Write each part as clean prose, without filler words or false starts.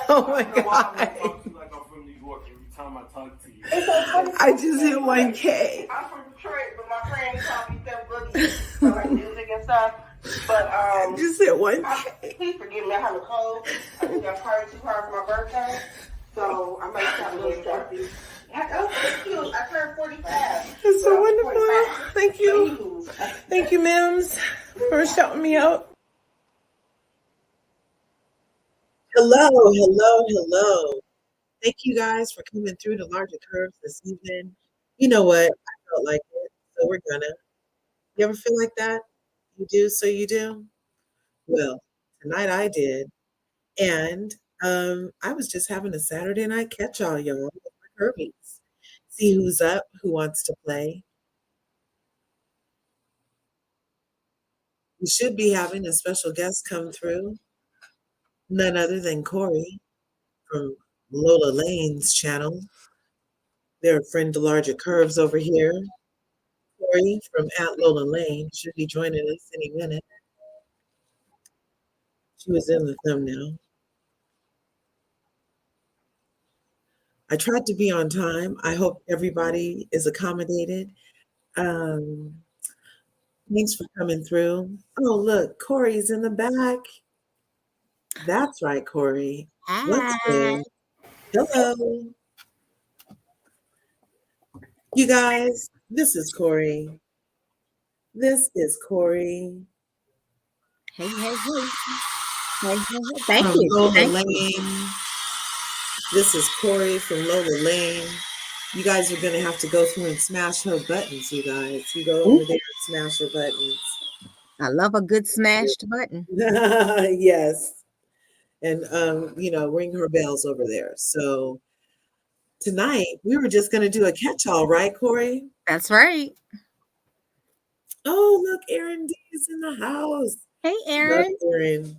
Oh my God. Like I'm from New York every time I talk to you. I just hit 1K. I'm from Detroit, but my friends call me Steph Boogie for like music and stuff. But I just hit 1K. please forgive me. I have a cold. I think I partied too hard for my birthday, so I might sound a little stuffy. Oh, thank you. I turned 45. It's so wonderful. Thank you. Thank you, Mims, for shouting me out. Hello. Thank you guys for coming through the LRGA Curves this evening. You know what? I felt like it, so we're gonna. You ever feel like that? You do, so you do? Well, tonight I did. And I was just having a Saturday night catch-all, y'all, with my Curvies. See who's up, who wants to play. We should be having a special guest come through, none other than Corri from Lola Lane's channel. Their friend LRGA Curves over here. Corri from @Lola Lane should be joining us any minute. She was in the thumbnail. I tried to be on time. I hope everybody is accommodated. Thanks for coming through. Oh, look, Corri's in the back. That's right, Corri. What's good? Hello. You guys, this is Corri. This is Corri. Hey. Thank you. Lola Lane. This is Corri from Lola Lane. You guys are going to have to go through and smash her buttons, you guys. You go over there and smash her buttons. I love a good smashed button. Yes. And, ring her bells over there. So tonight, we were just going to do a catch-all, right, Corri? That's right. Oh, look, Erin D is in the house. Hey, Erin.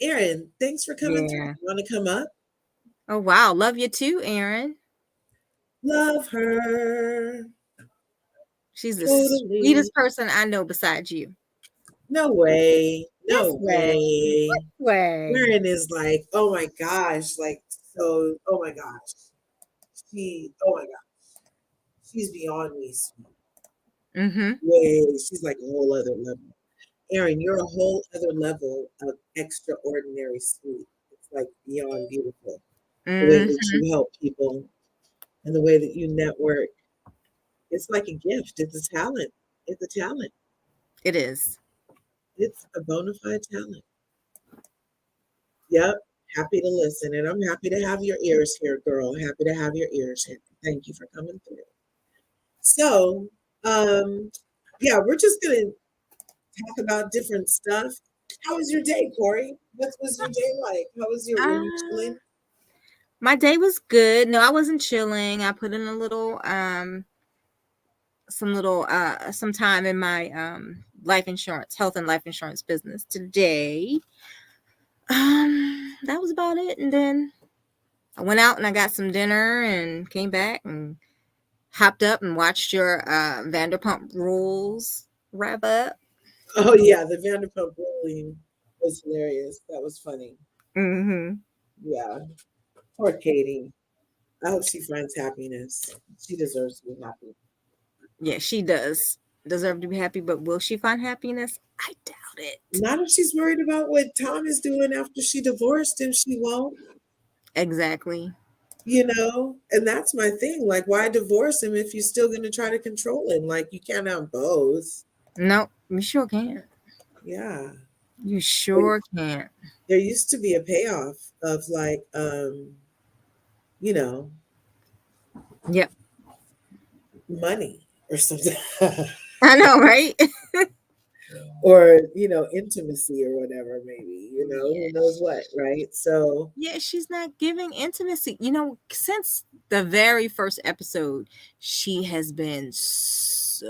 Erin, thanks for coming through. You want to come up? Oh, wow. Love you too, Erin. Love her. She's the sweetest person I know besides you. No way. No way. Erin is like, oh my gosh, oh my gosh. She's beyond me sweet. Mm-hmm. Way. She's like a whole other level. Erin, you're a whole other level of extraordinary sweet. It's like beyond beautiful. The way that you help people and the way that you network. It's like a gift. It's a talent. It's a talent. It is. It's a bona fide talent. Yep. Happy to listen. And I'm happy to have your ears here, girl. Happy to have your ears here. Thank you for coming through. So, we're just going to talk about different stuff. How was your day, Corri? What was your day like? How was your chilling? My day was good. No, I wasn't chilling. I put in a little some time in my health and life insurance business today. That was about it. And then I went out and I got some dinner and came back and hopped up and watched your Vanderpump Rules wrap up. Oh yeah, the Vanderpump Ruling was hilarious. That was funny. Mm-hmm. Yeah. Poor Katie. I hope she finds happiness. She deserves to be happy. Yeah, she does deserve to be happy, but will she find happiness? I doubt it. Not if she's worried about what Tom is doing after she divorced him, she won't. Exactly. And that's my thing. Like, why divorce him if you're still going to try to control him? Like, you can't have both. No, you sure can't. Yeah. You sure can't. There used to be a payoff of Yep. money or something. I know, right? Or, intimacy or whatever, maybe, who knows what, right? So yeah, she's not giving intimacy. Since the very first episode, she has been so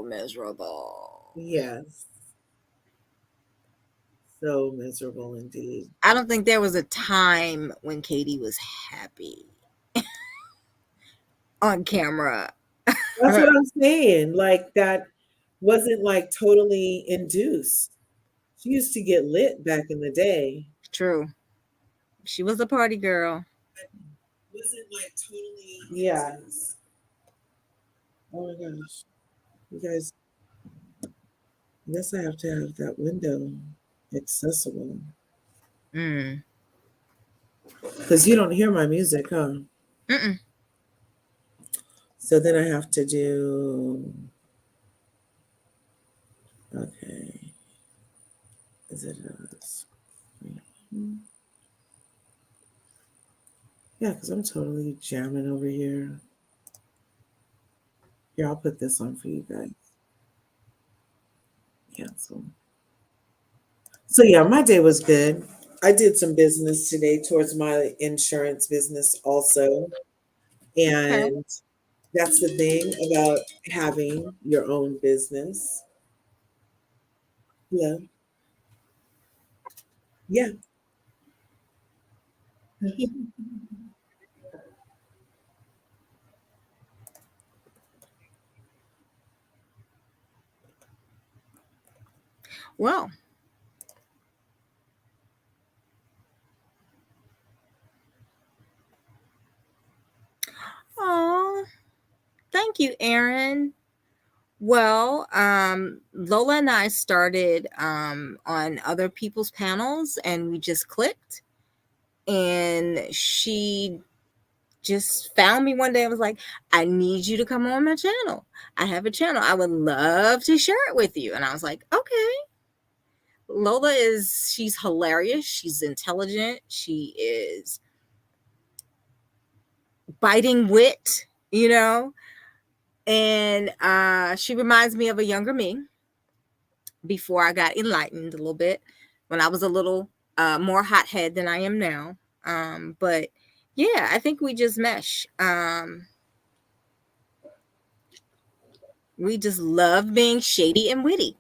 miserable. Yes. So miserable indeed. I don't think there was a time when Katie was happy on camera. That's what I'm saying. Like, that wasn't totally induced. She used to get lit back in the day. True. She was a party girl. Wasn't like totally Yeah. into this. Oh my gosh. You guys, I guess I have to have that window accessible. Mm. Because you don't hear my music, huh? Mm-mm. So then I have to do, okay. Is it this? Yeah, because I'm totally jamming over here. Here, I'll put this on for you guys. Cancel. So yeah, my day was good. I did some business today towards my insurance business also. Okay. And that's the thing about having your own business. Yeah. Yeah. Well, oh, thank you, Aaron. Well, Lola and I started on other people's panels and we just clicked. And she just found me one day and was like, I need you to come on my channel. I have a channel. I would love to share it with you. And I was like, okay. She's hilarious. She's intelligent. She is biting wit, you know? And she reminds me of a younger me before I got enlightened a little bit, when I was a little more hothead than I am now. But yeah, I think we just mesh. We just love being shady and witty.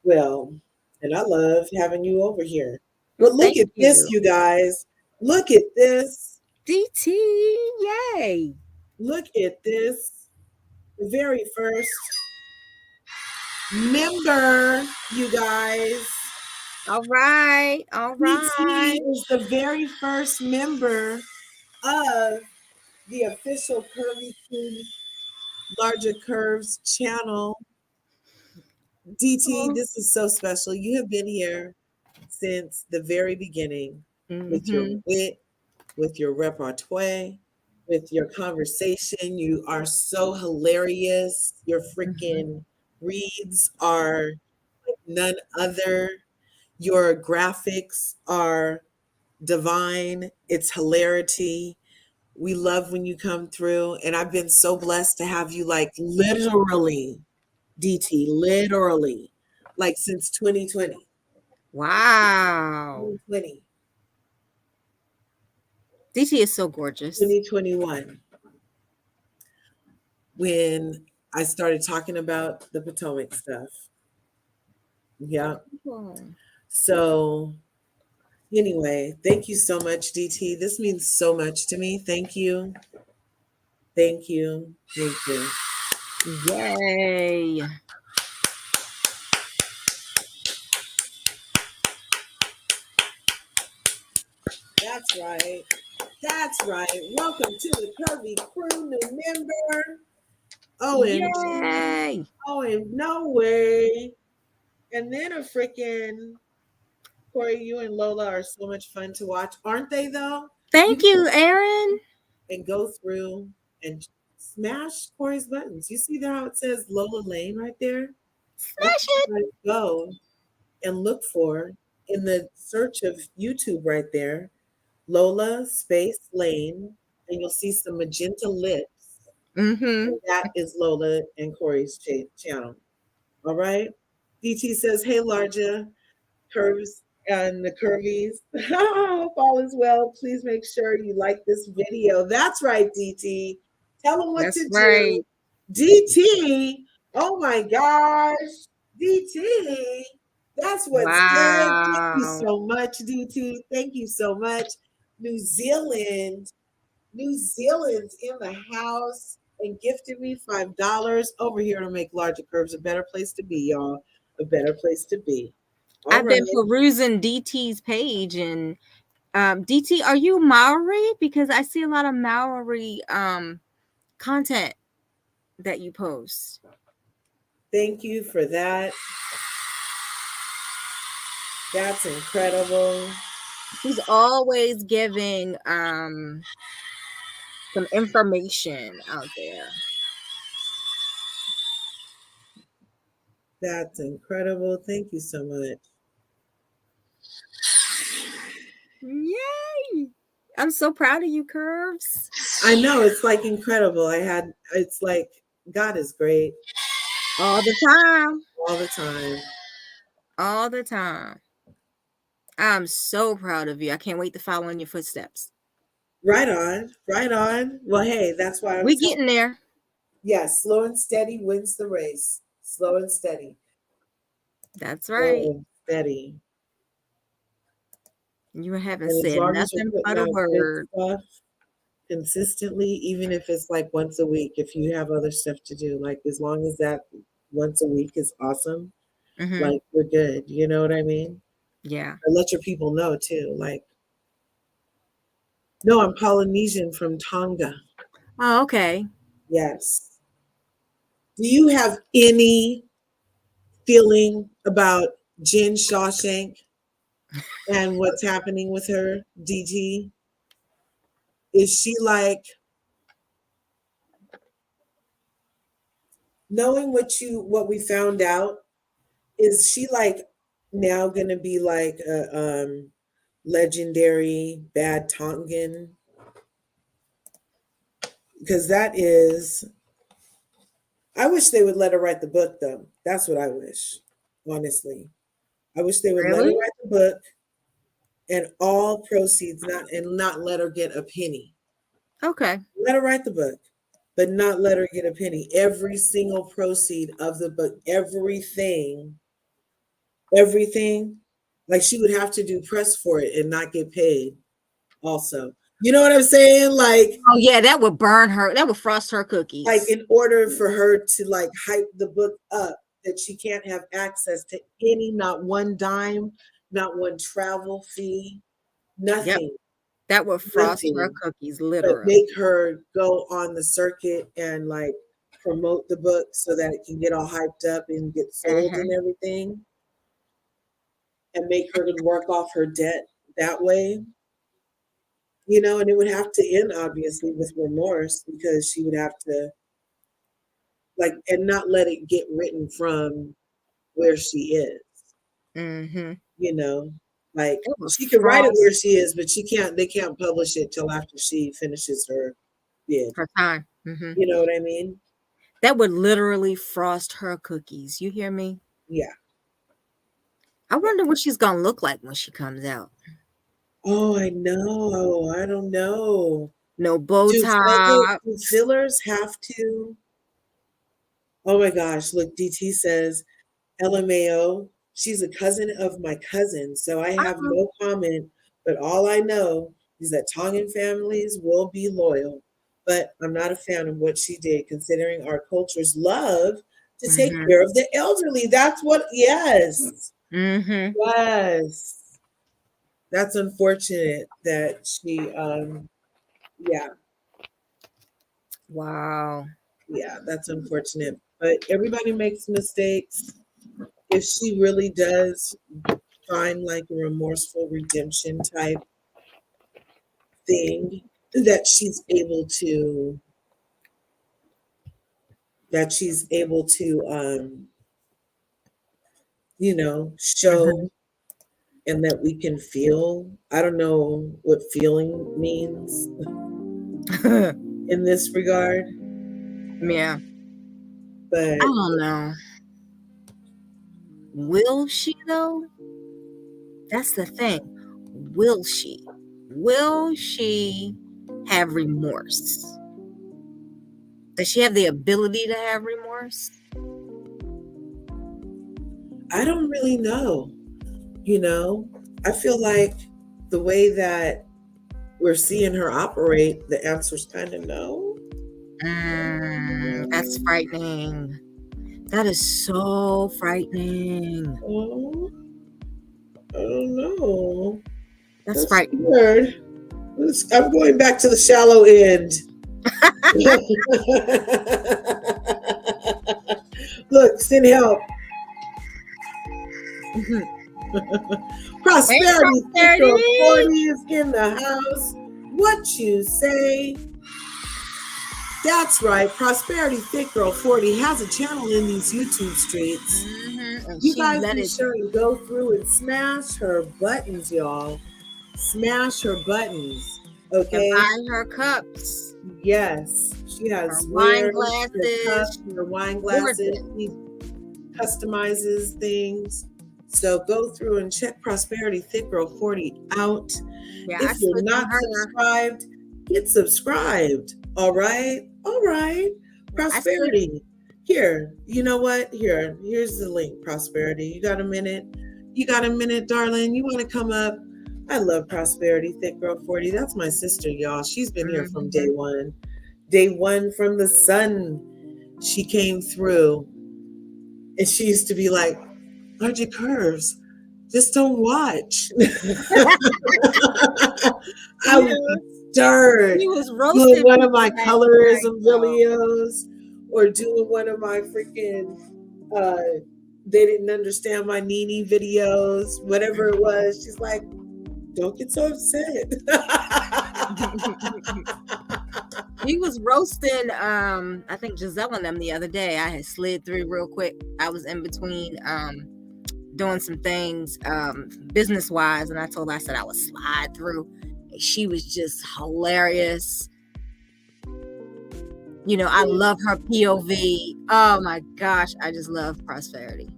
Well, and I love having you over here. Well, But look thank at this, you. you guys. Look at this. DT, yay. Look at this. The very first member, you guys. All right. All right. DT is the very first member of the official Curvy Team Larger Curves channel. DT, this is so special. You have been here since the very beginning with your Mm-hmm. wit, with your repertoire, with your conversation. You are so hilarious. Your Mm-hmm. freaking reads are like none other. Your graphics are divine. It's hilarity. We love when you come through. And I've been so blessed to have you like literally, DT, literally, like since 2020. Wow. 2020, DT is so gorgeous. 2021, when I started talking about the Potomac stuff. Yeah. Oh, So anyway, thank you so much, DT. This means so much to me. Thank you. Thank you. Thank you. yay. That's right. That's right. Welcome to the Curvy Crew, new member. OMG. Yay. Oh, no way. And then a freaking Corey, you and Lola are so much fun to watch, aren't they? Though you Thank you, Aaron. and go through and smash Corey's buttons. You see how it says Lola Lane right there? That's Smash what it. you guys go and look for in the search of YouTube right there. Lola space Lane, and you'll see some magenta lips. Mm-hmm. And that is Lola and Corey's channel. All right. DT says, "Hey, Larja, Curves and the Curvies. Hope all is well. Please make sure you like this video." That's right, DT. Tell them what That's to right. do. DT. Oh my gosh. DT. That's what's good. Thank you Wow. so much, DT. Thank you so much. New Zealand. New Zealand's in the house and gifted me $5 over here to make Larger Curves a better place to be, y'all. A better place to be. All I've been right. perusing DT's page, and DT, are you Maori? Because I see a lot of Maori content that you post. Thank you for that. That's incredible. He's always giving some information out there. That's incredible. Thank you so much. Yay! I'm so proud of you, Curves. I know, it's like incredible. It's like God is great All the time. all the time. All the time. I'm so proud of you. I can't wait to follow in your footsteps. Right on, right on. Well, hey, that's why I'm We telling. getting there. Yeah, slow and steady wins the race. Slow and steady. That's Slow right. and steady. You haven't And as said long as you're nothing but putting a out good word. stuff consistently, even if it's like once a week, if you have other stuff to do, like as long as that once a week is awesome, Mm-hmm. like we're good. You know what I mean? Yeah. Or let your people know too. Like, no, I'm Polynesian from Tonga. Oh, okay. Yes. Do you have any feeling about Jen Shawshank and what's happening with her, DG? Is she like, knowing what we found out, is she like now gonna be like a legendary bad Tongan? Because that is, I wish they would let her write the book though. That's what I wish, honestly. I wish they would let her Really? write the book and all proceeds, not let her get a penny. Okay. Let her write the book, but not let her get a penny. Every single proceed of the book, everything, like she would have to do press for it and not get paid also. You know what I'm saying? Oh yeah, that would burn her. That would frost her Like cookies. in order for her to like hype the book up, that she can't have access to any, not one dime, not one travel fee, Yep. nothing, That would frost her nothing, cookies, but literally. make her go on the circuit and like promote the book so that it can get all hyped up and get sold and everything, and make her to work off her debt that way. And it would have to end obviously with remorse, because she would have to like, and not let it get written from where she is, Mm-hmm. you know, like It would she could write it frost where she is, but they can't publish it till after she finishes her bid. her time. Mm-hmm. You know what I mean? That would literally frost her cookies. You hear me? Yeah. I wonder what she's gonna look like when she comes out. Oh, I know. I don't know. No bow tie. Do fillers have to? Oh my gosh. Look, DT says LMAO. She's a cousin of my cousin, so I have Oh. no comment, but all I know is that Tongan families will be loyal. But I'm not a fan of what she did, considering our culture's love to take Mm-hmm. care of the elderly. That's what, yes. Mm-hmm. Yes. That's unfortunate that she, yeah, Wow. yeah, that's unfortunate. But everybody makes mistakes. If she really does find like a remorseful redemption type thing, that she's able to show, and that we can feel. I don't know what feeling means in this regard, Yeah. but I don't know. Will she though? That's the thing. Will she? Will she have remorse? Does she have the ability to have remorse? I don't really know. I feel like the way that we're seeing her operate, the answer's kind of no. That's frightening. That is so frightening. Oh. I don't know. That's That's right. weird. I'm going back to the shallow end. Look, send help. Hey, Prosperity Prosperity. Girl 40 is in the house. What you say? That's right. Prosperity Thick Girl 40 has a channel in these YouTube streets. And You she guys let be it sure to go through and smash her buttons, y'all. Smash her buttons. and Okay? buy her cups, Yes. She her has wine wares, her cups, glasses. her wine Gorgeous. glasses. She customizes things. So go through and check Prosperity Thick Girl 40 out. Yeah, I If you're slid through not her. subscribed, get subscribed. All right. All right. Prosperity. Here, you know what? Here's the link, Prosperity. You got a minute? You got a minute, darling? You want to come up? I love Prosperity Thick Girl 40. That's my sister, y'all. She's been here from day one. Day one from the sun. She came through. And she used to be like, LRGA Curves, just don't watch. I would be stirred He was doing roasting one of my people last colorism night, though. videos or doing one of my freaking they didn't understand my Nene videos, whatever it was. She's like, don't get so upset. He was roasting I think Giselle and them the other day. I had slid through real quick. I was in between doing some things business wise, and I said I would slide through. And she was just hilarious. You know, I love her POV. Oh my gosh, I just love Prosperity.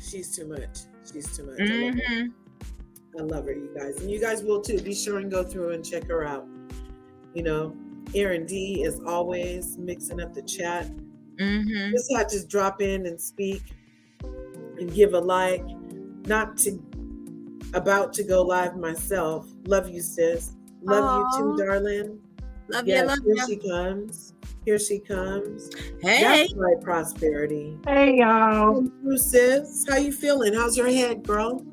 She's too much. She's too much. Mm-hmm. I love her, you guys. And you guys will too. Be sure and go through and check her out. You know, Erin D is always mixing up the chat. Mm-hmm. Just had to drop in and speak and give a like. About to go live myself. Love you, sis. Love you too, darling. Love yes, you, love here you. she comes. Here she comes. Hey. That's right, Prosperity. Hey, y'all. Come through, sis. How you feeling? How's your head, girl?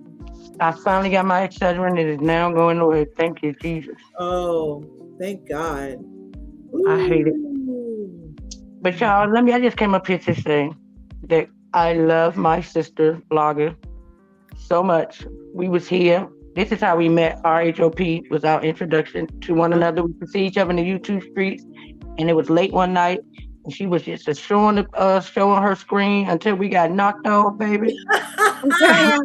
I finally got my Excedrin. It is now going away. Thank you, Jesus. Oh, thank God. I hate it. But y'all, I just came up here to say that I love my sister, Lager, so much. We was here. This is how we met. RHOP was our introduction to one another. We could see each other in the YouTube streets, and it was late one night, and she was just showing her screen until we got knocked off, baby. Okay?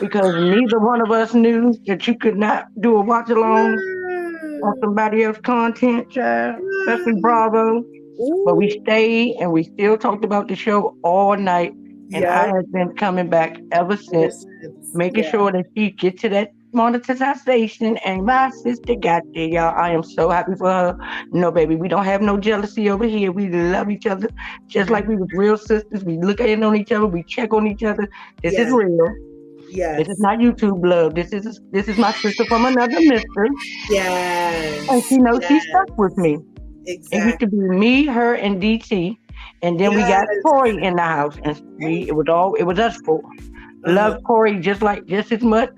Because neither one of us knew that you could not do a watch along on somebody else's content, child, especially Bravo. But we stayed and we still talked about the show all night. And I have been coming back ever since, making sure that she get to that monetization. And my sister got there, y'all. I am so happy for her. No, baby, we don't have no jealousy over here. We love each other just like we was real sisters. We look in on each other. We check on each other. This is real. Yes. This is not YouTube love. This is my sister from another mister. Yes. And she knows she's stuck with me. Exactly. It used to be me, her, and DT. And then we got Corri in the house. And it was us four. Love Corri just as much.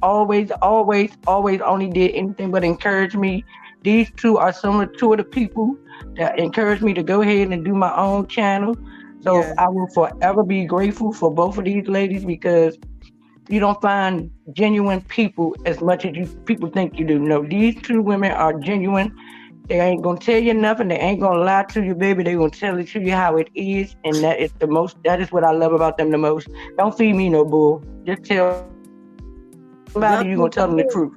Always only did anything but encourage me. These two are two of the people that encouraged me to go ahead and do my own channel. So I will forever be grateful for both of these ladies, because you don't find genuine people as much as people think you do. No, these two women are genuine. They ain't gonna tell you nothing. They ain't gonna lie to you, baby. They gonna tell it to you how it is, and that is what I love about them the most. Don't feed me no bull. Just tell somebody you gonna tell them the truth.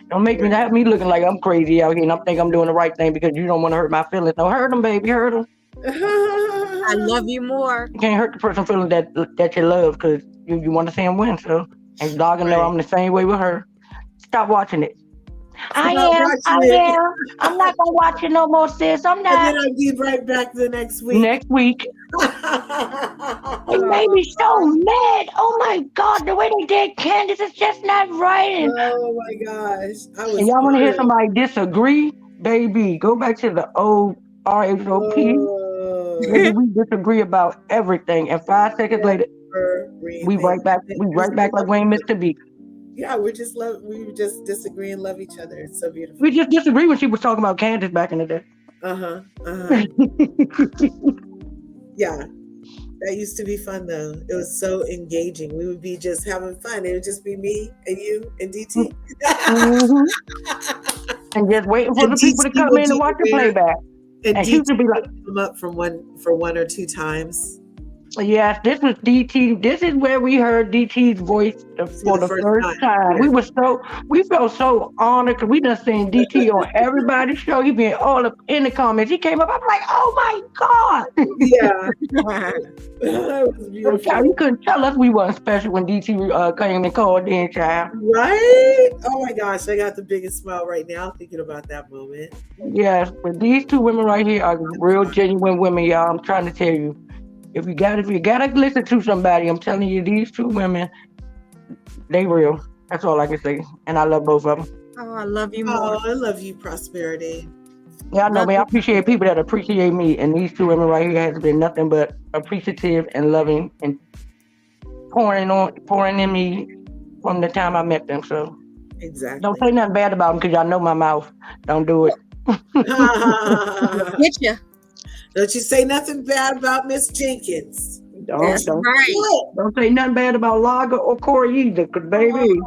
Don't make me looking like I'm crazy out here and I think I'm doing the right thing because you don't want to hurt my feelings. No, hurt them, baby, hurt them. I love you more. You can't hurt the person feeling that you love, because you want to see them win. So, and dog know I'm the same way with her. Stop watching it. I am. I'm not gonna watch it no more, sis. I'm not. And then I'll be right back the next week. Next week. It made me so mad. Oh my God, the way they did Candace is just not right. And, oh my gosh. And y'all want to hear somebody disagree? Baby, go back to the old RHOP. Baby, we disagree about everything. And 5 seconds later, disagreeing We things. right back. We right back like Wayne Mr. B. Yeah, we just disagree and love each other. It's so beautiful. We just disagree when she was talking about Candace back in the day. Uh-huh. Yeah. That used to be fun though. It was so engaging. We would be just having fun. It would just be me and you and DT. Mhm. And just waiting for And the people to DT come will in do and watch the the weird- playback. And she DT would be like, would come up for one or two times. yes, this was DT. This is where we heard DT's voice for the first time. Yeah. We felt so honored because we done seen DT on everybody's show. He been all up in the comments. He came up, I'm like, oh my God. Yeah. That was beautiful. Child, you couldn't tell us we wasn't special when DT came and called in, child. Right? Oh my gosh, I got the biggest smile right now thinking about that moment. Yes, but these two women right here are real genuine women, y'all. I'm trying to tell you. If you gotta listen to somebody, I'm telling you, these two women, they real. That's all I can say. And I love both of them. Oh, I love you more. Oh, I love you, Prosperity. Yeah, I know, man. I appreciate people that appreciate me. And these two women right here has been nothing but appreciative and loving and pouring in me from the time I met them. So Exactly. don't say nothing bad about them because y'all know my mouth. Don't do it. Get you. Don't you say nothing bad about Miss Jenkins. That's right. Don't say nothing bad about LRGA or Corri either, because baby,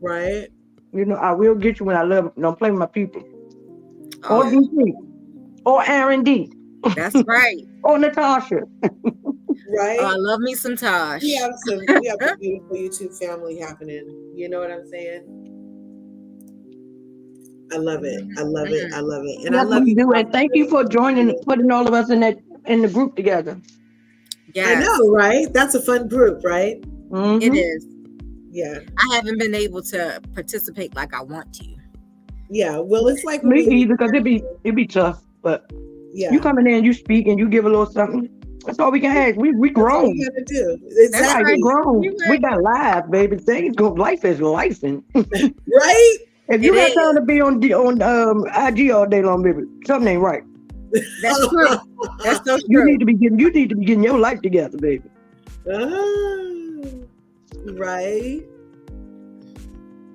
right? You know, I will get you when I love it. Don't play with my people. Oh. Or DC. Or Aaron D. That's right. Or Natasha. Right? Oh, I love me some Tosh. We have a beautiful YouTube family happening. You know what I'm saying? I love it. I love it. I love it. And yes, I love you. And thank you for joining, putting all of us in the group together. Yes. I know, right? That's a fun group, right? Mm-hmm. It is. Yeah. I haven't been able to participate like I want to. Yeah. Well, it's like me either, because it'd be tough. But yeah, you come in there and you speak and you give a little something. That's all we can ask. We grown. That's all you gotta do. Exactly. Right, we grown. We got live, baby. Things go. Life is lifing. Right. If you got time to be on IG all day long, baby, something ain't right. That's true. That's so true. You need to be getting your life together, baby. Right.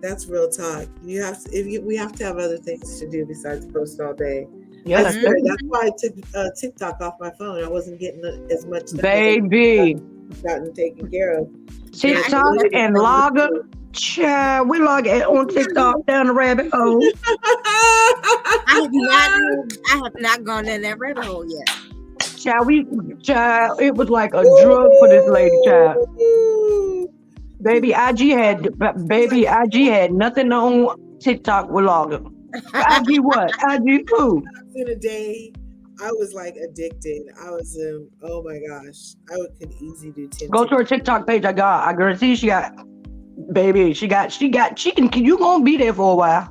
That's real talk. We have to have other things to do besides post all day. Yeah, that's why I took TikTok off my phone. I wasn't getting as much stuff baby gotten taken care of. TikTok and LRGA. Child, we log on TikTok down the rabbit hole. I have not gone down that rabbit hole yet. Child, it was like a drug for this lady, child. Baby, IG had nothing on TikTok with LRGA. IG what? IG who? In a day, I was like addicted. I was, oh my gosh, I could easily do 10. Go to her TikTok page. I guarantee she got. Baby, she can. You gonna be there for a while?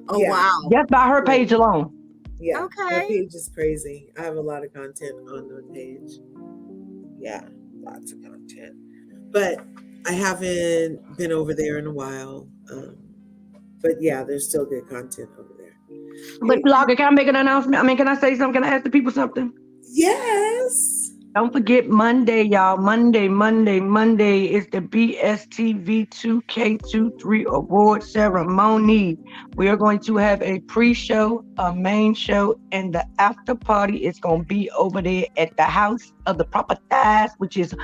Oh yeah. Wow! Just by her page alone. Yeah. Okay. Her page is crazy. I have a lot of content on the page. Yeah, lots of content. But I haven't been over there in a while. But yeah, there's still good content over there. But LRGA, can I make an announcement? I mean, can I say something? Can I ask the people something? Yes. Don't forget Monday, y'all. Monday is the BSTV 2K23 award ceremony. We are going to have a pre-show, a main show, and the after party is going to be over there at the house of the Proper Thighs, which is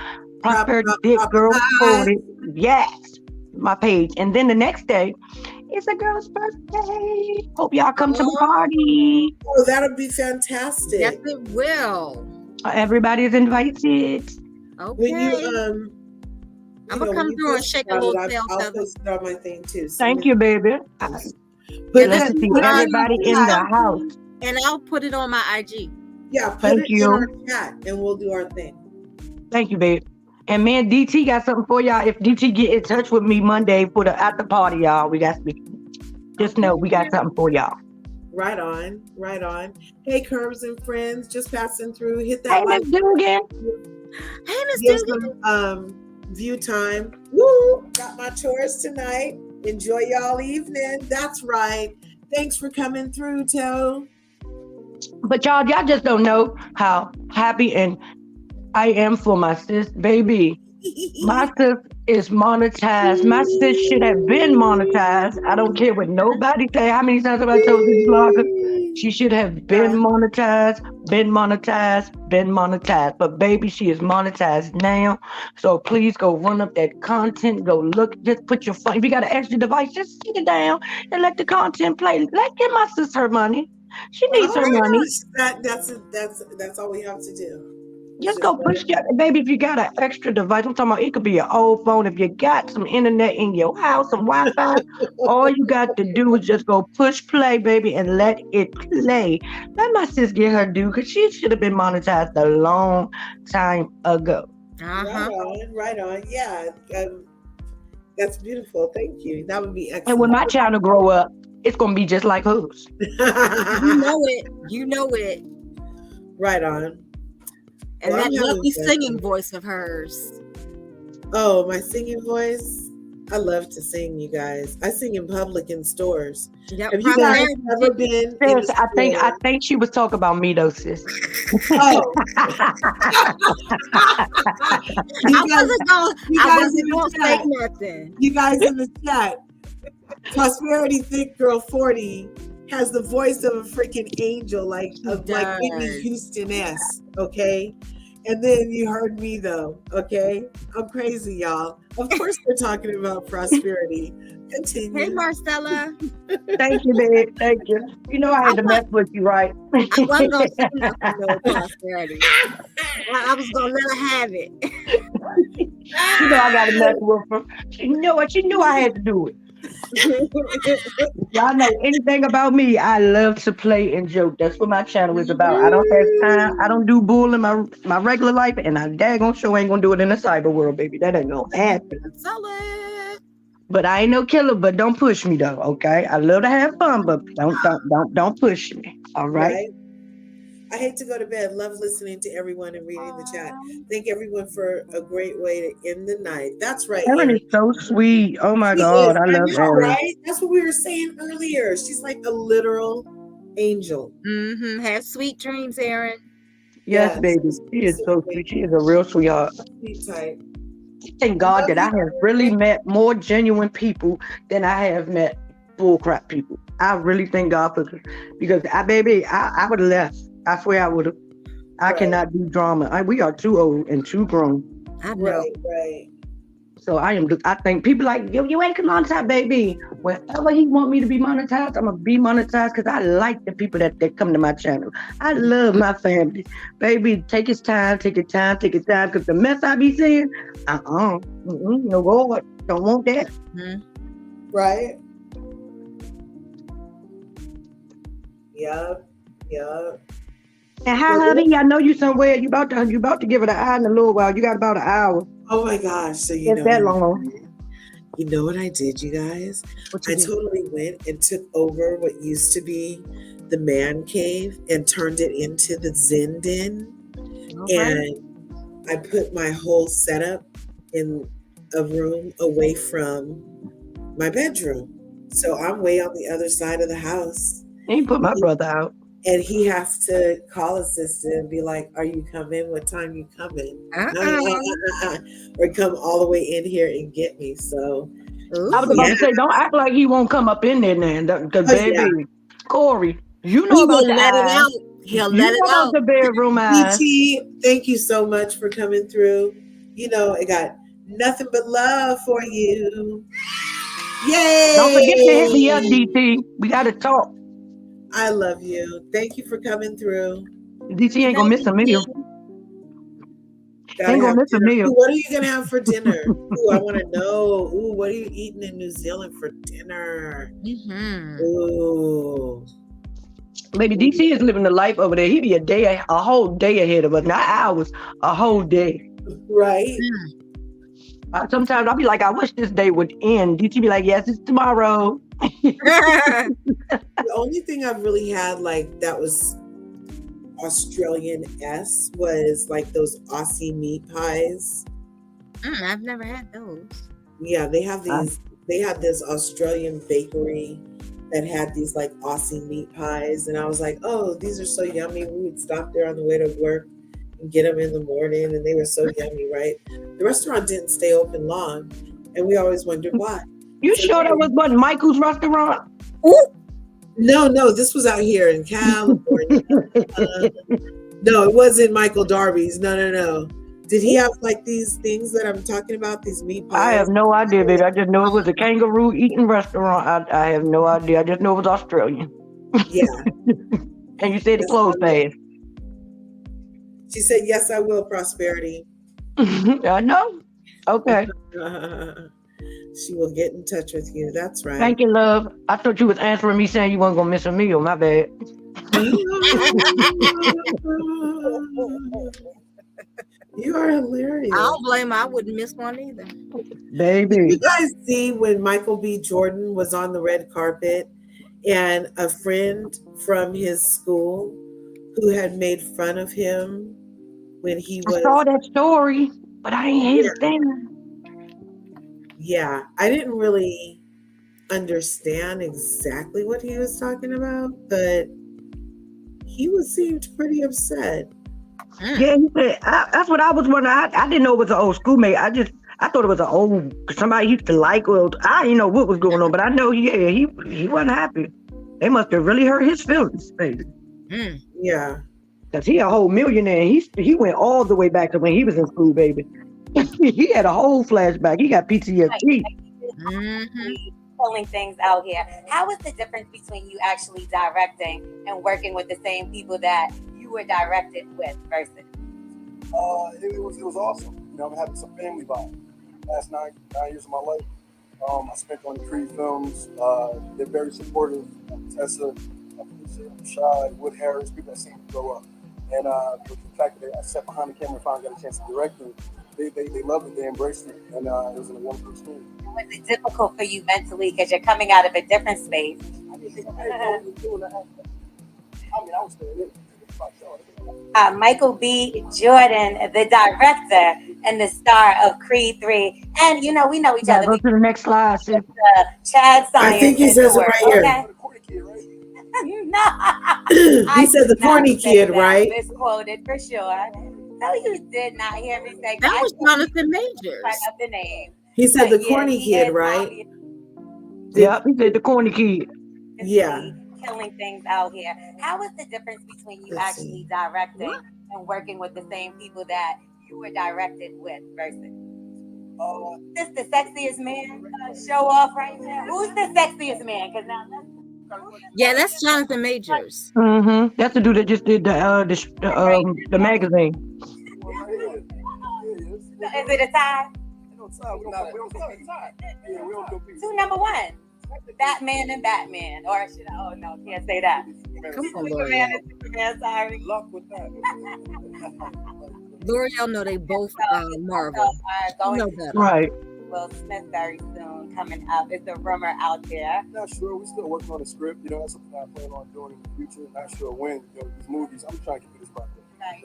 Prosperity Dick Girl 40. Yes, my page. And then the next day, it's a girl's birthday. Hope y'all come to the party. Oh, that'll be fantastic. Yes, it will. Everybody is invited. Okay. When I'm gonna come through and shake a little tail I'll feather. post it on my thing too. So Thank you, baby. But let's see everybody in the house. And I'll put it on my IG. Yeah, put it in our chat and we'll do our thing. Thank you, babe. And man, DT got something for y'all. If DT get in touch with me Monday for the after party, y'all, we got just know we got something for y'all. Right on. Hey, Curves and friends, just passing through. Hit that like. Hey, Miss Dugan. Hey, Miss Dugan. Some view time. Woo! Got my chores tonight. Enjoy y'all evening. That's right. Thanks for coming through, Toe. But y'all just don't know how happy and I am for my sis, baby. My sis is monetized. My sis should have been monetized. I don't care what nobody say. How many times have I told this blogger? She should have been Yeah. monetized, been monetized, been monetized. But baby, she is monetized now. So please go run up that content. Go look. Just put your phone. If you got an extra device, just sit it down and let the content play. Give my sis her money. She needs her money. That's all we have to do. Just Just go push your baby. If you got an extra device, I'm talking about it could be an old phone. If you got some internet in your house, some Wi-Fi, all you got to do is just go push play, baby, and let it play. Let my sis get her due because she should have been monetized a long time ago. Uh-huh. right on. Yeah, that's beautiful. Thank you. That would be And when excellent. my child grow up, it's gonna be just like hers. You know it. You know it. Right on. And Well, that I'm having lovely fun. singing voice of hers. Oh, my singing voice. I love to sing, you guys. I sing in public in stores. Yep, Have you guys prosperity. ever been in a Sis, I store? think she was talking about me though, sis. Oh, you guys, I in wasn't the gonna say chat. nothing. You guys in the chat. Prosperity Thick Girl 40 has the voice of a freaking angel, like Whitney does. Houston-esque, okay? And then you heard me though, okay? I'm crazy, y'all. Of course we're talking about prosperity. Continue. Hey, Marcella. Thank you, babe. Thank you. You know I had to mess with you, right? I wasn't gonna say nothing no prosperity. I was gonna let her have it. You know I gotta mess with her. She knew it. She knew I had to do it. Y'all know anything about me? I love to play and joke. That's what my channel is about. I don't have time. I don't do bull in my regular life, and I daggone sure ain't gonna do it in the cyber world, baby. That ain't gonna happen. Solid. But I ain't no killer. But don't push me though, okay? I love to have fun, but don't push me. All right. Right? I hate to go to bed. Love listening to everyone and reading the chat. Thank everyone for a great way to end the night. That's right, Erin Erin. is so sweet. Oh my She God, is. I I love know, Erin. right? That's what we were saying earlier. She's like a literal angel. Mm-hmm. Have sweet dreams, Erin. Yes, Yes. baby. She is so sweet. She is a real sweetheart. Sweet type. Thank God that I have really met more genuine people than I have met bullcrap people. I really thank God for because I would have left. I swear I would have. I Right. cannot do drama. We are too old and too grown. I know. Right. So I think people like you ain't monetized, baby. Whenever he want me to be monetized, I'm gonna be monetized because I like the people that come to my channel. I love my family, baby. Take your time, because the mess I be seeing, no Lord, don't want that. Mm-hmm. Right. Yup. And hi, honey. I know you somewhere. You about to give it an eye in a little while. You got about an hour. Oh my gosh. So you It's that long. You know what I did, you guys? I totally went and took over what used to be the man cave and turned it into the Zen den. And I put my whole setup in a room away from my bedroom. So I'm way on the other side of the house. Ain't put my brother out. And he has to call a sister and be like, "Are you coming? What time you coming?" Or come all the way in here and get me. So I was about to say, don't act like he won't come up in there now, because baby, Corri, you know about the let it eyes. out. He'll let it out. The bedroom eyes. BT, thank you so much for coming through. You know, I got nothing but love for you. Yay! Don't forget to hit me up, DT. We got to talk. I love you. Thank you for coming through. DT ain't gonna miss a meal. Ain't gonna miss a meal. Ooh, what are you gonna have for dinner? Ooh, I want to know. Ooh, what are you eating in New Zealand for dinner? Mm-hmm. Ooh. Baby, DT is living the life over there. He be a whole day ahead of us, not hours, a whole day. Right. Sometimes I'll be like, I wish this day would end. DT be like, yes, it's tomorrow. The only thing I've really had like that was Australian-esque was like those Aussie meat pies. I've never had those. Yeah, they have these. They had this Australian bakery that had these like Aussie meat pies, and I was like, "Oh, these are so yummy." We would stop there on the way to work and get them in the morning, and they were so yummy, right? The restaurant didn't stay open long, and we always wondered why. You So sure that was what Michael's restaurant? Ooh, no, this was out here in California. No, it wasn't Michael Darby's. No. Did he have like these things that I'm talking about? These meat pies? I have no idea, baby. I just know it was a kangaroo eating restaurant. I have no idea. I just know it was Australian. Yeah. And you said it closed fast. She said, "Yes, I will." Prosperity. I know. Okay. She will get in touch with you. That's right. Thank you, love. I thought you was answering me saying you weren't gonna miss a meal. My bad. You are hilarious. I don't blame her. I wouldn't miss one either. Did Baby. you guys see when Michael B. Jordan was on the red carpet and a friend from his school who had made fun of him when he I was... saw that story, but I ain't hear the thing. Yeah, I didn't really understand exactly what he was talking about, but he seemed pretty upset. Yeah, he said, that's what I was wondering. I didn't know it was an old schoolmate. I thought it was an old somebody he used to like. Well, I didn't know what was going on, but I know he wasn't happy. They must have really hurt his feelings, baby. Yeah. Cause he a whole millionaire. He went all the way back to when he was in school, baby. He had a whole flashback. He got PTSD. Pulling things out here. How is the difference between you actually directing and working with the same people that you were directed with versus? It was awesome. You know, I'm having some family vibe. Last 9 years of my life, I spent on the Creed films. They're very supportive. Tessa, Shai, Wood Harris, people that seem to grow up. And with the fact that I sat behind the camera and finally got a chance to direct them, they loved it, they embraced it, and it was a wonderful experience. Was it difficult for you mentally because you're coming out of a different space? I didn't think I was doing that. I mean, I was there. Michael B. Jordan, the director and the star of Creed 3. And, you know, we know each other. Go to the next slide, sis. Chad Science. I think he says it right here. No. He said the corny kid, right? Misquoted for sure. No, you did not hear me say that. Was Jonathan Majors. Of the name. He said the corny kid, right? Yeah, he said the corny kid. Yeah. Killing things out here. How is the difference between you actually directing and working with the same people that you were directed with versus? Is this the sexiest man? Show off right now. Who's the sexiest man? Because now yeah, that's Jonathan Majors. Mm-hmm. That's the dude that just did the magazine. Is it a tie? We don't tie. Yeah, we don't compete. Two number one. Batman and Batman. Or should I? Oh no, can't say that. Come on, Superman and Superman, sorry. Luck with that. L'Oreal know they both Marvel. Going know better. Right. Will Smith very soon coming up. It's a rumor out there. Not sure. We're still working on a script. You know, that's something I plan on doing in the future. Not sure when. You know, these movies. I'm trying to get this project. Right.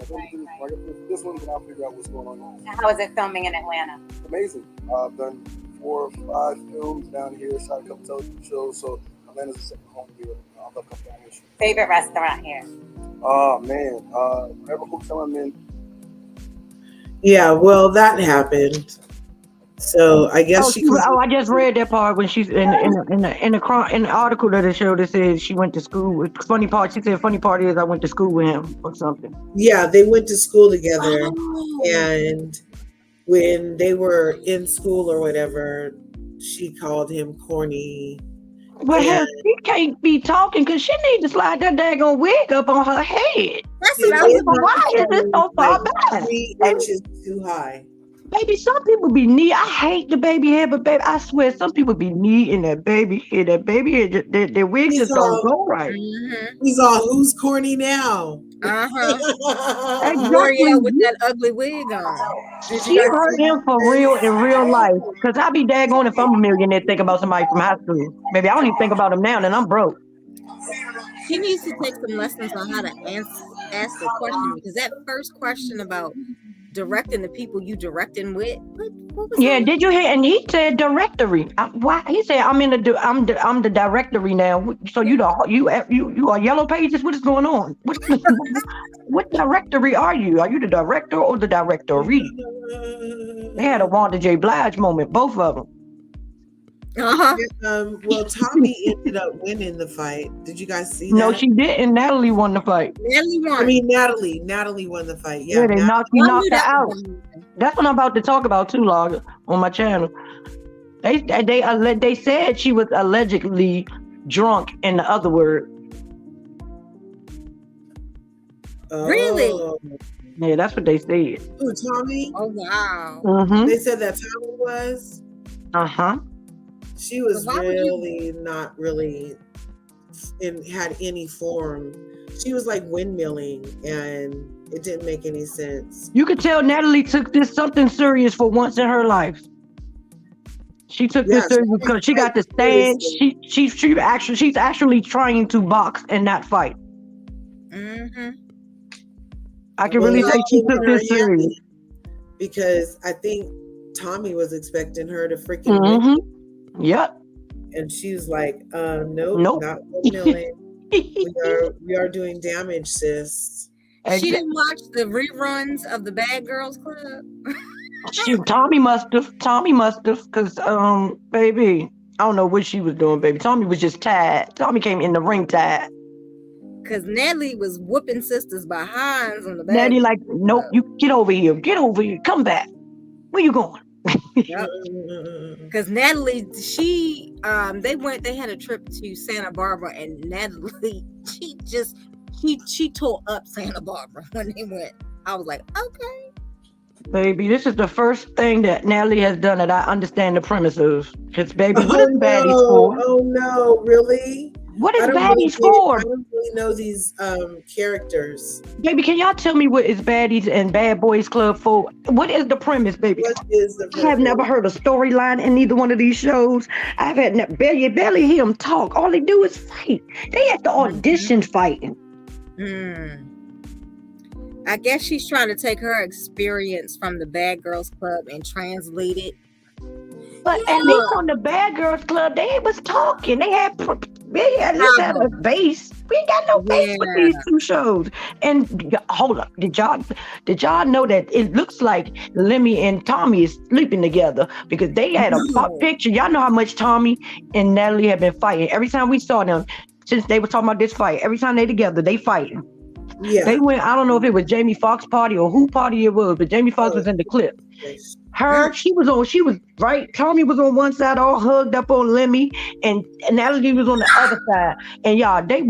This one, then I'll figure out what's going on. How is it filming in Atlanta? Amazing. I've done 4 or 5 films down here. Shot a couple television shows. So Atlanta's a second home here. I love coming down here. Favorite restaurant here? Oh man, whatever hotel I'm in. Yeah, well, that happened. So I guess I just read that part when she's in the article that it showed. It says she went to school. Funny part, she said, funny part is I went to school with him or something. Yeah, they went to school together, and when they were in school or whatever, she called him corny. Well, she can't be talking because she needs to slide that daggone wig up on her head. That's what I was why is it so far back? 3 inches too high. Baby, some people be knee. I hate the baby hair, but baby, I swear, some people be knee in that baby hair. That baby hair, their wigs just don't go right. Mm-hmm. He's all, who's corny now? L'Oreal with that ugly wig on. She hurt him for real in real life. Because I be daggone if I'm a millionaire think about somebody from high school. Maybe I don't even think about him now, and I'm broke. She needs to take some lessons on how to ask the question, because that first question about directing the people you directing with. What was Yeah, that? did you hear? And he said directory. Why? He said I'm I'm the directory now. So you are Yellow Pages. What is going on? What directory are you? Are you the director or the directory? They had a Wanda J. Blige moment, both of them. Well, Tommy ended up winning the fight. Did you guys see No, that? she didn't. Natalie won the fight. Natalie won. I mean, Natalie won the fight. Yeah, they knocked her out. That's what I'm about to talk about too, Log, on my channel. They said she was allegedly drunk. In the other word. Really? Yeah, that's what they said. Who, Tommy? Oh wow. Mm-hmm. They said that Tommy was. She was really not really had any form. She was like windmilling, and it didn't make any sense. You could tell Natalie took this something serious for once in her life. She took this serious because she got to stand. She's actually trying to box and not fight. Mm-hmm. I can really say she took this serious. Because I think Tommy was expecting her to freaking win. Yep. And she was like, nope. Not windmilling. we are doing damage, sis. She didn't watch the reruns of the Bad Girls Club. Tommy must have, because baby, I don't know what she was doing, baby. Tommy was just tired. Tommy came in the ring tired. Because Natalie was whooping sisters behinds on the back. Natalie like, nope, you get over here, come back. Where you going? Because Natalie, they had a trip to Santa Barbara, and Natalie, she tore up Santa Barbara when they went. I was like, okay. Baby, this is the first thing that Natalie has done that I understand the premise of. Because baby, what is baddies for? Oh no, really? What is baddies for? I don't really know these characters. Baby, can y'all tell me what is baddies and bad boys club for? What is the premise, baby? What is the premise? I have never heard a storyline in either one of these shows. I've had barely hear them talk. All they do is fight. They at the audition fighting. I guess she's trying to take her experience from the Bad Girls Club and translate it. But at least on the Bad Girls Club, they was talking. They had a base. We ain't got no base with these two shows. And hold up, did y'all know that it looks like Lemmy and Tommy is sleeping together because they had a picture. Y'all know how much Tommy and Natalie have been fighting. Every time we saw them, since they were talking about this fight, every time they together, they fighting. Yeah. They went, I don't know if it was Jamie Foxx party or who party it was, but Jamie Foxx was in the clip. She was right. Tommy was on one side, all hugged up on Lemmy, and Natalie was on the other side. And y'all, they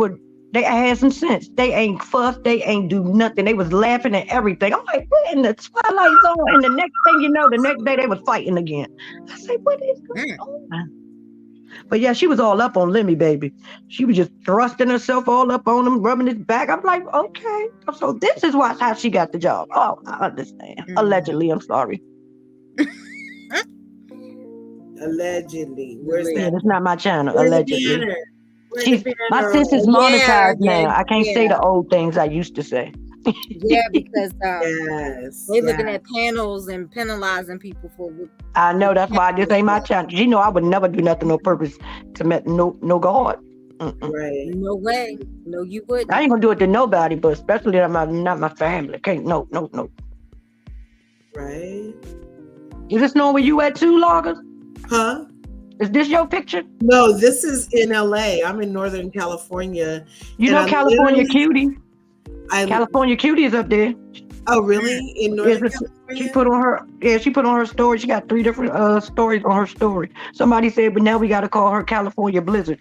had some sense. They ain't fussed, they ain't do nothing. They was laughing at everything. I'm like, what in the Twilight Zone? And the next thing you know, the next day they was fighting again. I say, what is going on? But yeah, she was all up on Lemmy, baby. She was just thrusting herself all up on him, rubbing his back. I'm like, okay. So this is how she got the job. Oh, I understand. Allegedly, I'm sorry. Allegedly. Where's that? It's not my channel. Where's allegedly. My sis is monetized now. I can't say the old things I used to say. Yeah, because they're looking at panels and penalizing people for. I know, that's why this ain't my channel. You know, I would never do nothing on purpose to met no God. Right. No way. No, you wouldn't. I ain't gonna do it to nobody, but especially not my family. Can't. No. Right. Is this knowing where you at too, Loggers? Huh? Is this your picture? No, this is in LA. I'm in Northern California. You know California Cutie? California Cutie is up there. Oh, really? In Northern California? She put on her story. She got 3 different stories on her story. Somebody said, but now we got to call her California Blizzard.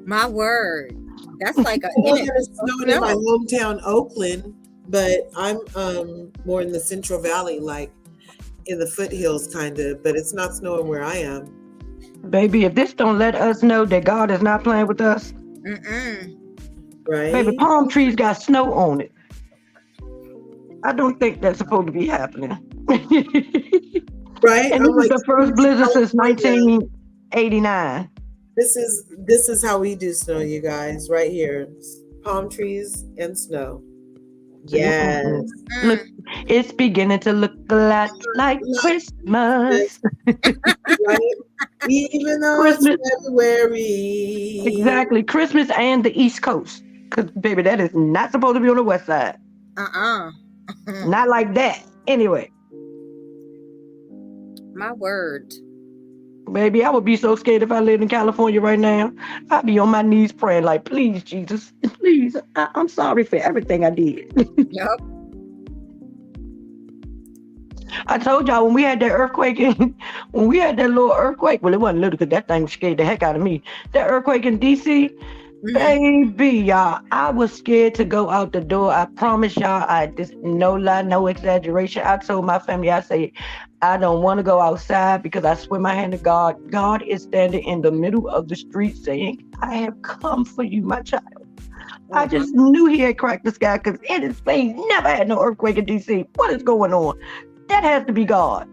My word. That's like it's snowing in my hometown, Oakland, but I'm more in the Central Valley, like in the foothills kind of, but it's not snowing where I am. Baby, if this don't let us know that God is not playing with us. Right. Baby, palm trees got snow on it. I don't think that's supposed to be happening. Right. And this is the first blizzard since 1989. This is how we do snow, you guys, right here. Palm trees and snow. Yes. Look, it's beginning to look a lot like Christmas. Right? Even though Christmas. it's February. Exactly. Christmas and the East Coast. Because, baby, that is not supposed to be on the West Side. Not like that. Anyway. My word. Baby, I would be so scared if I lived in California right now. I'd be on my knees praying like, please, Jesus, please. I'm sorry for everything I did. Yep. I told y'all when we had that earthquake, when we had that little earthquake, well, it wasn't little because that thing scared the heck out of me. That earthquake in D.C., baby, y'all, I was scared to go out the door. I promise y'all, no lie, no exaggeration. I told my family, I say, I don't want to go outside because I swear my hand to God. God is standing in the middle of the street saying, I have come for you, my child. I just knew he had cracked the sky because in his face never had no earthquake in D.C. What is going on? That has to be God.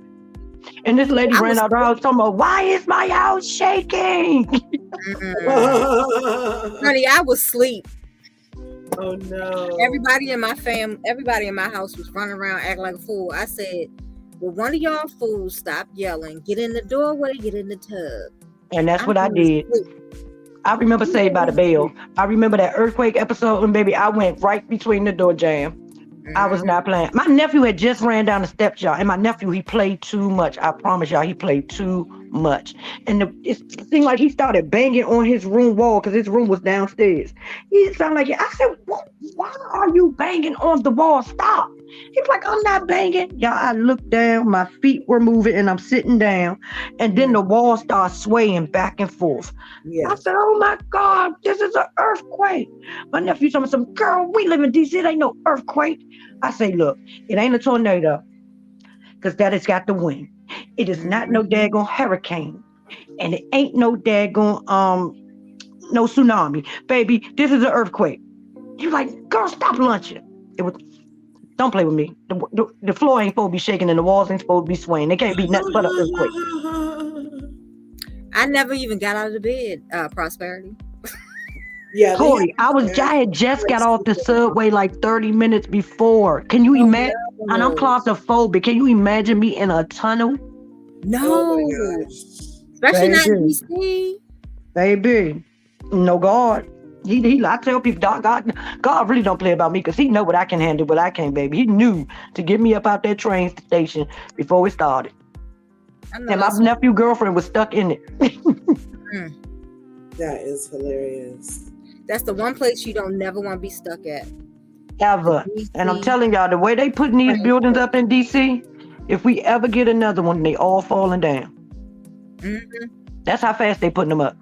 And this lady ran out of the house talking about, why is my house shaking? Honey, I was asleep. Oh no. Everybody in my house was running around acting like a fool. I said, well, one of y'all fools stop yelling. Get in the doorway, get in the tub. And that's what I did. I remember Saved by the Bell. I remember that earthquake episode, and baby, I went right between the door jamb. I was not playing. My nephew had just ran down the steps, y'all. And my nephew, he played too much. I promise y'all, he played too much. And it seemed like he started banging on his room wall because his room was downstairs. He sounded like, I said, why are you banging on the wall? Stop. He was like, I'm not banging. Y'all, I looked down, my feet were moving, and I'm sitting down. And then the wall starts swaying back and forth. Yeah. I said, oh my God, this is an earthquake. My nephew told me, some girl, we live in D.C., it ain't no earthquake. I say, look, it ain't a tornado because that has got the wind. It is not no daggone hurricane. And it ain't no daggone no tsunami. Baby, this is an earthquake. He was like, girl, stop lunching. It was, don't play with me. The floor ain't supposed to be shaking and the walls ain't supposed to be swaying. It can't be nothing but an earthquake. I never even got out of the bed, Prosperity. Yeah, Corri, I had just got off the subway like 30 minutes before. Can you imagine? No. And I'm claustrophobic. Can you imagine me in a tunnel? No. Oh my gosh. Especially not in DC. Baby. No, God. I tell people, God really don't play about me because he know what I can handle, what I can't, baby. He knew to get me up out that train station before it started. And my nephew girlfriend was stuck in it. That is hilarious. That's the one place you don't never want to be stuck at. Ever. And I'm telling y'all, the way they putting these buildings up in DC, if we ever get another one, they all falling down. That's how fast they putting them up.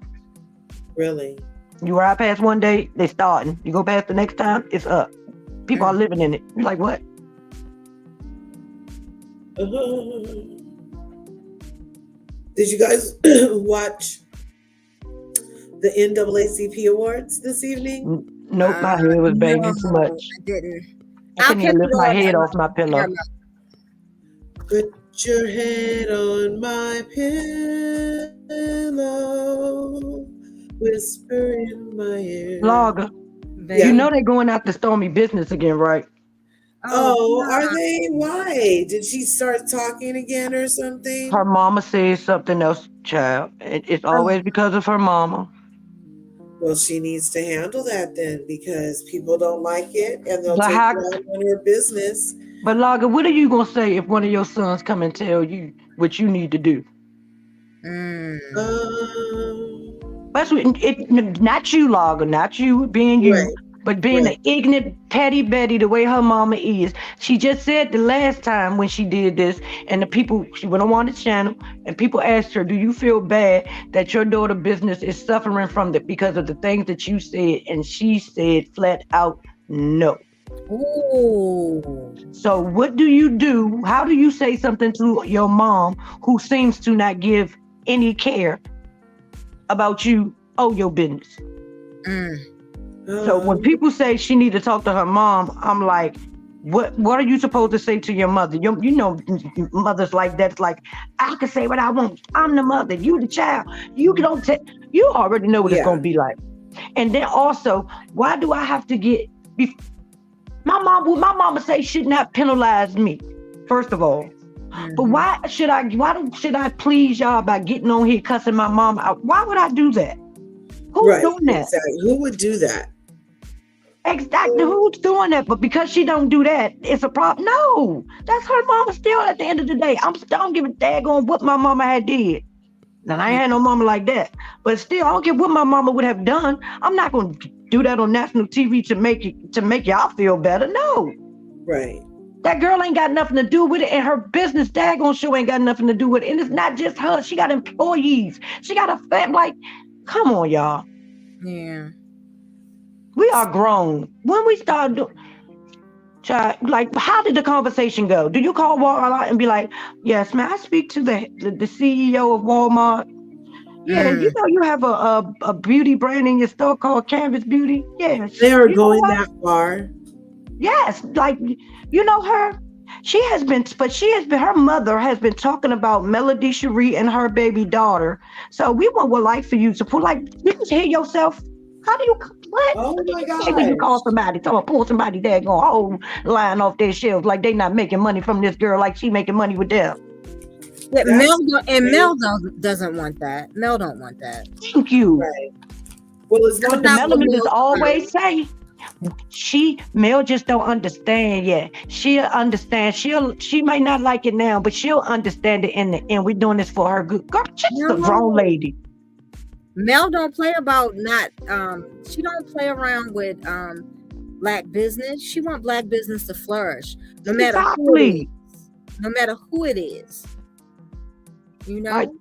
Really? You ride past one day, they starting. You go past the next time, it's up. People are living in it. You're like, what? Did you guys watch the NAACP awards this evening? Nope, my head was banging too much. I didn't. I couldn't even lift my head off my pillow. Put your head on my pillow, whisper in my ear. Logger, you know they're going out to Stormy business again, right? Oh, are they? Why? Did she start talking again or something? Her mama said something else, child. It's always because of her mama. Well, she needs to handle that then because people don't like it and they'll take her out on her business. But Laga, what are you going to say if one of your sons come and tell you what you need to do? That's not you, Laga, not you being you. Right. But being an ignorant petty Betty the way her mama is. She just said the last time when she did this, and she went on the channel, and people asked her, do you feel bad that your daughter business is suffering from it because of the things that you said? And she said flat out, no. Ooh. So what do you do? How do you say something to your mom who seems to not give any care about you or your business? So when people say she need to talk to her mom, I'm like, what are you supposed to say to your mother? You know, mothers like that. It's like, I can say what I want. I'm the mother. You the child. You already know what it's going to be like. And then also, why do I have to get My mama say shouldn't have penalized me, first of all. But why should I please y'all by getting on here cussing my mom out? Why would I do that? Who's doing that? Exactly. Who would do that? Exactly, who's doing that? But because she don't do that, it's a problem. No, that's her mama still at the end of the day. I don't give a daggone what my mama had did. Now, I ain't had no mama like that. But still, I don't care what my mama would have done. I'm not going to do that on national TV to make y'all feel better. No. Right. That girl ain't got nothing to do with it, and her business daggone show ain't got nothing to do with it. And it's not just her. She got employees. She got a family. Like, come on, y'all. Yeah. We are grown. When we start doing, like, how did the conversation go? Do you call Walmart and be like, yes, man, I speak to the CEO of Walmart. Yeah, you know you have a beauty brand in your store called Canvas Beauty. Yes. They are going that far. Yes, like, you know her. Her mother has been talking about Melody Cherie and her baby daughter. So we would like for you to pull, like, you can hear yourself. How do you, what? Oh my God. When you call somebody, pull somebody there, go whole line off their shelves like they not making money from this girl like she making money with them. Yeah, Mel doesn't want that. Mel don't want that. Thank you. Right. Well, it's what the Melodies always say. Mel just don't understand yet. She'll understand. She might not like it now, but she'll understand it in the end. We're doing this for her good. Girl, she's the wrong lady. Mel don't play about she don't play around with black business. She want black business to flourish. No matter who it is. No matter who it is. You know?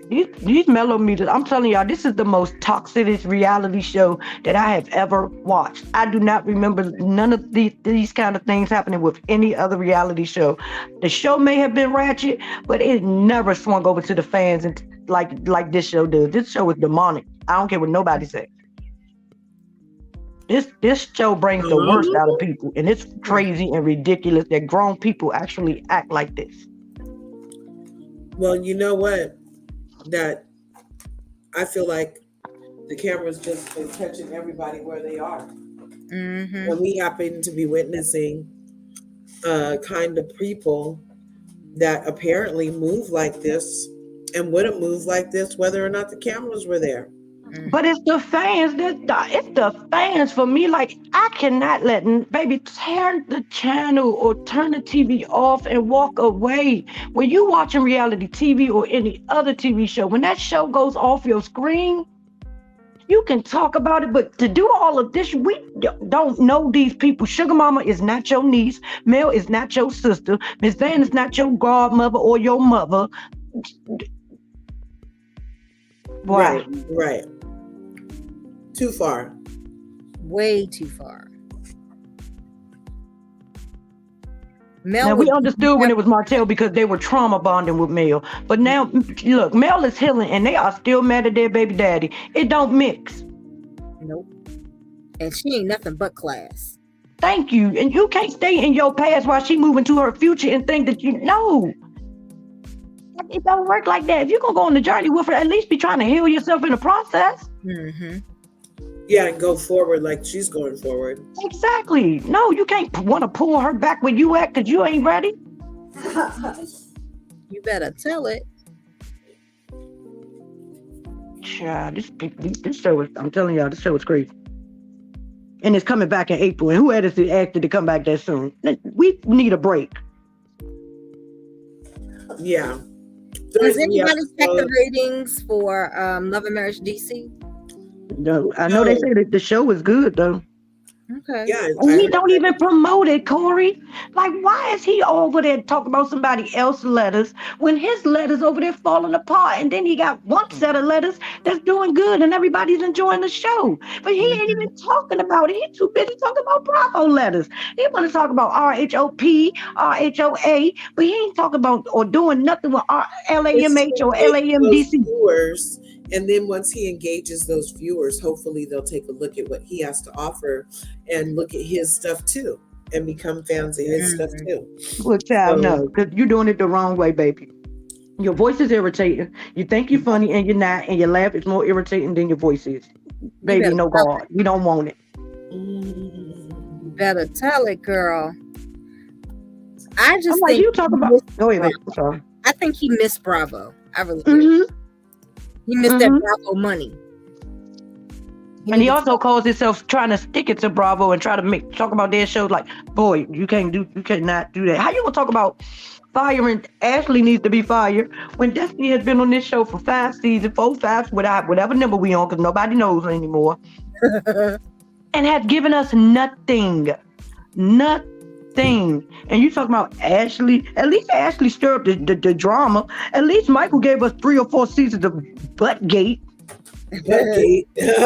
These mellometers, I'm telling y'all, this is the most toxic reality show that I have ever watched. I do not remember none of these kind of things happening with any other reality show. The show may have been ratchet, but it never swung over to the fans and like this show does. This show is demonic. I don't care what nobody says. This show brings the worst out of people, and it's crazy and ridiculous that grown people actually act like this. Well, you know what? That I feel like the camera's just is catching everybody where they are. And we happen to be witnessing kind of people that apparently move like this and wouldn't move like this whether or not the cameras were there. But it's the fans. It's the fans for me. Like, I cannot let baby turn the channel or turn the TV off and walk away. When you watching reality TV or any other TV show, when that show goes off your screen, you can talk about it. But to do all of this, we don't know these people. Sugar Mama is not your niece. Mel is not your sister. Miss Van is not your godmother or your mother. Wow. Right. Too far. Way too far. Now, we understood when it was Martell because they were trauma bonding with Mel. But now, look, Mel is healing and they are still mad at their baby daddy. It don't mix. Nope. And she ain't nothing but class. Thank you. And you can't stay in your past while she moving to her future and think that you know. It don't work like that. If you're going to go on the journey with her, at least be trying to heal yourself in the process. Yeah, and go forward like she's going forward. Exactly. No, you can't want to pull her back where you at because you ain't ready. You better tell it. Child, this show is, I'm telling y'all, this show is crazy. And it's coming back in April. And who asked it to come back that soon? We need a break. Yeah. Does anybody check the ratings for Love and Marriage DC? No, I know they say that the show is good though. Okay. Yeah, and he don't even promote it, Corri. Like, why is he over there talking about somebody else's letters when his letters over there falling apart? And then he got one set of letters that's doing good and everybody's enjoying the show. But he ain't even talking about it. He's too busy talking about Bravo letters. He want to talk about RHOP, RHOA, but he ain't talking about or doing nothing with LAMH or LAMDC. Viewers. And then once he engages those viewers, hopefully they'll take a look at what he has to offer and look at his stuff too and become fans of his stuff too. Well, child, no, because you're doing it the wrong way, baby. Your voice is irritating. You think you're funny and you're not, and your laugh is more irritating than your voice is. Baby, no God. We don't want it. better tell it, girl. I I'm just like, think you talk about. Go ahead, babe. I'm sorry. I think he missed Bravo. I really do. Mm-hmm. He missed that Bravo money. And he also calls himself trying to stick it to Bravo and try to talk about their shows like, boy, you cannot do that. How you gonna talk about firing Ashley needs to be fired when Destiny has been on this show for 5 seasons, 4, 5, whatever number we on, because nobody knows anymore, and has given us nothing. And you talking about Ashley? At least Ashley stirred up the drama. At least Michael gave us 3 or 4 seasons of Buttgate. Buttgate. That's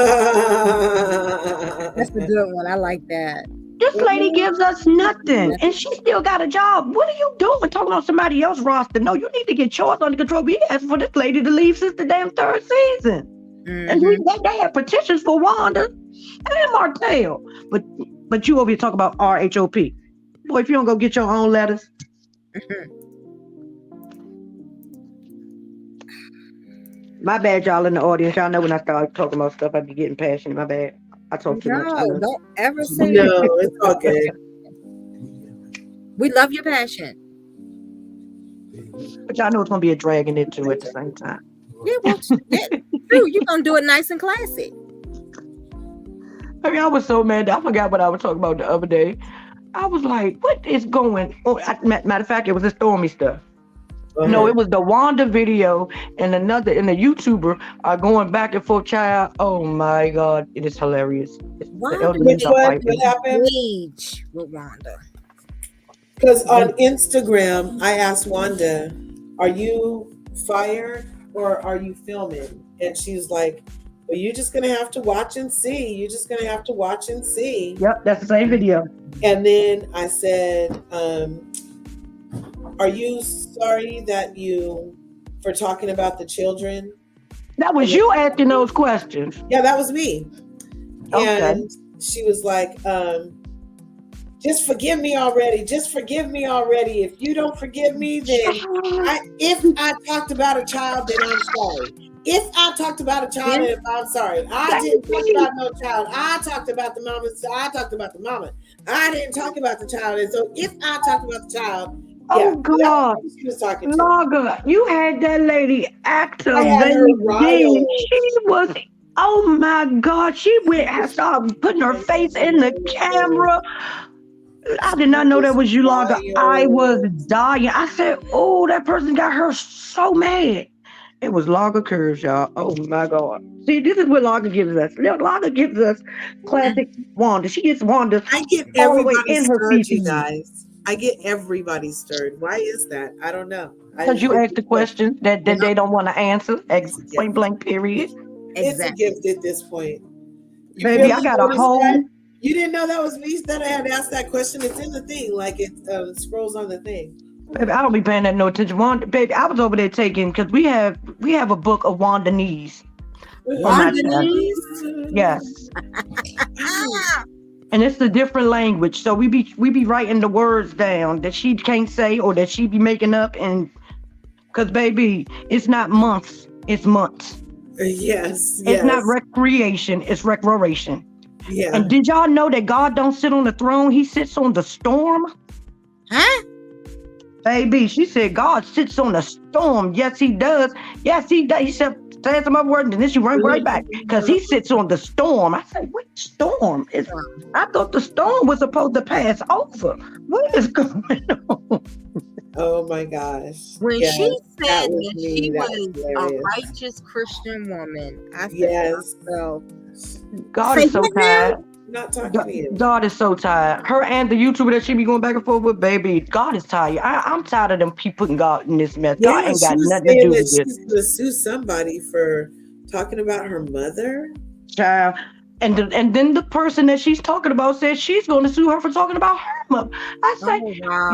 a good one. I like that. This lady gives us nothing, and she still got a job. What are you doing talking on somebody else's roster? No, you need to get yours under control. We asked for this lady to leave since the damn 3rd season. And they had petitions for Wanda and Martell. But you over here talking about RHOP. Boy, if you don't go get your own letters. My bad, y'all in the audience. Y'all know when I start talking about stuff, I be getting passionate. My bad. I talk too much. No, don't ever say No, it's all good. We love your passion. But y'all know it's going to be a dragging into at the same time. Yeah, well, you're going to do it nice and classy. I mean, I was so mad. I forgot what I was talking about the other day. I was like, what is going on? Matter of fact, it was the Stormy stuff. No, it was the Wanda video and the YouTuber are going back and forth, child. Oh my God, it is hilarious. What happened? Age with Wanda. Because on Instagram, I asked Wanda, "Are you fired or are you filming?" And she's like, "Well, you're just gonna have to watch and see. You're just gonna have to watch and see." Yep, that's the same video. And then I said, "Are you sorry for talking about the children?" That was you asking those questions. Yeah, that was me. Okay. And she was like, "Just forgive me already. Just forgive me already. If you don't forgive me, then if I talked about a child, then I'm sorry. If I talked about a child, then I'm sorry. I didn't talk about no child. I talked about the mama. So I talked about the mama. I didn't talk about the child. And so if I talked about the child." Oh God, she was talking to. Laga, you had that lady activating. She was, oh my God, she started putting her face in the camera. I did not know that was you, Laga. I was dying. I said, oh, that person got her so mad. It was LRGA Curves, y'all. Oh my God. See, this is what LRGA gives us. LRGA gives us classic Wanda. She gets Wanda I get all the way everybody in her stirred, you feces. guys. I get everybody stirred. Why is that? I don't know. Because you asked the question that they don't want to answer. Point blank, period. It's a gift at this point. Baby, I got a whole... You didn't know that was me that I had asked that question. It's in the thing, like it scrolls on the thing. Baby, I don't be paying that no attention. Wanda, baby, I was over there taking, because we have a book of Wandanese. Wandanese? Yes. And it's a different language, so we be writing the words down that she can't say or that she be making up, and because baby, it's not months, it's months. Yes. It's not recreation, it's recreation. Yeah. And did y'all know that God don't sit on the throne, he sits on the storm? Huh? Baby, she said God sits on the storm. Yes, he does. Yes, he does. He said some other words, and then she went right back because he sits on the storm. I said, "What storm? I thought the storm was supposed to pass over. What is going on?" Oh my gosh! When she said that she was a righteous Christian woman, I said, God is so tired. Not talking to you. God is so tired. Her and the YouTuber that she be going back and forth with, baby, God is tired. I'm tired of them people putting God in this mess. God ain't got nothing to do with this. She's going to sue somebody for talking about her mother. Child. And then the person that she's talking about says she's going to sue her for talking about her mother. I say,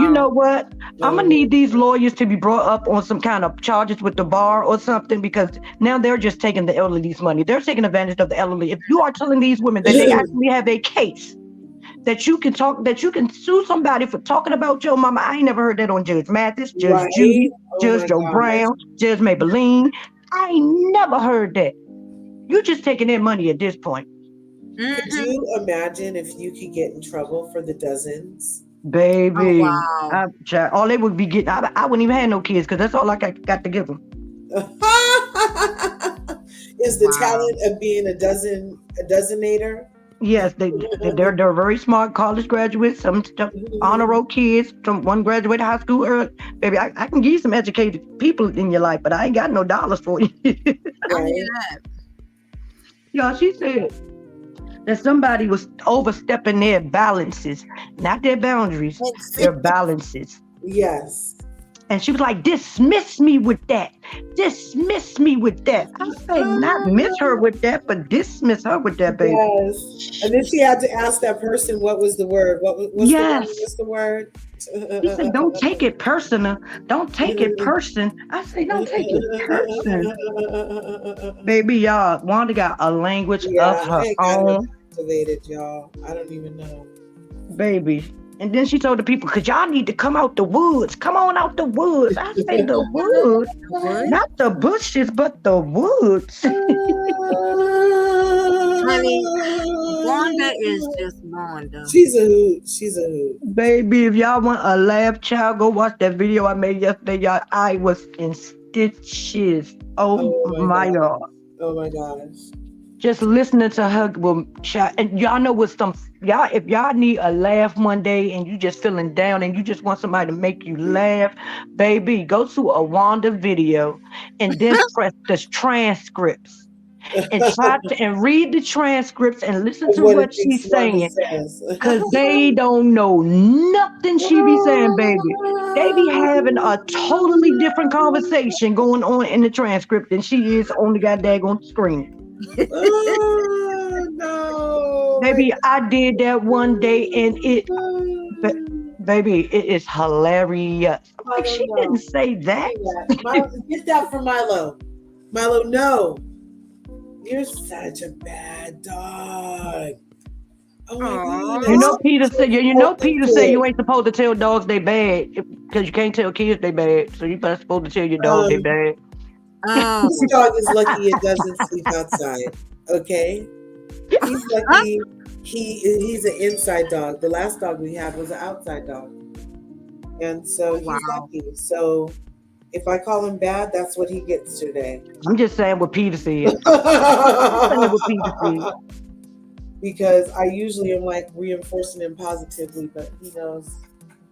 you know what? I'm going to need these lawyers to be brought up on some kind of charges with the bar or something, because now they're just taking the elderly's money. They're taking advantage of the elderly. If you are telling these women that they actually have a case, that you can sue somebody for talking about your mama. I ain't never heard that on Judge Mathis, Judge Judy, Judge Joe Brown, Judge Maybelline. I ain't never heard that. You're just taking their money at this point. Could you imagine if you could get in trouble for the dozens? Oh Baby, wow. all they would be getting, I wouldn't even have no kids because that's all I got to give them. Is the Wow. talent of being a dozenator? Yes, they're very smart college graduates, some honor roll kids, one graduated high school early. Baby, I can give you some educated people in your life, but I ain't got no dollars for you. I hear Right. that. Y'all, she said that somebody was overstepping their balances, not their boundaries, their balances. Yes. And she was like, dismiss me with that. Dismiss me with that. I say, not miss her with that, but dismiss her with that, baby. Yes. And then she had to ask that person what was the word. Yes. What's the word? He said, don't take it personal. Don't take it person. I say, don't take it person. Baby, y'all, Wanda got a language of her I ain't got own. activated, y'all. I don't even know. Baby. And then she told the people, because y'all need to come out the woods. Come on out the woods. I say the woods. Not the bushes, but the woods. Honey, Wanda is just Wanda. She's a hoot. She's a hoot. Baby, if y'all want a laugh child, go watch that video I made yesterday, y'all. I was in stitches. Oh my God. Oh my gosh. Just listening to her will child, and y'all know what y'all, if y'all need a laugh one day and you just feeling down and you just want somebody to make you laugh, baby, go to a Wanda video and then press the transcripts and try to and read the transcripts and listen to what she's saying, because they don't know nothing she be saying, baby. They be having a totally different conversation going on in the transcript than she is on the goddamn screen. Oh no, baby, I did that one day and baby, it is hilarious. Like, she didn't say that. Get that from Milo. Milo, no. You're such a bad dog. Oh my God. You know Peter said you ain't supposed to tell dogs they bad because you can't tell kids they bad. So you're not supposed to tell your dog they bad. This dog is lucky it doesn't sleep outside. Okay, he's lucky. He's an inside dog. The last dog we had was an outside dog, and so he's lucky. So if I call him bad, that's what he gets today. I'm just saying what Peter said. Because I usually am like reinforcing him positively, but he knows.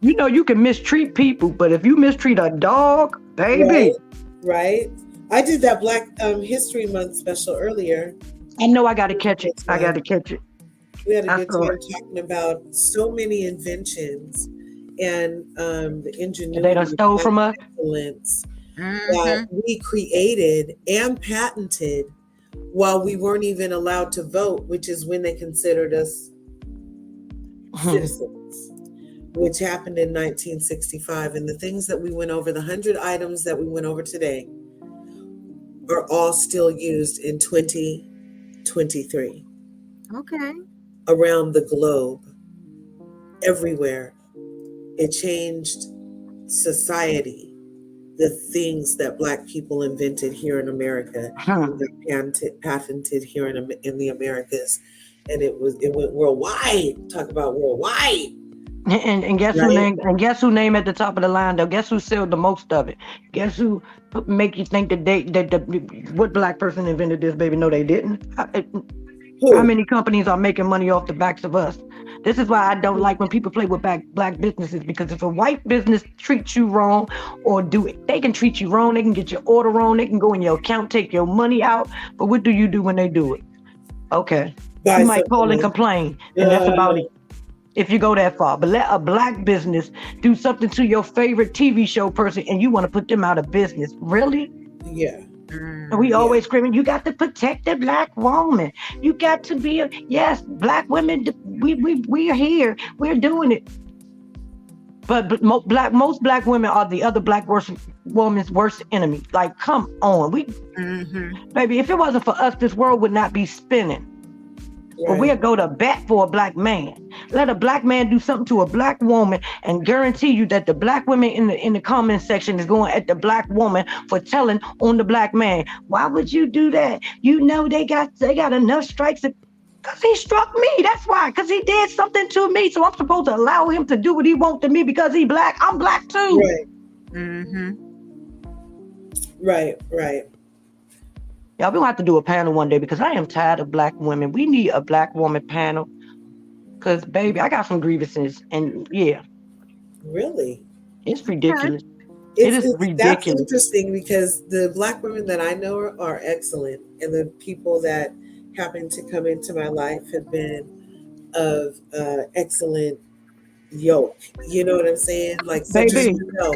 You know you can mistreat people, but if you mistreat a dog, baby. Right. I did that Black History Month special earlier. I know I got to catch it. We had a good time talking about so many inventions and the ingenuity they done stole from us. Excellence that we created and patented while we weren't even allowed to vote, which is when they considered us citizens, which happened in 1965. And the things that we went over, the 100 items that we went over today, are all still used in 2023. Okay. Around the globe, everywhere. It changed society. The things that Black people invented here in America, patented here in the Americas, and it went worldwide. Talk about worldwide. And guess who name at the top of the line though? Guess who sold the most of it? Guess who make you think that what Black person invented this, baby? No, they didn't. How many companies are making money off the backs of us? This is why I don't like when people play with Black businesses, because if a white business treats you wrong or they can treat you wrong, they can get your order wrong, they can go in your account, take your money out. But what do you do when they do it? Okay. You might call and complain, and that's about it. If you go that far, but let a Black business do something to your favorite TV show person and you want to put them out of business. Really? Yeah. And we always screaming, you got to protect the Black woman. You got to be yes, Black women, we are here. We're doing it. But most Black women are the other Black woman's worst enemy. Like, come on. Baby, if it wasn't for us, this world would not be spinning. But we'll go to bat for a Black man. Let a Black man do something to a Black woman and guarantee you that the Black women in the comment section is going at the Black woman for telling on the Black man. Why would you do that? You know they got enough strikes. Because he struck me. That's why. Because he did something to me. So I'm supposed to allow him to do what he wants to me because he black. I'm black too. Right. Mm-hmm. Right. Right. Yeah, we're going to have to do a panel one day because I am tired of black women. We need a black woman panel. Because, baby, I got some grievances. And, yeah, Really? it's ridiculous. It's, It is that's ridiculous. interesting because the black women that I know are excellent, and the people that happen to come into my life have been of excellent yoke. You know what I'm saying? Like such as Baby, yourself,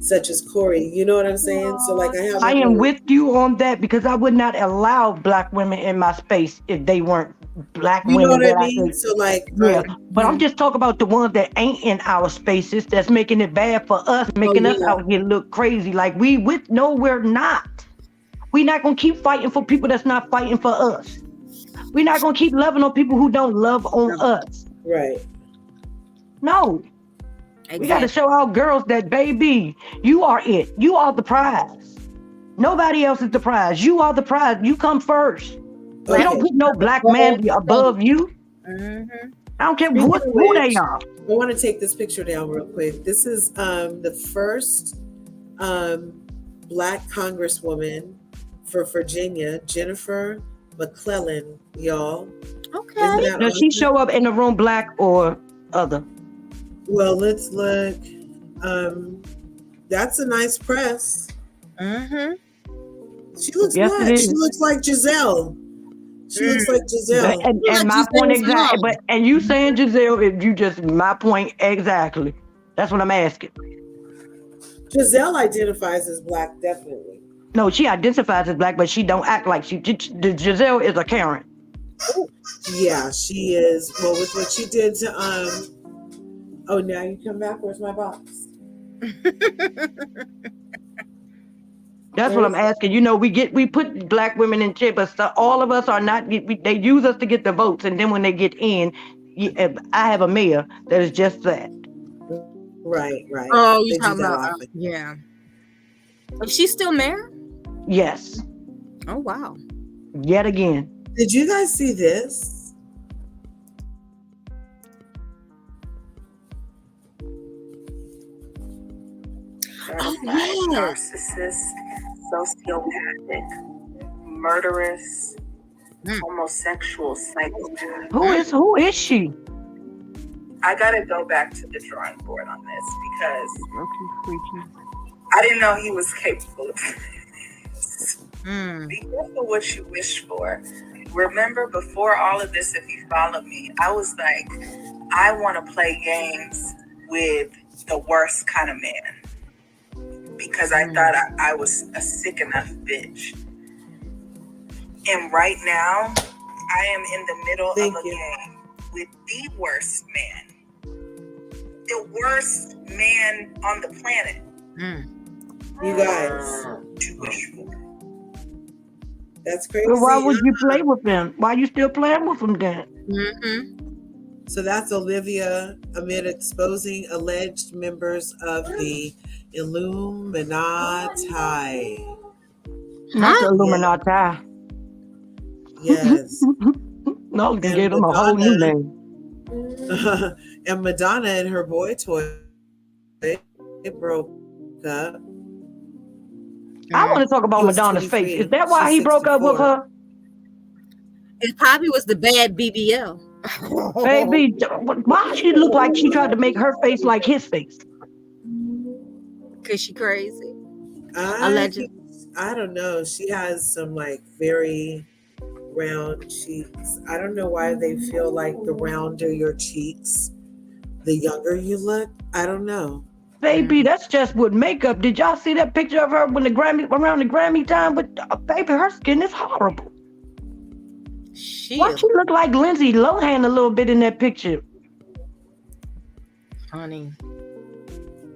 such as Corri. You know what I'm saying? So like I have I a am whole with you on that because I would not allow black women in my space if they weren't black you know women what I that I mean? think. So like Yeah, but I'm just talking about the ones that ain't in our spaces that's making it bad for us, oh making us yeah. out here look crazy. Like we're not. We're not gonna keep fighting for people that's not fighting for us. We're not gonna keep loving on people who don't love on us. Right. No, we got to Exactly. show our girls that, baby, you are it. You are the prize. Nobody else is the prize. You are the prize. You come first. We don't Okay. put no black man above you. Mm-hmm. I don't care Speaking of who they which, are. I want to take this picture down real quick. This is the first black congresswoman for Virginia, Jennifer McClellan, y'all. Okay. Isn't that Does she awesome? show up in the room black or other? Well, let's look. That's a nice press. Mm-hmm. She looks Yes, it black. She is. looks like Giselle. She looks like Giselle. And my point exactly. But and you saying Giselle, if you just my point exactly. That's what I'm asking. Giselle identifies as black, definitely. No, she identifies as black, but she don't act like she. Giselle is a Karen. Yeah, she is. Well, with what she did to oh, now you come back. Where's my box? That's what I'm asking. You know, we put black women in check, but all of us are not. They use us to get the votes, and then when they get in, I have a mayor that is just that. Right, right. Oh, They you do talking that about? often. Yeah. Is she still mayor? Yes. Oh wow. Yet again. Did you guys see this? Narcissist, sociopathic, murderous, homosexual psychopath. Who is she? I gotta go back to the drawing board on this because I didn't know he was capable of this. Be careful what you wish for. Remember, before all of this, if you follow me, I was like, I want to play games with the worst kind of man because I thought I was a sick enough bitch. And right now, I am in the middle of a game with the worst man. The worst man on the planet. You guys. To wish for. That's crazy. Well, why would you play with them? Why you still playing with them then? So that's Olivia amid exposing alleged members of the Illuminati. Not the Illuminati. Yes. No, you can give them a whole new name. And Madonna and her boy toy, it broke up. I want to talk about Madonna's face. Is that why he broke up with her? It probably was the bad BBL. Baby, why she look like she tried to make her face like his face? Cause she crazy. Allegedly. I don't know. She has some like very round cheeks. I don't know why they feel like the rounder your cheeks, the younger you look. I don't know. Baby, that's just with makeup. Did y'all see that picture of her when around the Grammy time? But baby, her skin is horrible. Why she look like Lindsay Lohan a little bit in that picture? Honey.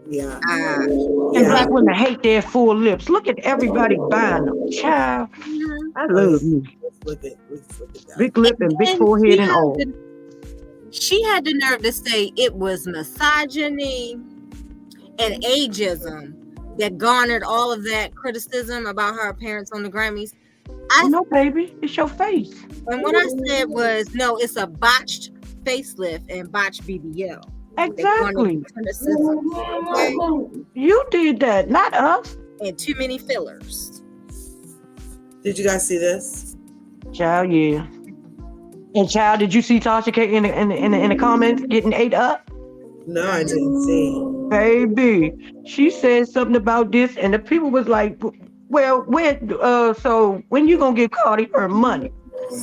Yeah. And black women hate their full lips. Look at everybody buying them. Child, I love you. Let's look at that. Big lip and big forehead and all. She had the nerve to say it was misogyny and ageism that garnered all of that criticism about her appearance on the Grammys. No, baby, it's your face. And what I said was, no, it's a botched facelift and botched BBL. Exactly. Okay? You did that, not us. And too many fillers. Did you guys see this? Child, yeah. And child, did you see Tasha K in the comments getting ate up? No, I didn't see. Baby, she said something about this, and the people was like, "Well, so when you gonna give Cardi her money?"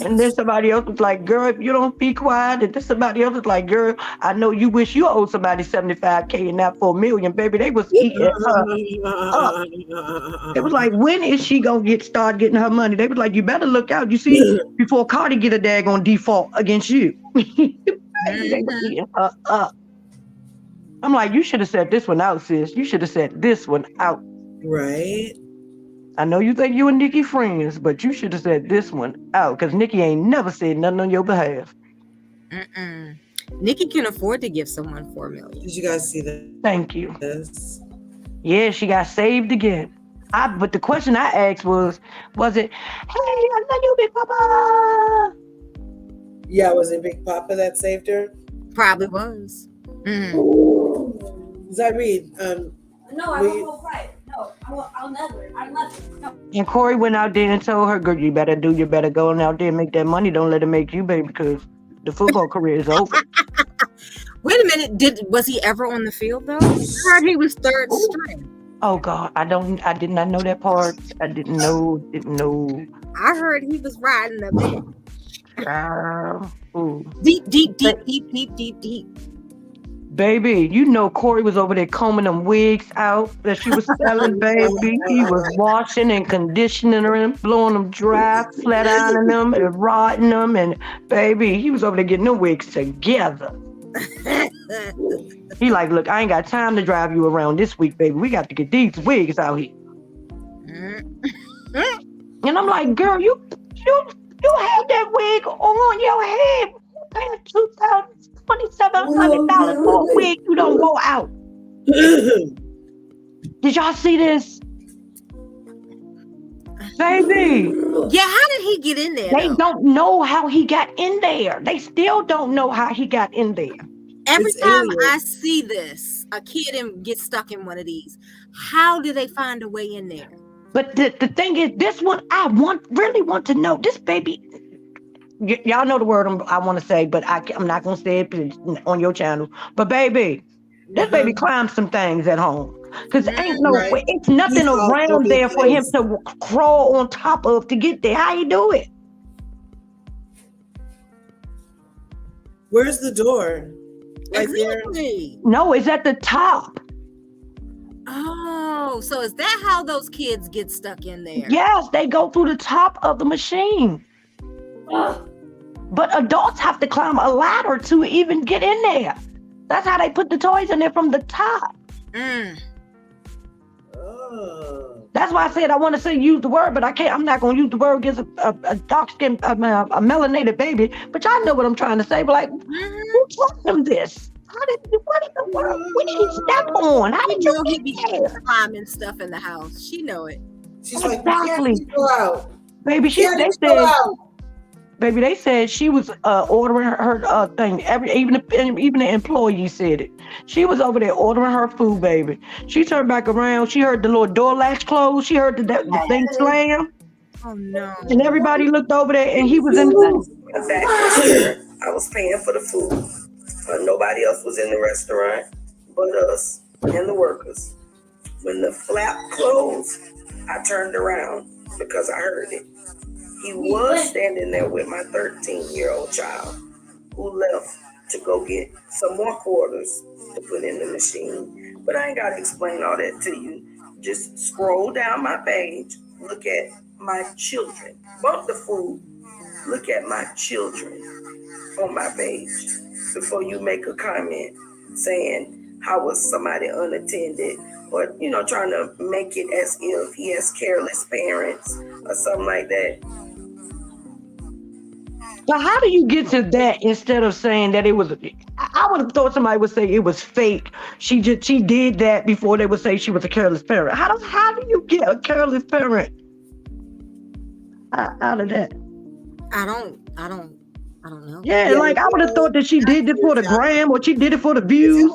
And then somebody else was like, "Girl, if you don't be quiet," and then somebody else was like, "Girl, I know you wish you owed somebody $75K and not $4 million, baby." They was eating her up. It was like, when is she gonna start getting her money? They was like, you better look out. You see, before Cardi get a daggone default against you. They was eating her up. I'm like, you should have said this one out, sis. You should have said this one out. Right. I know you think you and Nikki friends, but you should have said this one out, because Nikki ain't never said nothing on your behalf. Nikki can afford to give someone $4 million. Did you guys see that? Thank you. Yes. Yeah, she got saved again. But the question I asked was it, hey, I love you, Big Papa? Yeah, was it Big Papa that saved her? Probably was. Zareed, no, I won't fight. No, I'll never. No. And Corri went out there and told her, girl, you better go out there and make that money. Don't let it make you, baby, because the football career is over. Wait a minute. Was he ever on the field though? I heard he was third string. Oh God, I did not know that part. I didn't know. I heard he was riding the bench. Deep. Baby, you know Corri was over there combing them wigs out that she was selling, baby. He was washing and conditioning them, blowing them dry, flat ironing them, and rodding them, and baby, he was over there getting them wigs together. He like, look, I ain't got time to drive you around this week, baby. We got to get these wigs out here. And I'm like, girl, you have that wig on your head. You paying $2,700 for a wig. You don't go out. Did y'all see this? Baby. Yeah, how did he get in there? They don't know how he got in there. They still don't know how he got in there. Every time I see this, a kid gets stuck in one of these. How do they find a way in there? But the thing is, this one I really want to know. This baby, y'all know the word I want to say, but I'm not gonna say it on your channel. But baby, this baby climbed some things at home. Because it's nothing around there for him to crawl on top of to get there. How you do it? Where's the door? Right Exactly. There? No, it's at the top. Oh, so is that how those kids get stuck in there? Yes, they go through the top of the machine. But adults have to climb a ladder to even get in there. That's how they put the toys in there from the top. That's why I said I want to use the word, but I can't. I'm not going to use the word against a dark-skinned, a melanated baby. But y'all know what I'm trying to say. But like, who taught him this? What in the world? What did he step on? How did you he be climbing stuff in the house? She know it. She's exactly. Like, go out. Baby, they said she was ordering her thing. Even the employee said it. She was over there ordering her food, baby. She turned back around. She heard the little door latch close. She heard the thing slam. Oh no! And everybody looked over there, and he was in the thing. I was paying for the food. Nobody else was in the restaurant but us and the workers. When the flap closed, I turned around because I heard it. He was standing there with my 13-year-old child who left to go get some more quarters to put in the machine. But I ain't got to explain all that to you. Just scroll down my page, look at my children. Bump the food, look at my children on my page before you make a comment saying how was somebody unattended or, trying to make it as if he has careless parents or something like that. But how do you get to that instead of saying that it was? I would have thought somebody would say it was fake. She did that before they would say she was a careless parent. How do you get a careless parent? out of that? I don't know. Yeah, like I would have thought that she did it for the gram or she did it for the views.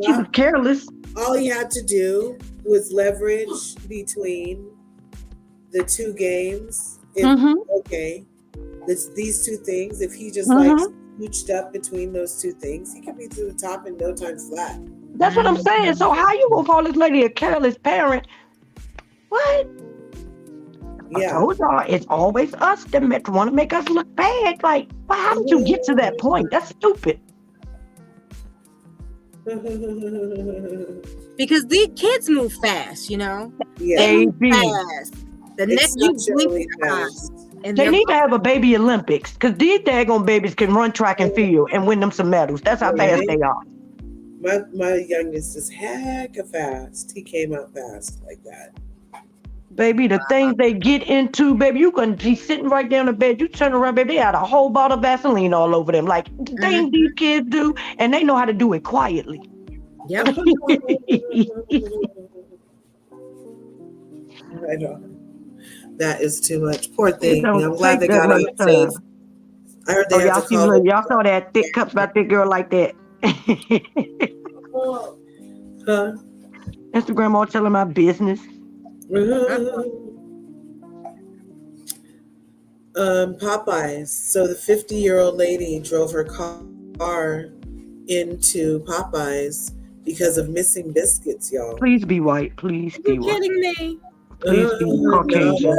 She was careless. All he had to do was leverage between the two games. Okay, these two things. If he just like scooched up between those two things, he could be to the top in no time flat. That's what I'm saying. So how you gonna call this lady a careless parent? What? Yeah. I told y'all it's always us that want to make us look bad. Like, well, how did you get to that point? That's stupid. Because these kids move fast, you know. Yeah. They move fast. The next you blink fast. And they need to have a baby Olympics because these daggone babies can run track and field and win them some medals. That's how fast they are. My youngest is hecka fast. He came out fast like that. Baby, the things they get into, baby, you can be sitting right there on the bed. You turn around, baby, they had a whole bottle of Vaseline all over them. Like, the things these kids do, and they know how to do it quietly. Yep. I know. That is too much. Poor thing. I'm glad they got out safe. I heard they had to call y'all saw that thick cups about that girl like that. Huh? Instagram all telling my business. Popeyes. So the 50-year-old lady drove her car into Popeyes because of missing biscuits, y'all. Please be white. Please be white. Are you kidding me? Please be Caucasian.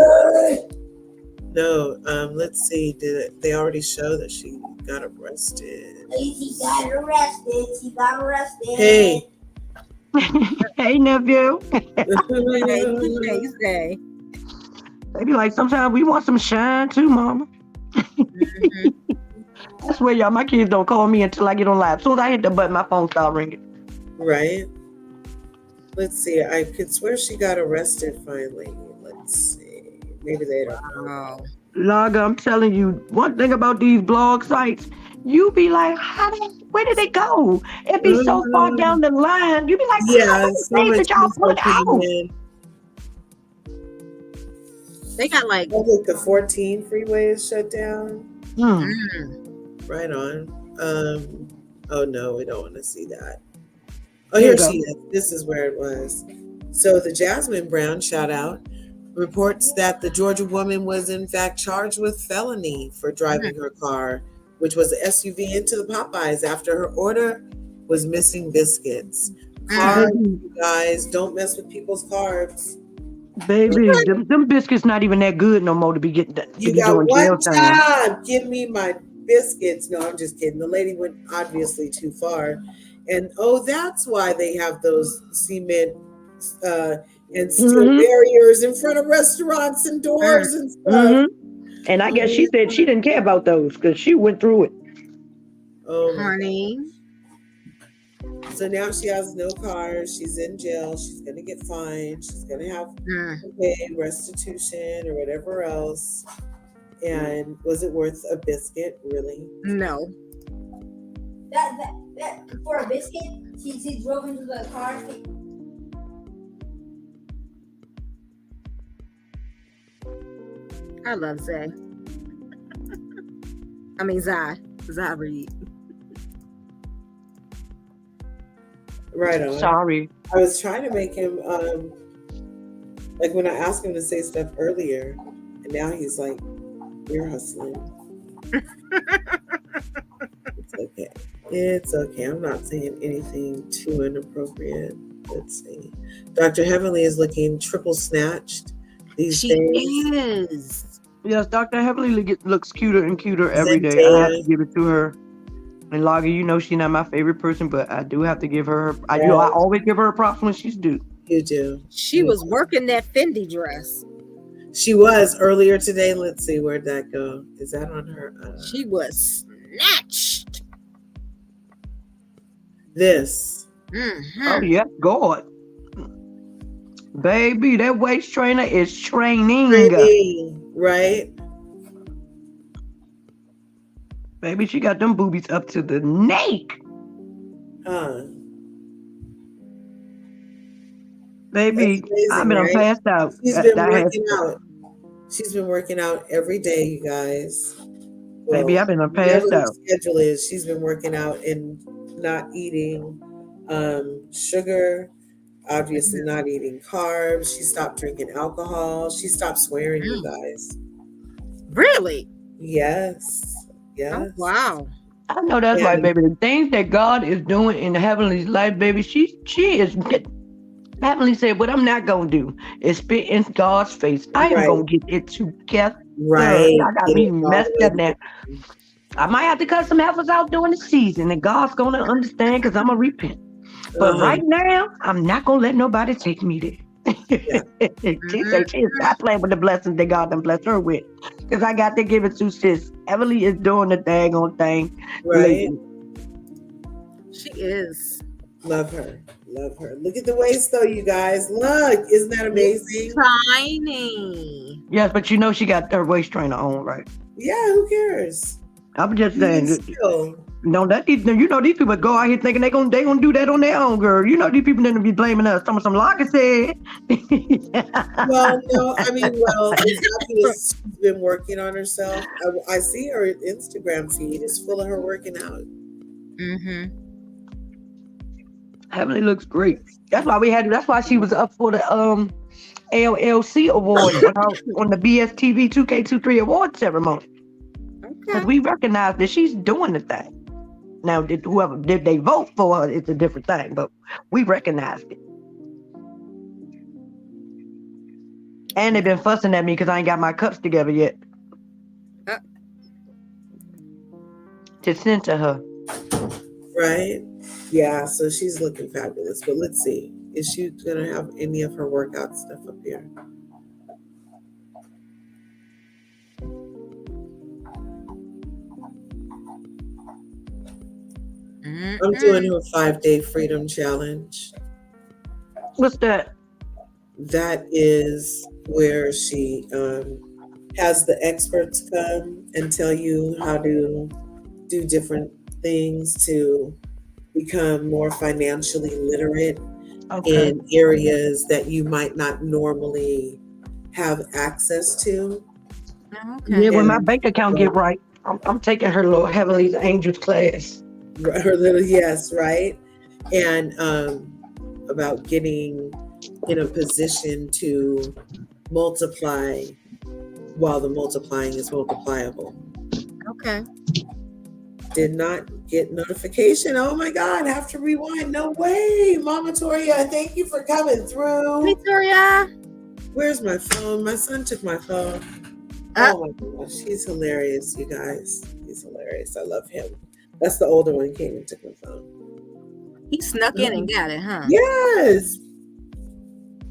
No. Let's see. Did they already show that she got arrested? She got arrested. She got arrested. Hey. Hey, nephew. Say. They be like, sometimes we want some shine too, mama. I swear, y'all, my kids don't call me until I get on live. As soon as I hit the button, my phone starts ringing. Right. Let's see. I could swear she got arrested finally. Let's see. Maybe they don't know. Laga, I'm telling you, one thing about these blog sites, you be like, where did it go? It be so far down the line. You be like, yeah, so much y'all put out. They got like the 14 freeway is shut down. Right on. Oh no, we don't want to see that. Oh, here she is. This is where it was. So the Jasmine Brown shout out reports that the Georgia woman was in fact charged with felony for driving her car, which was an SUV, into the Popeyes after her order was missing biscuits. Carbs, you guys, don't mess with people's carbs. Baby, them biscuits not even that good no more to be getting. You got one time. Give me my biscuits. No, I'm just kidding. The lady went obviously too far, and that's why they have those cement and steel barriers in front of restaurants and doors and stuff. And I guess she said she didn't care about those because she went through it. Oh, honey. So now she has no car. She's in jail. She's going to get fined. She's going to have to pay restitution or whatever else. And was it worth a biscuit, really? No. That for a biscuit, she drove into the car. I love Zay. I mean Zai Reed. Right on. Sorry. I was trying to make him like when I asked him to say stuff earlier, and now he's like, "You're hustling." It's okay. It's okay. I'm not saying anything too inappropriate. Let's see. Dr. Heavenly is looking triple snatched these days. She is. Yes, Dr. Heavenly looks cuter and cuter every day. I have to give it to her. And Laga, you know she's not my favorite person, but I do have to give her. I always give her a props when she's due. You do. She was working that Fendi dress. She was earlier today. Let's see, where'd that go? Is that on her? She was snatched. This. Oh yeah, God, baby, that waist trainer is training. Right. Baby, she got them boobies up to the neck. Baby, I've been passed out. She's been working out. She's been working out every day, you guys. Maybe I've been Whatever passed her out. schedule is, she's been working out and not eating sugar, obviously not eating carbs. She stopped drinking alcohol. She stopped swearing, you guys. Really? Yes. Yes. Oh, wow. I know that's right, baby. The things that God is doing in the Heavenly's life, baby, she is. Heavenly said, what I'm not going to do is spit in God's face. I am going to get it together. Right. I got me messed up now. I might have to cut some heifers out during the season, and God's going to understand because I'm going to repent. But right now, I'm not going to let nobody take me there. She said she's not playing with the blessings that God done blessed her with. Because I got to give it to sis. Heavenly is doing the daggone thing. Right. Lately. She is. Love her. Love her. Look at the waist, though, you guys. Look. Isn't that amazing? It's tiny. Yes, but you know she got her waist trainer on, right? Yeah, who cares? I'm just saying. Still. No, that these people go out here thinking they gonna do that on their own, girl. You know these people didn't be blaming us. Some Locker said. Well, no, I mean, it's obvious she's been working on herself. I see her Instagram feed is full of her working out. Mm-hmm. Heavenly looks great. That's why she was up for the LLC award on the BSTV 2K23 award ceremony. Because we recognize that she's doing the thing. Now, did they vote for her? It's a different thing, but we recognized it. And they've been fussing at me because I ain't got my cups together yet. To send to her. Right? Yeah, so she's looking fabulous. But let's see. Is she going to have any of her workout stuff up here? I'm doing her 5-day freedom challenge. What's that? That is where she has the experts come and tell you how to do different things to become more financially literate in areas that you might not normally have access to. Yeah, when my bank account get right, I'm taking her little Heavenly Angels class. Her little, yes, right? And about getting in a position to multiply while the multiplying is multipliable. Okay. Did not get notification. Oh my God, I have to rewind. No way. Mama Toria, thank you for coming through. Victoria. Where's my phone? My son took my phone. Oh my gosh, he's hilarious, you guys. He's hilarious. I love him. That's the older one came and took my phone. He snuck in and got it, huh? Yes.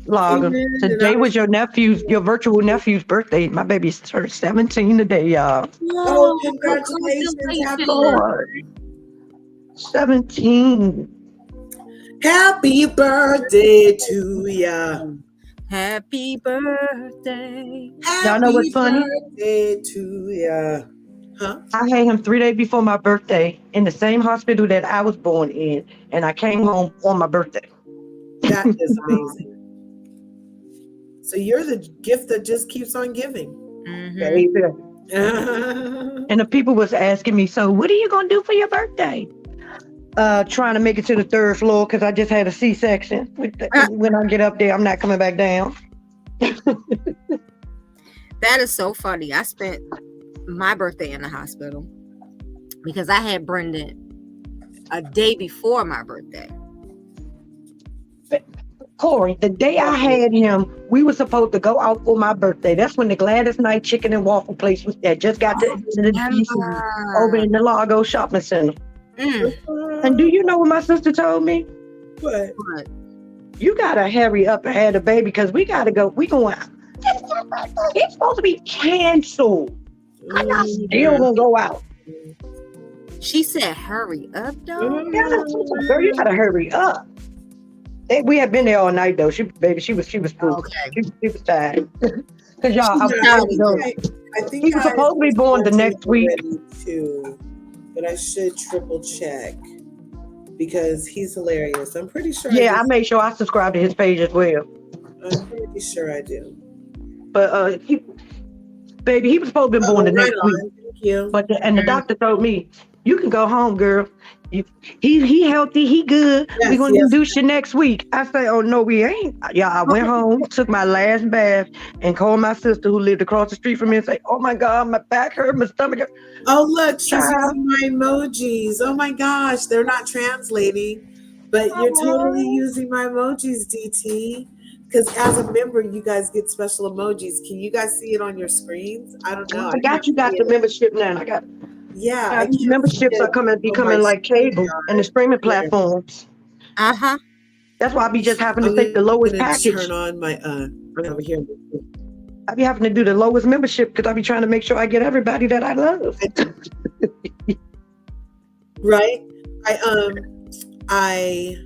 Log, today was your virtual nephew's birthday. My baby's turned 17 today, y'all. Oh, congratulations. Happy birthday. 17. Happy birthday to ya. Happy birthday. Y'all know what's funny? Birthday to ya. Huh? I had him 3 days before my birthday in the same hospital that I was born in, and I came home on my birthday. That is amazing. So you're the gift that just keeps on giving. Mm-hmm. And the people was asking me, so what are you going to do for your birthday? Trying to make it to the 3rd floor because I just had a C-section. When I get up there, I'm not coming back down. That is so funny. I spent my birthday in the hospital because I had Brendan a day before my birthday. Corri, the day I had him, we were supposed to go out for my birthday. That's when the Gladys Knight Chicken and Waffle place was there. Just got to over in the Largo Shopping Center. And do you know what my sister told me? What? You gotta hurry up and have the baby because we gotta go. We going out. It's supposed to be canceled. I'm not still gonna go out. She said, "Hurry up, though." Girl, you gotta hurry up. We had been there all night though. She was spooked. Okay. She was tired. Cause y'all, I think he was supposed to be born the next week. Too, but I should triple check because he's hilarious. I'm pretty sure. Yeah, I made sure I subscribed to his page as well. I'm pretty sure I do. But Baby, he was supposed to be born the Right next week. on. Thank you. But the doctor told me, you can go home, girl. He healthy, he good. Yes, We're gonna yes. induce you next week. I say, oh no, we ain't. Yeah, I went home, took my last bath, and called my sister who lived across the street from me and say, oh my God, my back hurt, my stomach hurt. Oh, look, she's Child. using my emojis. Oh my gosh, they're not translating, but you're totally using my emojis, DT. Because as a member, you guys get special emojis. Can you guys see it on your screens? I don't know. I got you got the membership now. I got I these can't memberships see are it becoming on my like cable and the streaming platforms. Uh-huh. That's why I be just having to I'm take the lowest gonna package. turn on my over here. I be having to do the lowest membership because I be trying to make sure I get everybody that I love. Right? I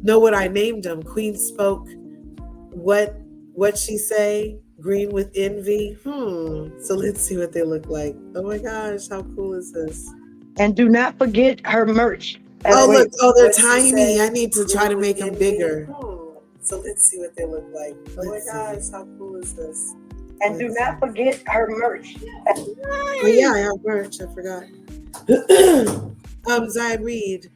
know what I named them. Queen spoke. What she say? Green with envy. So let's see what they look like. Oh my gosh, how cool is this? And do not forget her merch. Look, they're tiny. I need to try to make them bigger. So let's see what they look like. Oh my gosh, how cool is this? And do not forget her merch. Oh yeah, I have merch. I forgot. Zion Reed.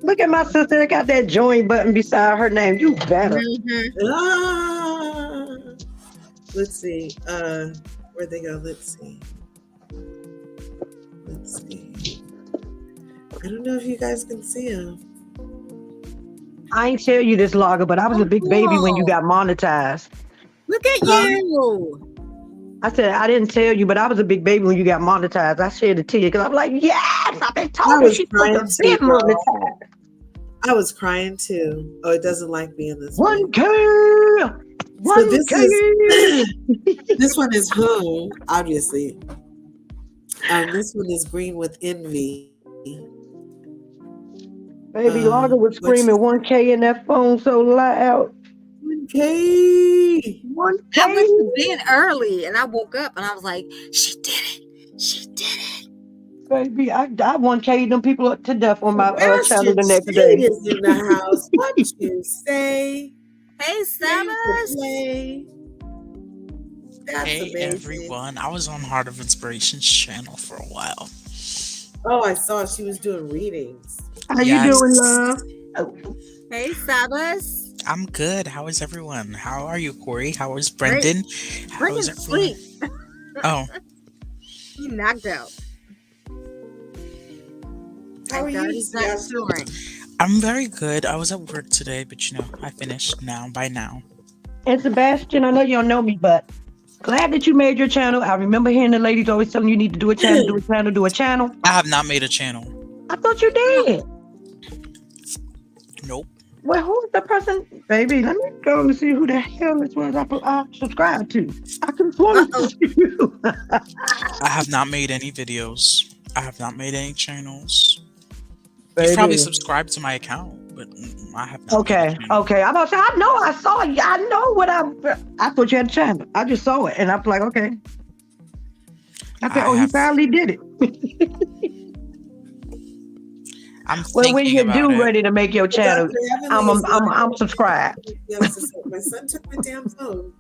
Look at my sister. They got that join button beside her name. You better. Let's see. Where'd they go? Let's see. I don't know if you guys can see them. I ain't tell you this, Logger, but I was a big baby when you got monetized. Look at you. I said, I didn't tell you, but I was a big baby when you got monetized. I shared it to you because I'm like, yes, I've been told you she's supposed to be monetized. I was crying too. Oh, it doesn't like me in this 1K. So this one is home, obviously. This one is green with envy. Baby, Logger was screaming 1K in that phone so loud. 1K. 1K. I went to bed early and I woke up and I was like, she did it. She did it. Baby, I 1K'd them people up to death on my channel the next day. day. Is in the house. What you say? Hey, Sabbath. Hey amazing. Everyone, I was on Heart of Inspiration's channel for a while. Oh, I saw she was doing readings. How you doing, love? Hey, Sabbath. I'm good. How is everyone? How are you, Corri? How is Brendan? How is everyone? Oh. He knocked out. How are you? I'm very good. I was at work today, but I finished by now. And Sebastian, I know you don't know me, but glad that you made your channel. I remember hearing the ladies always telling you need to do a channel, do a channel, do a channel. I have not made a channel. I thought you did. Nope. Well, who's the person? Baby, let me go and see who the hell this was I subscribed to. I could have sworn you. I have not made any videos. I have not made any channels. Baby. You probably subscribed to my account, but I have not. Okay. I'm about to say, I know I saw you. I know what I thought you had a channel. I just saw it and I was like, okay. I said, he finally did it. Well, when you ready to make your channel, I'm subscribed. My son took my damn phone.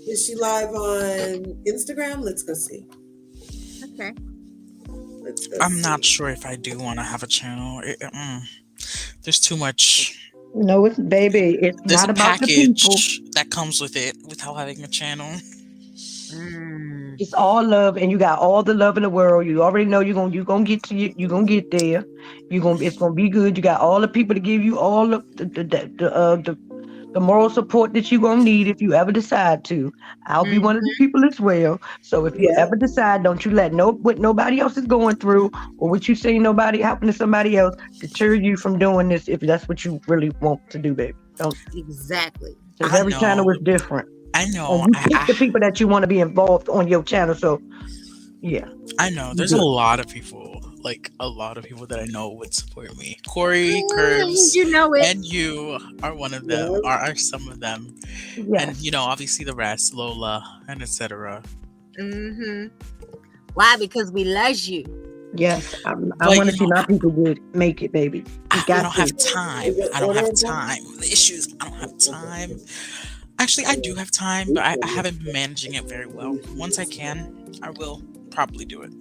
Is she live on Instagram? Let's go see. Okay. I'm not sure if I do want to have a channel. There's too much. No, it's baby. It's There's not a about the people that comes with it, without having a channel. It's all love, and you got all the love in the world. You already know you're gonna get to you. You're gonna get there. It's gonna be good. You got all the people to give you all the moral support that you're gonna need if you ever decide to. I'll be one of the people as well. So if you ever decide, don't you let what nobody else is going through or what you see nobody happening to somebody else deter you from doing this if that's what you really want to do, baby. Don't. Exactly. Because every channel is different. I know. And you pick the people that you want to be involved on your channel. So yeah. I know. There's a lot of people that I know would support me. Corri, Curves, and you are one of them, are some of them. Yes. And, obviously the rest, Lola, and etc. Why? Because we love you. Yes. I want to see my people make it, baby. I don't have time. I don't have time. The issues, I don't have time. Actually, I do have time, but I haven't been managing it very well. Once I can, I will probably do it.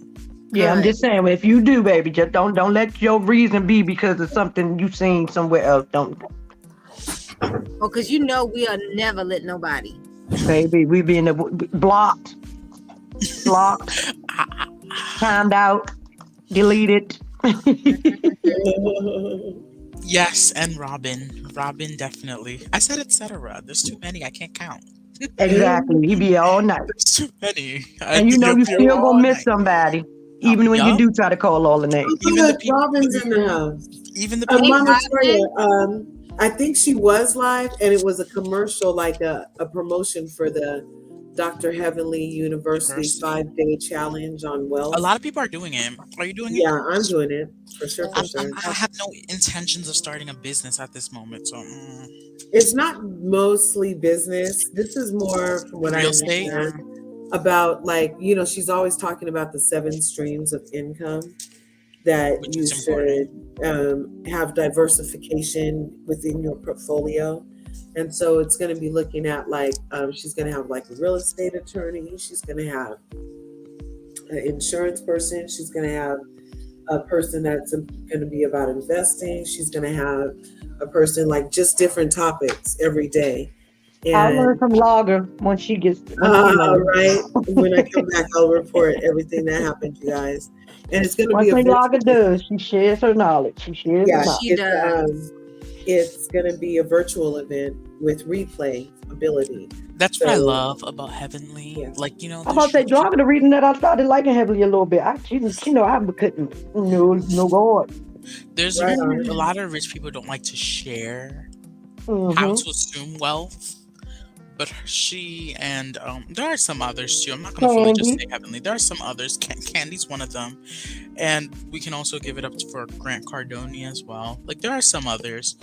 Yeah, I'm Good. just saying, if you do, baby, just don't let your reason be because of something you seen somewhere else. Don't, Oh, because you know we'll never let nobody. baby. We be in the blocked, timed out, deleted. Yes, and Robin definitely. I said etc. There's too many. I can't count. Exactly. He be all night, There's too many. I'd and you be know up you here still gonna all miss night. somebody, even when you Yup. do try to call all the names. Oh, Even the look, people. Robin's in the house. Even the Hey, people. Mama Robin. Toya, I think she was live, and it was a commercial, like a promotion for the Dr. Heavenly University's University. 5-day challenge on A wealth. lot of people are doing it. Are you doing it? Yeah, I'm doing it for sure, for sure. I have no intentions of starting a business at this moment. So It's not mostly business. This is more, from what I real estate, understand, about, like, she's always talking about the 7 streams of income that which you is should important. have diversification within your portfolio. And so it's going to be looking at, like, she's going to have like a real estate attorney. She's going to have an insurance person. She's going to have a person that's going to be about investing. She's going to have a person, like, just different topics every day. I'll learn And from Logger when she gets right, when I come back, I'll report everything that happened, you guys. And it's going to one be a thing Logger virtual. does, she shares her knowledge. She shares her Yeah, knowledge. She does. it's going to be a virtual event with replay ability. That's what I So love about Heavenly. yeah, Like, you know, I'm the about to say, Logger, the reason that I started liking Heavily a little bit. She know I couldn't. No God. there's right a on. lot of rich people don't like to share how Mm-hmm. to assume wealth. But she and there are some others too. I'm not gonna fully just Candy. say Heavenly. There are some others. Candy's one of them, and we can also give it up for Grant Cardone as well. Like there are some others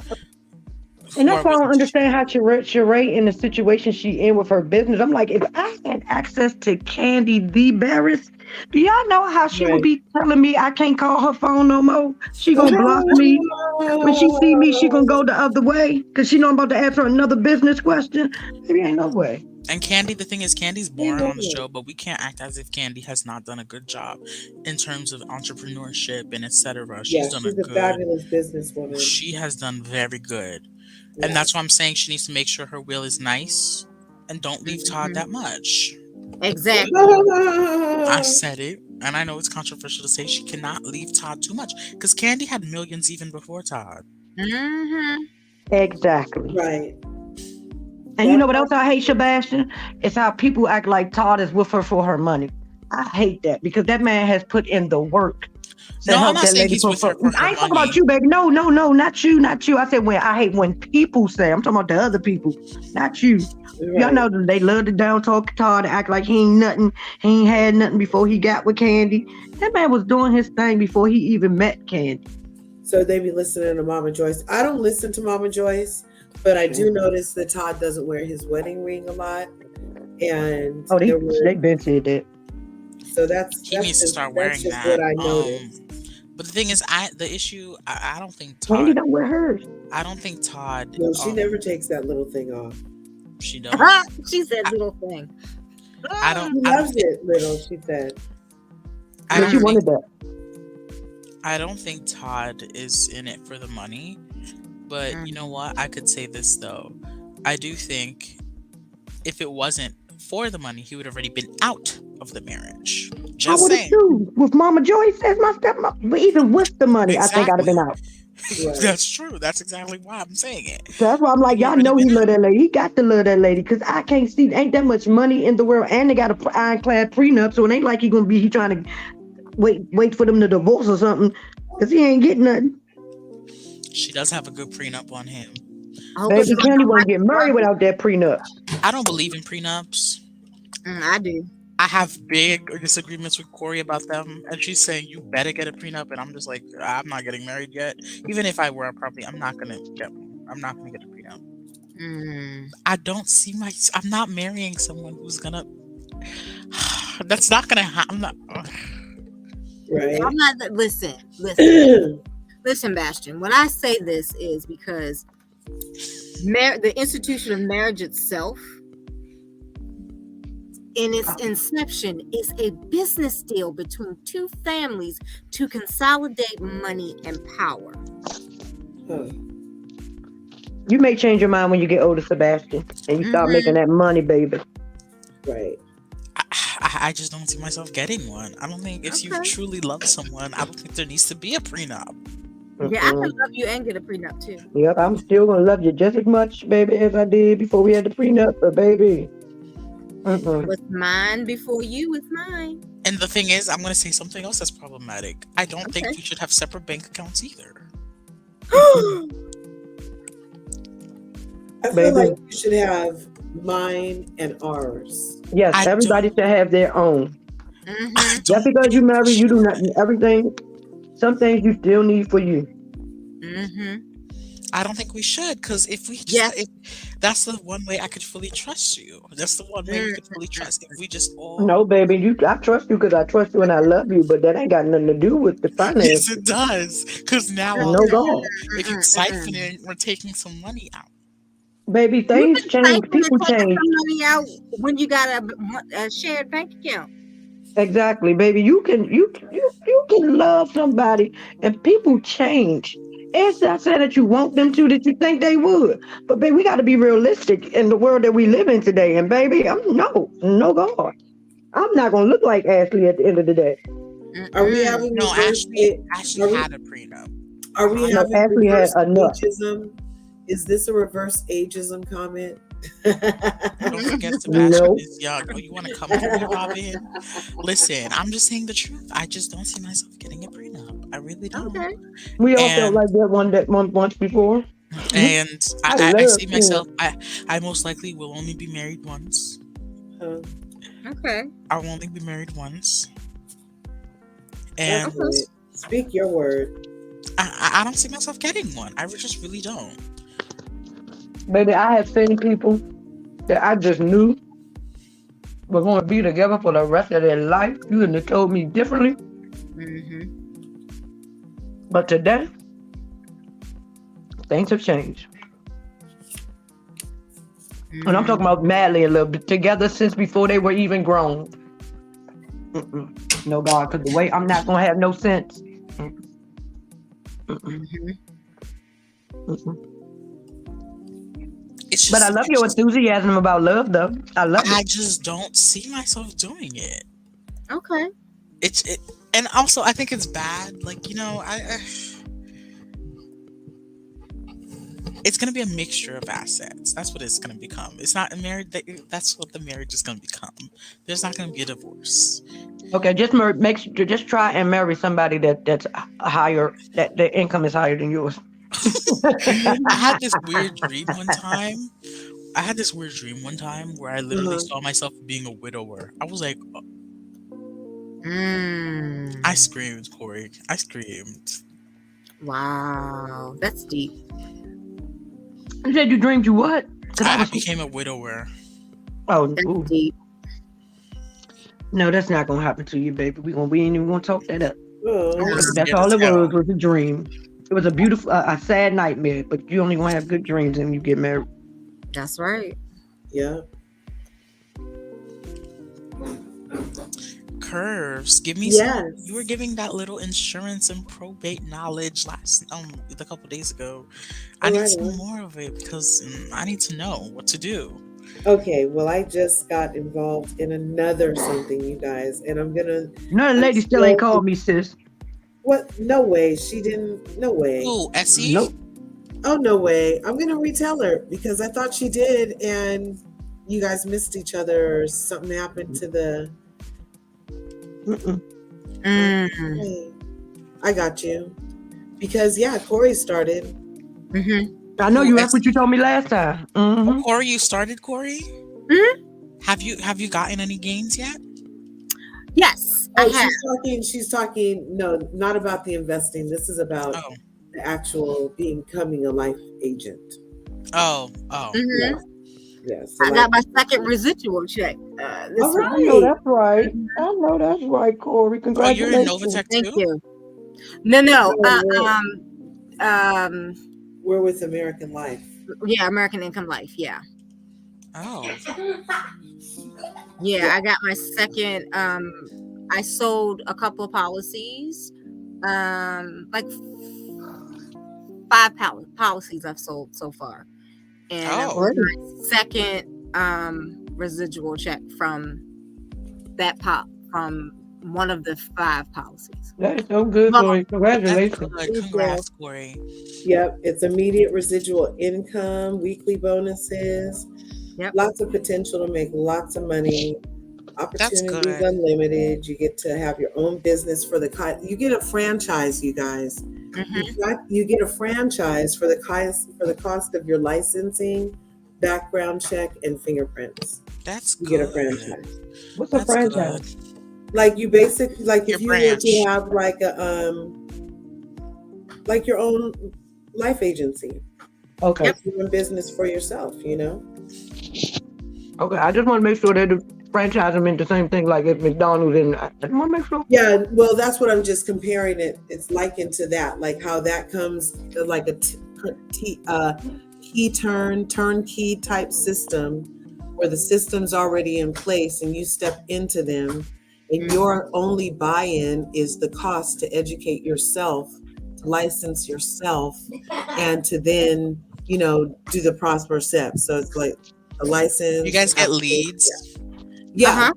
And who that's are why I don't willing to share. understand how Sheree in the situation she in with her business. I'm like, if I had access to Candy the Barris, do y'all know how she would Right. be telling me I can't call her phone no more? She gonna block me. When she see me, she gonna go the other way because she know I'm about to ask her another business question. Maybe ain't no way. And Candy, the thing is, Candy's boring on the show, but we can't act as if Candy has not done a good job in terms of entrepreneurship and etc. She's Yeah, done a she's a good. fabulous businesswoman. She has done very good, and Yeah. that's why I'm saying she needs to make sure her will is nice, and don't leave Todd that much. Exactly. I said it, and I know it's controversial to say she cannot leave Todd too much because Candy had millions even before Todd. Mm-hmm. Exactly. Right. And you know what else I hate, Sebastian? It's how people act like Todd is with her for her money. I hate that because that man has put in the work to No, I'm help not that saying lady he's with her put. for her I ain't talking about money. you, baby. No, not you, not you. I said I hate when people say. I'm talking about the other people, not you. Right. Y'all know that they love to down talk Todd, act like he ain't nothing. He ain't had nothing before he got with Candy. That man was doing his thing before he even met Candy. So they be listening to Mama Joyce. I don't listen to Mama Joyce, but I do notice that Todd doesn't wear his wedding ring a lot. And Oh, they been said that. So that's He needs to start wearing just that. what I noticed. But the thing is, the issue, I don't think Candy Todd. don't wear hers. I don't think Todd. No, she never takes that little thing off. She don't. She said little thing. I don't. She I don't loves think, it little, she said. I don't She think. wanted that. I don't think Todd is in it for the money. But you know what? I could say this though. I do think if it wasn't for the money, he would have already been out of the marriage. I Just would have saying. too with Mama Joyce as my stepmom. But even with the money, I think I'd have Exactly. been out. Right. That's true. That's exactly why I'm saying it. So that's why I'm like, He y'all already know he been love out. that lady. He got to love that lady because I can't see ain't that much money in the world, and they got a ironclad prenup, so it ain't like he trying to wait for them to divorce or something because he ain't getting nothing. She does have a good prenup on him. Baby Candy won't get married without that prenup. I don't believe in prenups. I do. I have big disagreements with Corey about them, and she's saying you better get a prenup, and I'm just like, I'm not getting married yet. Even if I were, I'm not gonna get a prenup. I don't see I'm not marrying someone who's gonna. That's not gonna happen. Right. I'm not. Listen, Bastion. When I say this is because The institution of marriage itself, in its inception, is a business deal between two families to consolidate money and power. You may change your mind when you get older, Sebastian, and you start making that money, baby. Right. I just don't see myself getting one. I don't think if you truly love someone, I don't think there needs to be a prenup. Yeah, I can love you and get a prenup too. Yep, I'm still gonna love you just as much, baby, as I did before we had the prenup, but baby. What's mine before you is mine. And the thing is, I'm gonna say something else that's problematic. I don't think you should have separate bank accounts either. I feel like you should have mine and ours. Yes, everybody should have their own. Just because you marry, you do not everything. Some things you still need for you. I don't think we should, because if we just, that's the one way I could fully trust you. That's the one way you could fully trust. If we just all No, baby, I trust you because I trust you and I love you, but that ain't got nothing to do with the finances. Yes, it does. Because now if you siphon it, we're taking some money out. Baby, things change. People change. Money out when you got a shared bank account. Exactly, baby. You can love somebody, and people change. It's not saying that you want them to, that you think they would, but baby, we got to be realistic in the world that we live in today. And baby, no God, I'm not gonna look like Ashley at the end of the day. Are we having Ashley had a prenup. Are we having Ashley had enough? Ageism? Is this a reverse ageism comment? Don't forget Sebastian is young. Oh, you want to come for me, Robin? Listen, I'm just saying the truth. I just don't see myself getting a prenup. I really don't. We all felt like that once before. And I see myself. I most likely will only be married once. I will only be married once. And speak your word. I don't see myself getting one. I just really don't. Baby, I have seen people that I just knew were going to be together for the rest of their life. You couldn't have told me differently. But today, things have changed. And I'm talking about madly in love, together since before they were even grown. No, God, because the way I'm not going to have no sense. But I love your enthusiasm about love, though. I just don't see myself doing it. Okay. And also I think it's bad. Like, it's gonna be a mixture of assets. That's what it's gonna become. It's not a marriage. That's what the marriage is gonna become. There's not gonna be a divorce. Okay, just try and marry somebody that's higher, that their income is higher than yours. I had this weird dream one time where I literally saw myself being a widower. I was like, I screamed, Corey. I screamed. Wow, that's deep. You said you dreamed you what? I became a widower. Oh, that's deep. No, that's not gonna happen to you, baby. We ain't even gonna talk that up. That's all it was a dream. It was a beautiful, a sad nightmare, but you only gonna have good dreams when you get married. That's right. Yeah. Curves, give me some. You were giving that little insurance and probate knowledge a couple days ago. I need some more of it because I need to know what to do. Okay, well, I just got involved in another something, you guys, and I'm gonna. No, the lady still ain't called me, sis. What? No way. She didn't. No way. Who? Essie? Nope. Oh, no way. I'm gonna retell her because I thought she did, and you guys missed each other, or something happened to the. I got you. Because Corri started. I know you. That's what you told me last time. Oh, Corri, you started, Corri? Have you gotten any gains yet? Yes. She's talking. No, not about the investing. This is about the actual becoming a life agent. Yes. I got my second residual check. All right. I know that's right. Corri. Congratulations. Oh, you're in Novatech too? Thank you. No. We're with American Life. Yeah, American Income Life. Yeah. Oh. Yeah, I got my second. I sold a couple of policies. Like five policies I've sold so far, and that was Oh. my second residual check from that from one of the 5 policies. That is so good, Well, Corey. That's Congratulations. good. Thank you. Congrats, Corey. Yep, it's immediate residual income, weekly bonuses, Yep. lots of potential to make lots of money, That's opportunities good. unlimited. You get to have your own business for the you get a franchise, you guys. You get a franchise for the cost of your licensing, background check, and fingerprints. That's You get a good. franchise. What's a That's franchise? good. Like you basically like Your if you were to branch. have like a like your own life agency. Okay. Like doing business for yourself, you know? Okay. I just want to make sure that the franchise meant the same thing like at McDonald's, and I just want to make sure. Yeah, well, that's what I'm just comparing it. It's likened to that, like how that comes like a turnkey type system where the system's already in place and you step into them and your only buy-in is the cost to educate yourself, to license yourself, and to then, do the proper steps. So it's like a license. You guys get application. leads? Yeah.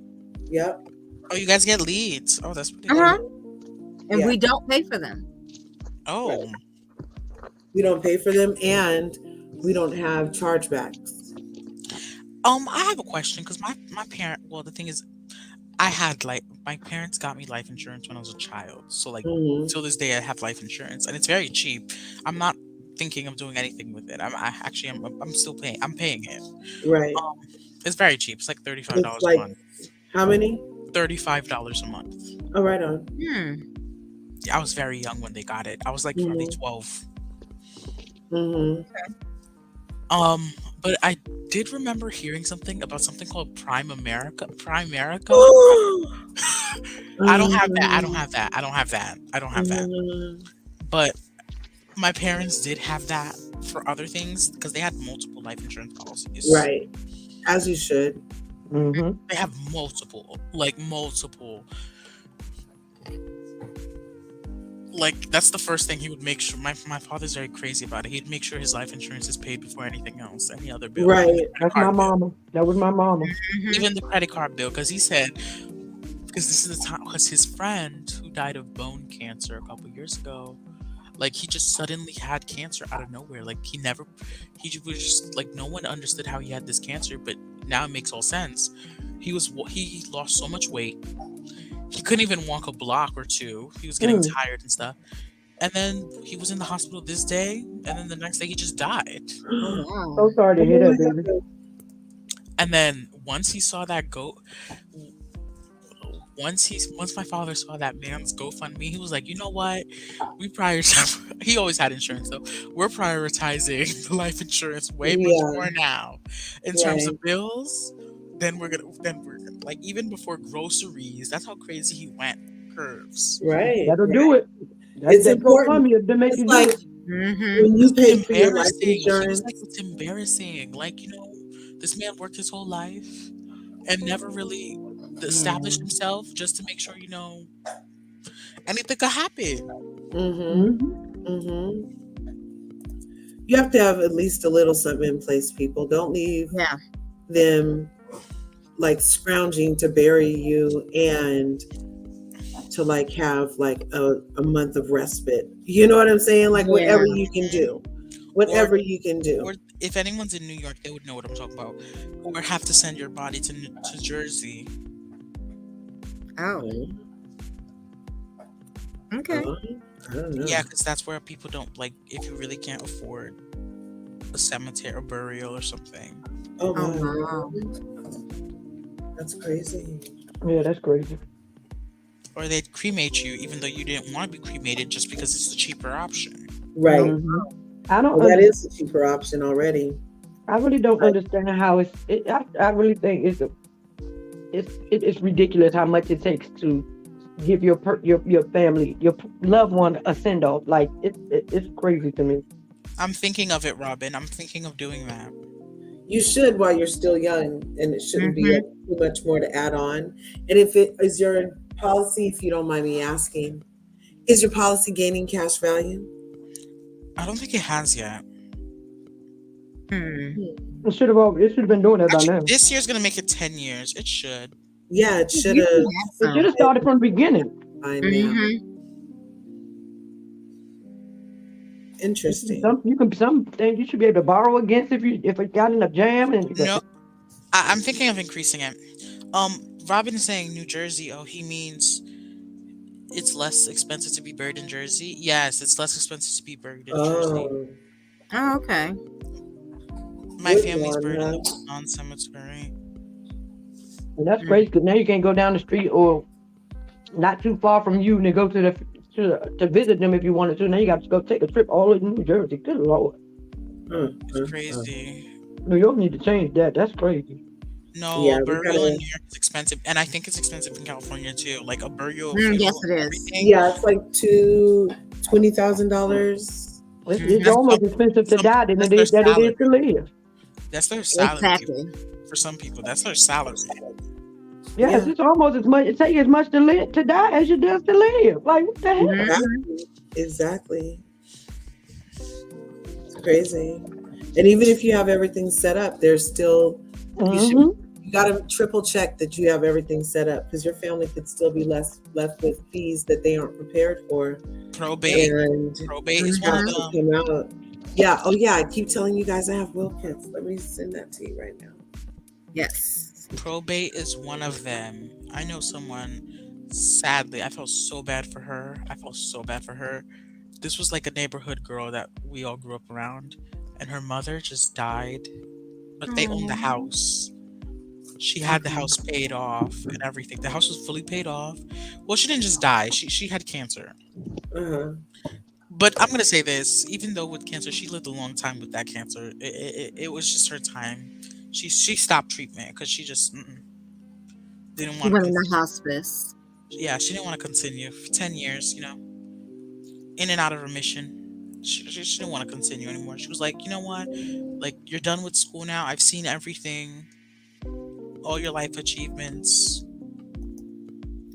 Yep. Oh, you guys get leads. Oh, that's pretty Uh-huh. good. And we don't pay for them. Oh. Right. We don't pay for them, and we don't have chargebacks. I have a question because my parent. Well, the thing is, I had my parents got me life insurance when I was a child. So till this day, I have life insurance, and it's very cheap. I'm not thinking of doing anything with it. I'm still paying. I'm paying it. Right. It's very cheap. It's like $35 a month. How many? $35 a month. Oh, right on. I was very young when they got it. I was like probably 12. But I did remember hearing something about something called Primerica. I don't have that. But my parents did have that for other things because they had multiple life insurance policies. Right. As you should. They have multiple. Like, that's the first thing he would make sure. My father's very crazy about it. He'd make sure his life insurance is paid before anything else, any other bill. Right. That's my mama. That was my mama. Even the credit card bill, because he said, because this is the time, because his friend who died of bone cancer a couple years ago, like, he just suddenly had cancer out of nowhere. Like, he was just like, no one understood how he had this cancer, but now it makes all sense. He lost so much weight. He couldn't even walk a block or two. He was getting tired and stuff. And then he was in the hospital this day, and then the next day he just died. So sorry to hear that, baby. And then once he saw that once my father saw that man's GoFundMe, he was like, you know what? He always had insurance though. We're prioritizing the life insurance way much more now in terms of bills. Then we're gonna like, even before groceries. That's how crazy he went. Curves. Right. That'll do it. It's important. It's like when you pay for your life insurance. It's embarrassing. Like, this man worked his whole life and never really established himself just to make sure, anything could happen. You have to have at least a little something in place, people. Don't leave them like scrounging to bury you and to like have like a month of respite. You know what I'm saying? Like whatever you can do. Whatever you can do. Or if anyone's in New York, they would know what I'm talking about. Or have to send your body to Jersey. Oh. Okay. I don't know. Yeah, because that's where people don't, like, if you really can't afford a cemetery or burial or something. Oh, wow. That's crazy. Yeah, that's crazy. Or they'd cremate you even though you didn't want to be cremated just because it's the cheaper option. Right. I don't. That is a cheaper option already. I really don't understand how I really think it's ridiculous how much it takes to give your family, your loved one, a send off. Like it's crazy to me. I'm thinking of it, Robin. I'm thinking of doing that. You should while you're still young, and it shouldn't be Mhm. too much more to add on. And if it is your policy, if you don't mind me asking, is your policy gaining cash value? I don't think it has yet. Hmm. It should have been doing that by Actually, now. this year's gonna make it 10 years. It should. Yeah, it You should can have have It should some. have started from the beginning. by now. Mhm. Interesting. Some things you should be able to borrow against if it got in a jam and No, I'm thinking of increasing it. Robin is saying New Jersey. Oh, he means it's less expensive to be buried in Jersey. Yes, it's less expensive to be buried in Jersey. Oh, Oh, okay. My good family's one, buried in huh? the Woodlawn Cemetery. and that's great because now you can go down the street or not too far from you and go to visit them if you wanted to. Now you got to go take a trip all in New Jersey. Good Lord. It's crazy. New York need to change that. That's crazy. No, Yeah, a we burial in gotta. New York is expensive, and I think it's expensive in California too. Like a burial, Yes, funeral, it is. everything. Yeah, it's like $20,000. It's That's almost expensive to die than that's it their is salary. to live. That's their salary. Exactly. For some people, that's their salary. Yes, Yeah, it's almost as much. It takes as much to live to die as it does to live. Like what the hell? Mhm. exactly. It's crazy. And even if you have everything set up, there's still you should Mm-hmm. you gotta triple check that you have everything set up because your family could still be left with fees that they aren't prepared for. Probate. And Probate is one have of to them. come out. Yeah, oh yeah, I keep telling you guys I have will kits. Let me send that to you right now. Yes. Probate is one of them. I know someone, sadly, I felt so bad for her. I felt so bad for her. This was like a neighborhood girl that we all grew up around, and her mother just died, but they owned the house. She had the house paid off and everything. The house was fully paid off. Well, she didn't just die. She had cancer. Uh-huh. But I'm gonna say this: even though with cancer, she lived a long time with that cancer. It was just her time. She stopped treatment because she just didn't She want to went in the continue. hospice. Yeah, she didn't want to continue for 10 years. In and out of remission. She didn't want to continue anymore. She was like, you know what? Like you're done with school now. I've seen everything, all your life achievements.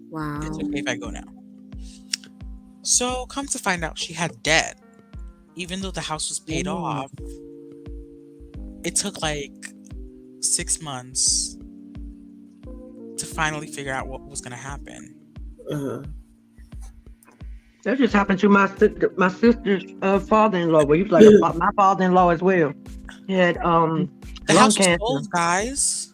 Wow. It's okay if I go now. So come to find out, she had debt. Even though the house was paid off, it took like 6 months to finally figure out what was gonna happen. Uh-huh. That just happened to my sister's father-in-law. Well, he was like my father-in-law as well. He had The lung house was cancer. sold, guys.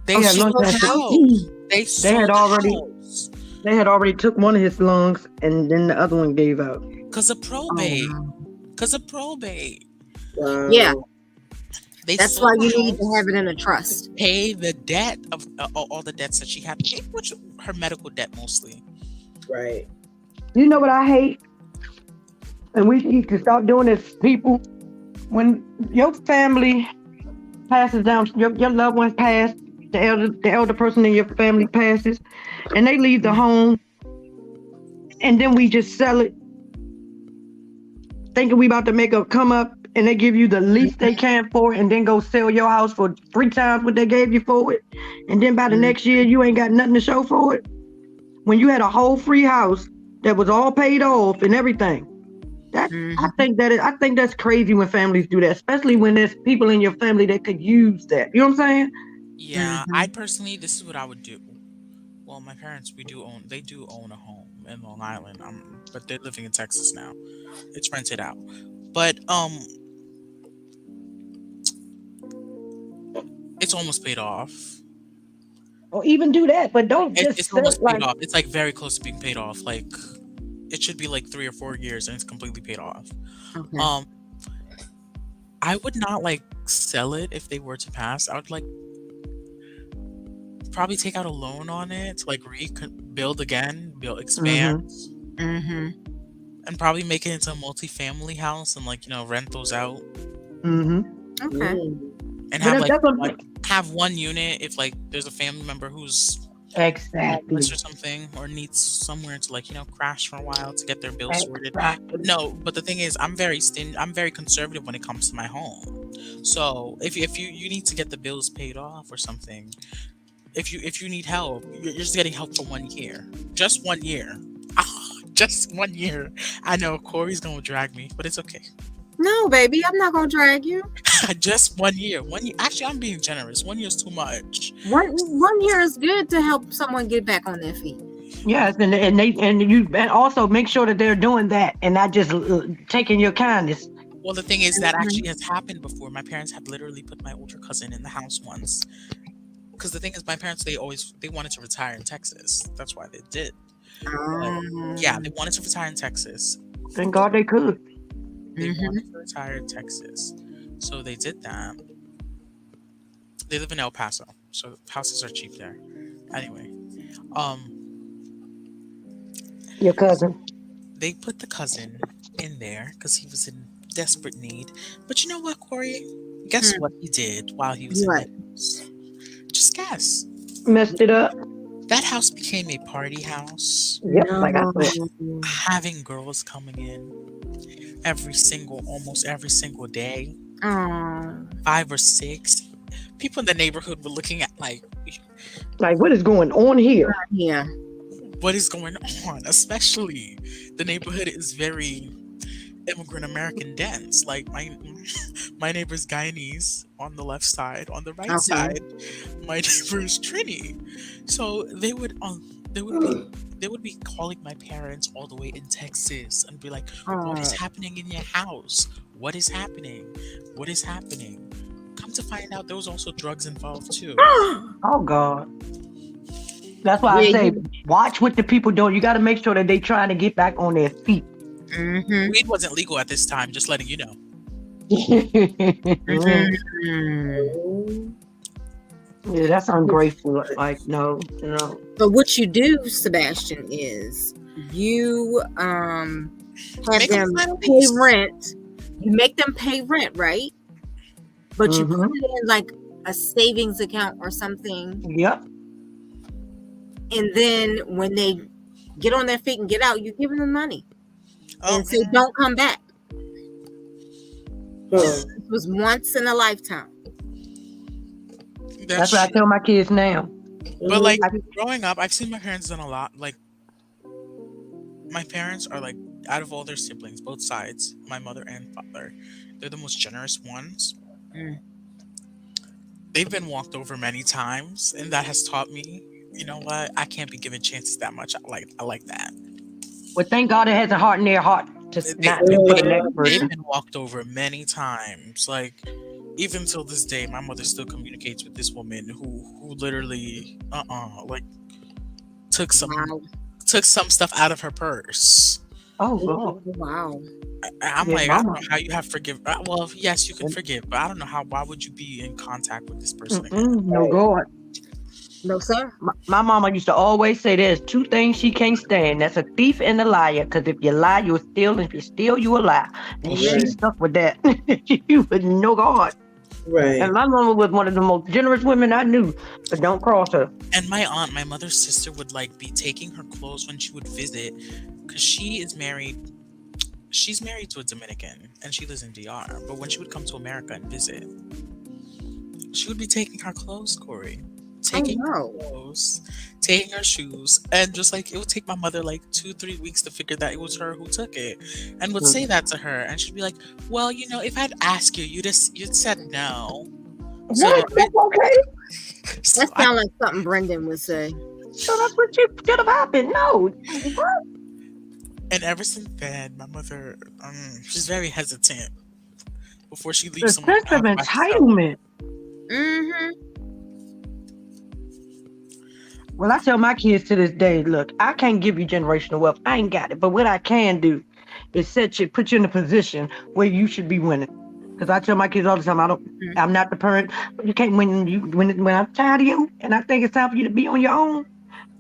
They He had sold lung the cancer. house. They They sold had the already house they had already took one of his lungs and then the other one gave out. because of probate. wow. Because of probate. Wow. Yeah, They that's sold why the you need to house, have it in a trust. pay the debt of all the debts that she had, which her medical debt mostly. Right. You know what I hate? And we need to start doing this, people. When your family passes down, your loved ones pass, the elder person in your family passes, and they leave the home, and then we just sell it, thinking we about to make a come up, and they give you the least they can for it, and then go sell your house for 3 times what they gave you for it, and then by the next year you ain't got nothing to show for it. When you had a whole free house that was all paid off and everything. I think that's crazy when families do that, especially when there's people in your family that could use that. You know what I'm saying? Yeah, I personally, this is what I would do. Well, my parents, they do own a home in Long Island. But they're living in Texas now. It's rented out. But it's almost paid off. Or even do that, but don't just It's sell almost it like paid off. It's like very close to being paid off. Like it should be like 3 or 4 years and it's completely paid off. Okay. I would not like sell it if they were to pass. I would like probably take out a loan on it to like rebuild again, expand, and probably make it into a multi-family house and like rent those out. Okay. And have have one unit if like there's a family member who's Exactly. or something, or needs somewhere to like crash for a while to get their bills sorted. Exactly. No, but the thing is, I'm very conservative when it comes to my home. So if you need to get the bills paid off or something, if you need help, you're just getting help for 1 year, just 1 year. Just 1 year. I know Corey's gonna drag me, but it's okay. No, baby, I'm not gonna drag you. Just 1 year. 1 year. Actually, I'm being generous. 1 year is too much. One year is good to help someone get back on their feet. Yes, and also make sure that they're doing that and not just taking your kindness. Well, the thing is that actually has happened before. My parents have literally put my older cousin in the house once. Because the thing is, my parents they wanted to retire in Texas. That's why they did. But, yeah, they wanted to retire in Texas. Thank God they could. They wanted to retire in Texas, so they did that. They live in El Paso, so houses are cheap there. Anyway, Your cousin. they put the cousin in there because he was in desperate need. But you know what, Corey? Guess what he did while he was in that house? Just guess. Messed it up. That house became a party house. Yep, like I thought. Having girls coming in almost every single day. 5 or 6. People in the neighborhood were looking at like what is going on here? Yeah. What is going on? Especially the neighborhood is very immigrant American dense. Like my neighbor's Guyanese on the left side. On the right side, my neighbor's Trini. So they would be calling my parents all the way in Texas and be like, "What is happening in your house? What is happening? What is happening?" Come to find out, there was also drugs involved too. Oh God. That's why I say, watch what the people do. You got to make sure that they trying to get back on their feet. Weed wasn't legal at this time, just letting you know. Yeah, that's ungrateful. Like, no. But what you do, Sebastian, is you have them pay rent. You make them pay rent, right? But you put it in like a savings account or something. Yep. And then when they get on their feet and get out, you give them the money. And say, don't come back. This was once in a lifetime. That's what I tell my kids now. But like growing up, I've seen my parents done a lot. Like my parents are like, out of all their siblings, both sides, my mother and father, they're the most generous ones. They've been walked over many times, and that has taught me, you know what, I can't be given chances that much. I like that. Well, thank God it has a heart in their heart to not do for the next person. They've been walked over many times. Like even till this day, my mother still communicates with this woman who literally like took some stuff out of her purse. Oh God. Wow. I'm like, I don't know how you have forgive. Well, yes, you can forgive, but I don't know how. Why would you be in contact with this person again? No God. No, sir. My mama used to always say there's 2 things she can't stand. That's a thief and a liar. Because if you lie, you'll steal. If you steal, you a lie. And she stuck with that. You would know God. Right. And my mama was one of the most generous women I knew. But don't cross her. And my aunt, my mother's sister, would like be taking her clothes when she would visit, because she is married. She's married to a Dominican, and she lives in DR. But when she would come to America and visit, she would be taking her clothes, Corey. Taking her clothes, taking her shoes, and just like it would take my mother like 2-3 weeks to figure that it was her who took it, and would say that to her, and she'd be like, "Well, you know, if I'd asked you, you'd said no." So, okay. That sounds like something Brendan would say. So that's what you should have happened. No. What? And ever since then, my mother, she's very hesitant before she leaves someone. The sense of entitlement. Well, I tell my kids to this day, look, I can't give you generational wealth. I ain't got it. But what I can do is put you in a position where you should be winning. Because I tell my kids all the time, I'm not the parent. You can't when I'm tired of you and I think it's time for you to be on your own.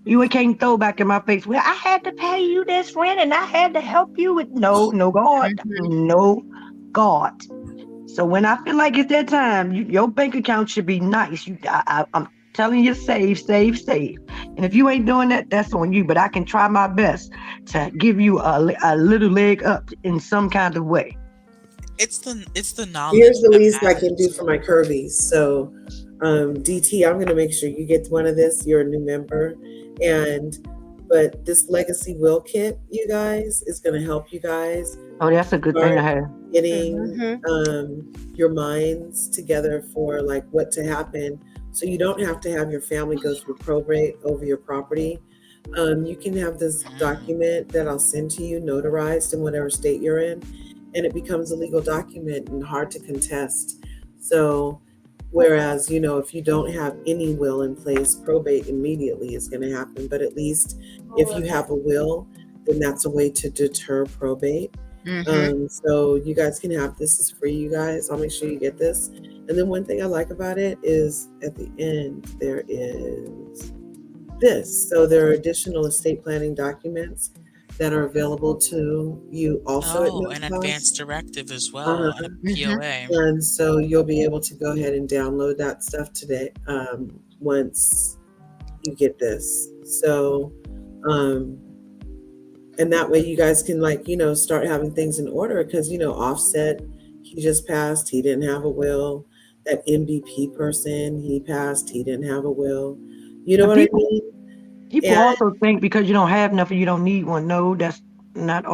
You can't throw back in my face. Well, I had to pay you this rent and I had to help you with no God. No God. So when I feel like it's that time, your bank account should be nice. telling you save, save, save. And if you ain't doing that, that's on you. But I can try my best to give you a little leg up in some kind of way. It's the knowledge Here's the that least I can do matters. for my Curvies. So, DT, I'm going to make sure you get one of this. You're a new member, but this legacy will kit, you guys, is going to help you guys. Oh, that's a good thing to have. Getting your minds together for like what to happen, so you don't have to have your family go through probate over your property. You can have this document that I'll send to you, notarized in whatever state you're in, and it becomes a legal document and hard to contest. So, whereas, if you don't have any will in place, probate immediately is going to happen. But at least if you have a will, then that's a way to deter probate. So you guys can have this. Is free, you guys. I'll make sure you get this. And then one thing I like about it is at the end there is this. So there are additional estate planning documents that are available to you also at no an cost. advanced directive as well, and a POA. And so you'll be able to go ahead and download that stuff today once you get this. So and that way you guys can start having things in order, because Offset, he just passed, he didn't have a will. That MVP person, he passed, he didn't have a will. You know what I mean? People also think because you don't have nothing, you don't need one. No, that's not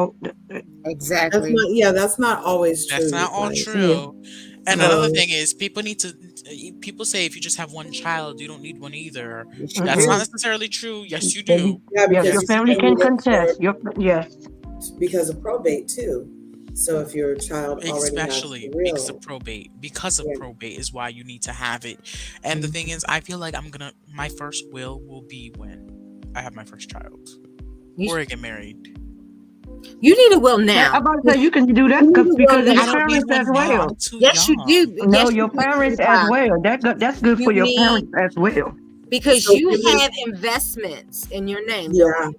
exactly. That's not always true. That's not all true. And another thing is, people say if you just have one child, you don't need one either. That's not necessarily true. Yes, you do. Yeah, because your family can contest. Because of probate too. So if your child especially already has because of probate is why you need to have it. And the thing is, I feel like my first will be when I have my first child or I get married. You need a will now. I'm about to say you can do that because your parents as well. Yes, you do. No, yes, your parents as well. That's good for your parents as well. Because you have investments in your name. Yeah,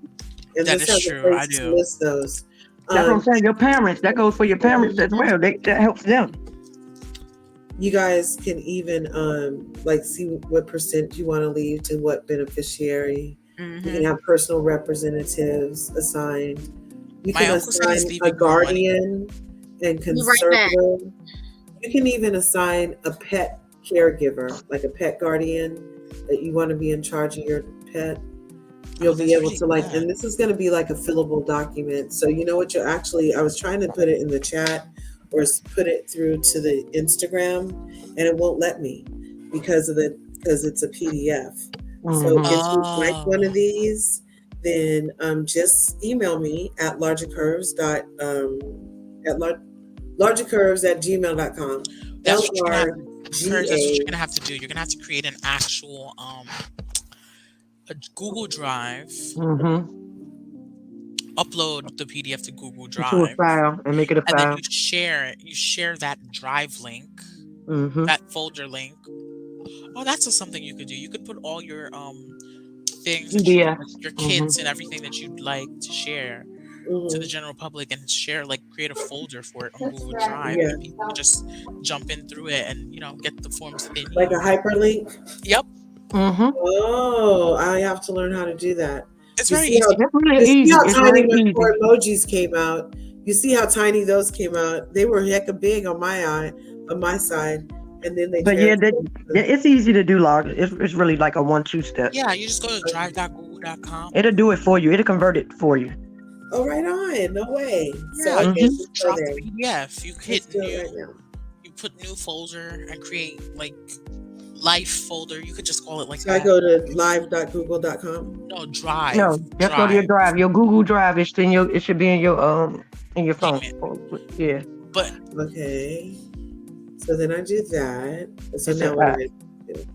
and that is true. I do. List those. That's what I'm saying. Your parents. That goes for your parents as well. That helps them. You guys can even see what percent you want to leave to what beneficiary. You can have personal representatives assigned. You can assign a guardian and conservative. You can even assign a pet caregiver, like a pet guardian that you want to be in charge of your pet. You'll be able to and this is going to be like a fillable document. So you know what I was trying to put it in the chat or put it through to the Instagram, and it won't let me because it's a PDF. So if you like one of these, then just email me at lrgacurves@gmail.com. That's what you're gonna have to do. You're gonna have to create an actual a Google Drive. Upload the PDF to Google Drive to a file and make it a file. And then you share it. You share that drive link, that folder link. Oh, that's something you could do. You could put all your things, your kids and everything that you'd like to share to the general public, and create a folder for it on Google Drive. Yeah. And people can just jump in through it and get the forms that they need. Like a hyperlink? Yep. Oh, I have to learn how to do that. It's very easy. You see how tiny when four emojis came out. You see how tiny those came out. They were hecka big on my side, and then they. But it's easy to do, log. It's really like a 1-2 step. Yeah, you just go to drive.google.com. It'll do it for you. It'll convert it for you. Oh, right on. No way. Yeah, so just drop the PDF. You hit new. You put new folder and create life folder. You could just call it like that. I go to live.google.com. No, Drive. No, just go to your Drive. Your Google Drive. It should be in your phone. Yeah. But okay. So then I do that. So now what do I do?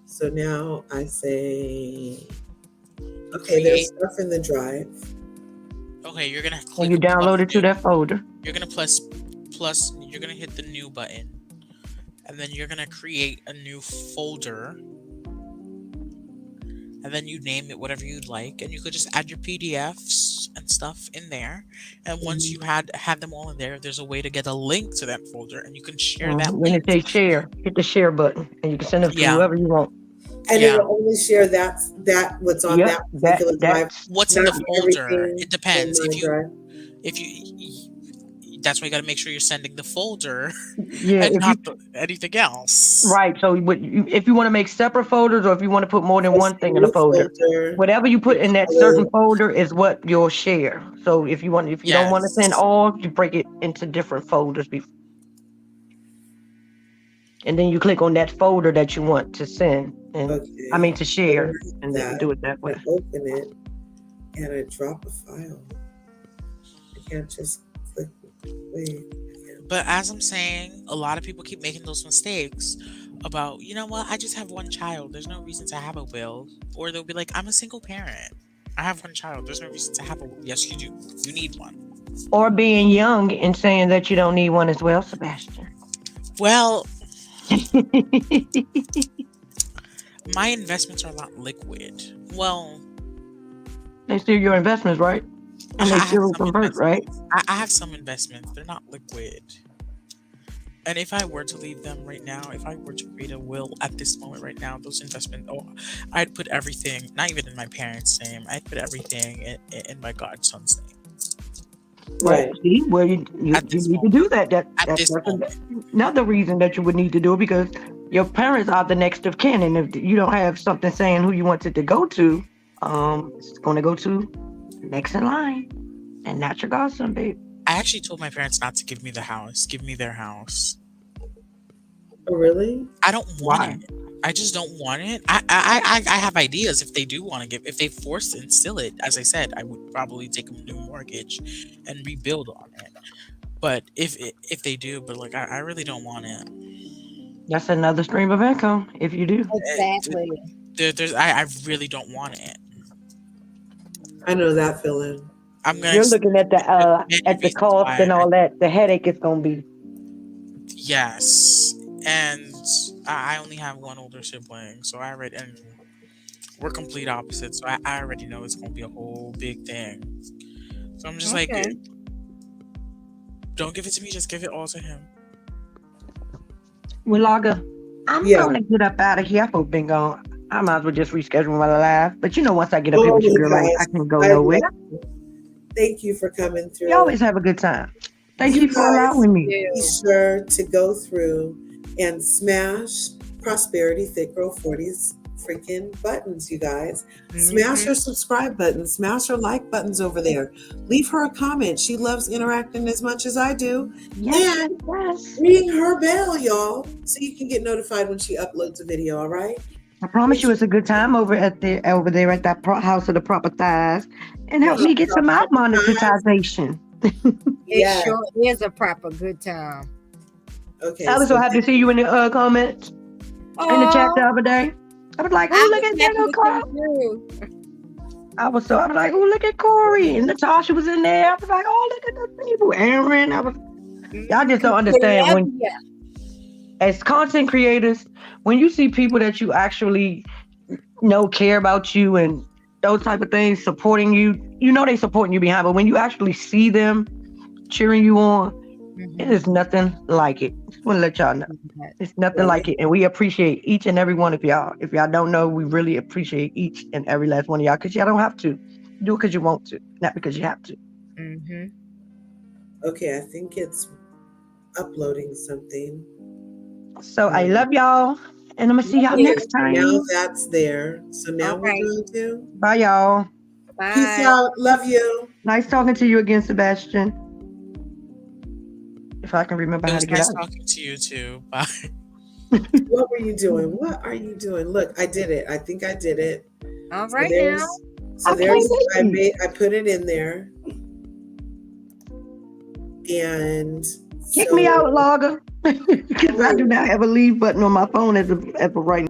So now I say, okay, there's stuff in the Drive. Okay, you're gonna click. When you download it to that folder, you're gonna plus. You're gonna hit the new button. And then you're going to create a new folder. and then you name it whatever you'd like, and you could just add your PDFs and stuff in there. And once you had them all in there, there's a way to get a link to that folder, and you can share that When link. it says share, hit the share button, and you can send them to Yeah, whoever you want. And yeah. it'll only share that what's on Yep, that particular drive, What's in the not folder? everything It in depends. my drive. If that's why you got to make sure you're sending the folder yeah. and If you not anything else. right, so if you want to make separate folders, or if you want to put more than First one thing in a new folder, folder. whatever you put in that certain folder is what you'll share. So if you don't want to send Yes. all, you break it into different folders, and then you click on that folder that you want to send, and I mean Okay. to share, Where's and then that? do it that I way. open it and I drop a file. I can't just click. Wait. But as I'm saying, a lot of people keep making those mistakes about, you know what, I just have one child. There's no reason to have a will. Or they'll be like, I'm a single parent. I have one child. There's no reason to have a will. Yes, you do. You need one. Or being young and saying that you don't need one as well, Sebastian. Well, my investments are not liquid. Well, they still your investments, right? And they still convert, right? I have some investments. They're not liquid. And if I were to leave them right now, if I were to create a will at this moment right now, those investments, I'd put everything, not even in my parents' name, I'd put everything in my godson's name. Right. See, well, you need to do that. That's another reason that you would need to do it, because your parents are the next of kin, and if you don't have something saying who you want it to go to, it's going to go to next in line, and not your godson, babe. I actually told my parents not to give me the house, give me their house. Oh, really? I don't want it. I just don't want it. I have ideas if they do want to give, if they force to instill it. As I said, I would probably take a new mortgage and rebuild on it. But if they do, but like I really don't want it. That's another stream of income if you do. Exactly. I really don't want it. I know that feeling. You're looking at the cost and all that. The headache is gonna be. Yes, and I only have one older sibling, so and we're complete opposites. So I already know it's gonna be a whole big thing. So I'm just like, don't give it to me. Just give it all to him. Well, Laga, I'm gonna get up out of here. I've been gone. I might as well just reschedule my live. But once I get up here with you, girl, I can go nowhere. Thank you for coming through. You always have a good time. Thank you for allowing me. Be sure to go through and smash Prosperity Thick Girl 40's freaking buttons, you guys. Smash her subscribe button. Smash her like buttons over there. Leave her a comment. She loves interacting as much as I do. Yes, and ring her bell, y'all, so you can get notified when she uploads a video, all right? I promise you it's a good time over there at that house of the proper thighs, and help me get some out monetization. It sure is a proper good time. Okay. I was so happy to see you in the comments in the chat the other day. I was like, oh, look at that. I was like, oh, look at Corri, and Natasha was in there. I was like, oh, look at the people. Aaron, y'all just don't understand when, as content creators, when you see people that you actually care about you and those type of things supporting you, they supporting you behind, but when you actually see them cheering you on, it is nothing like it. Just want to let y'all know. It's nothing like it. And we appreciate each and every one of y'all. If y'all don't know, we really appreciate each and every last one of y'all, because y'all don't have to. Do it because you want to, not because you have to. Okay, I think it's uploading something. So I love y'all, and I'm going to see y'all next time. Now that's there. So now we're going to. Bye, y'all. Bye. Peace out. Love you. Nice talking to you again, Sebastian. If I can remember how to get out. Nice talking to you too. Bye. What were you doing? What are you doing? Look, I did it. I think I did it. All right now. So I put it in there. And kick me out, Logger. Because I do not have a leave button on my phone as of right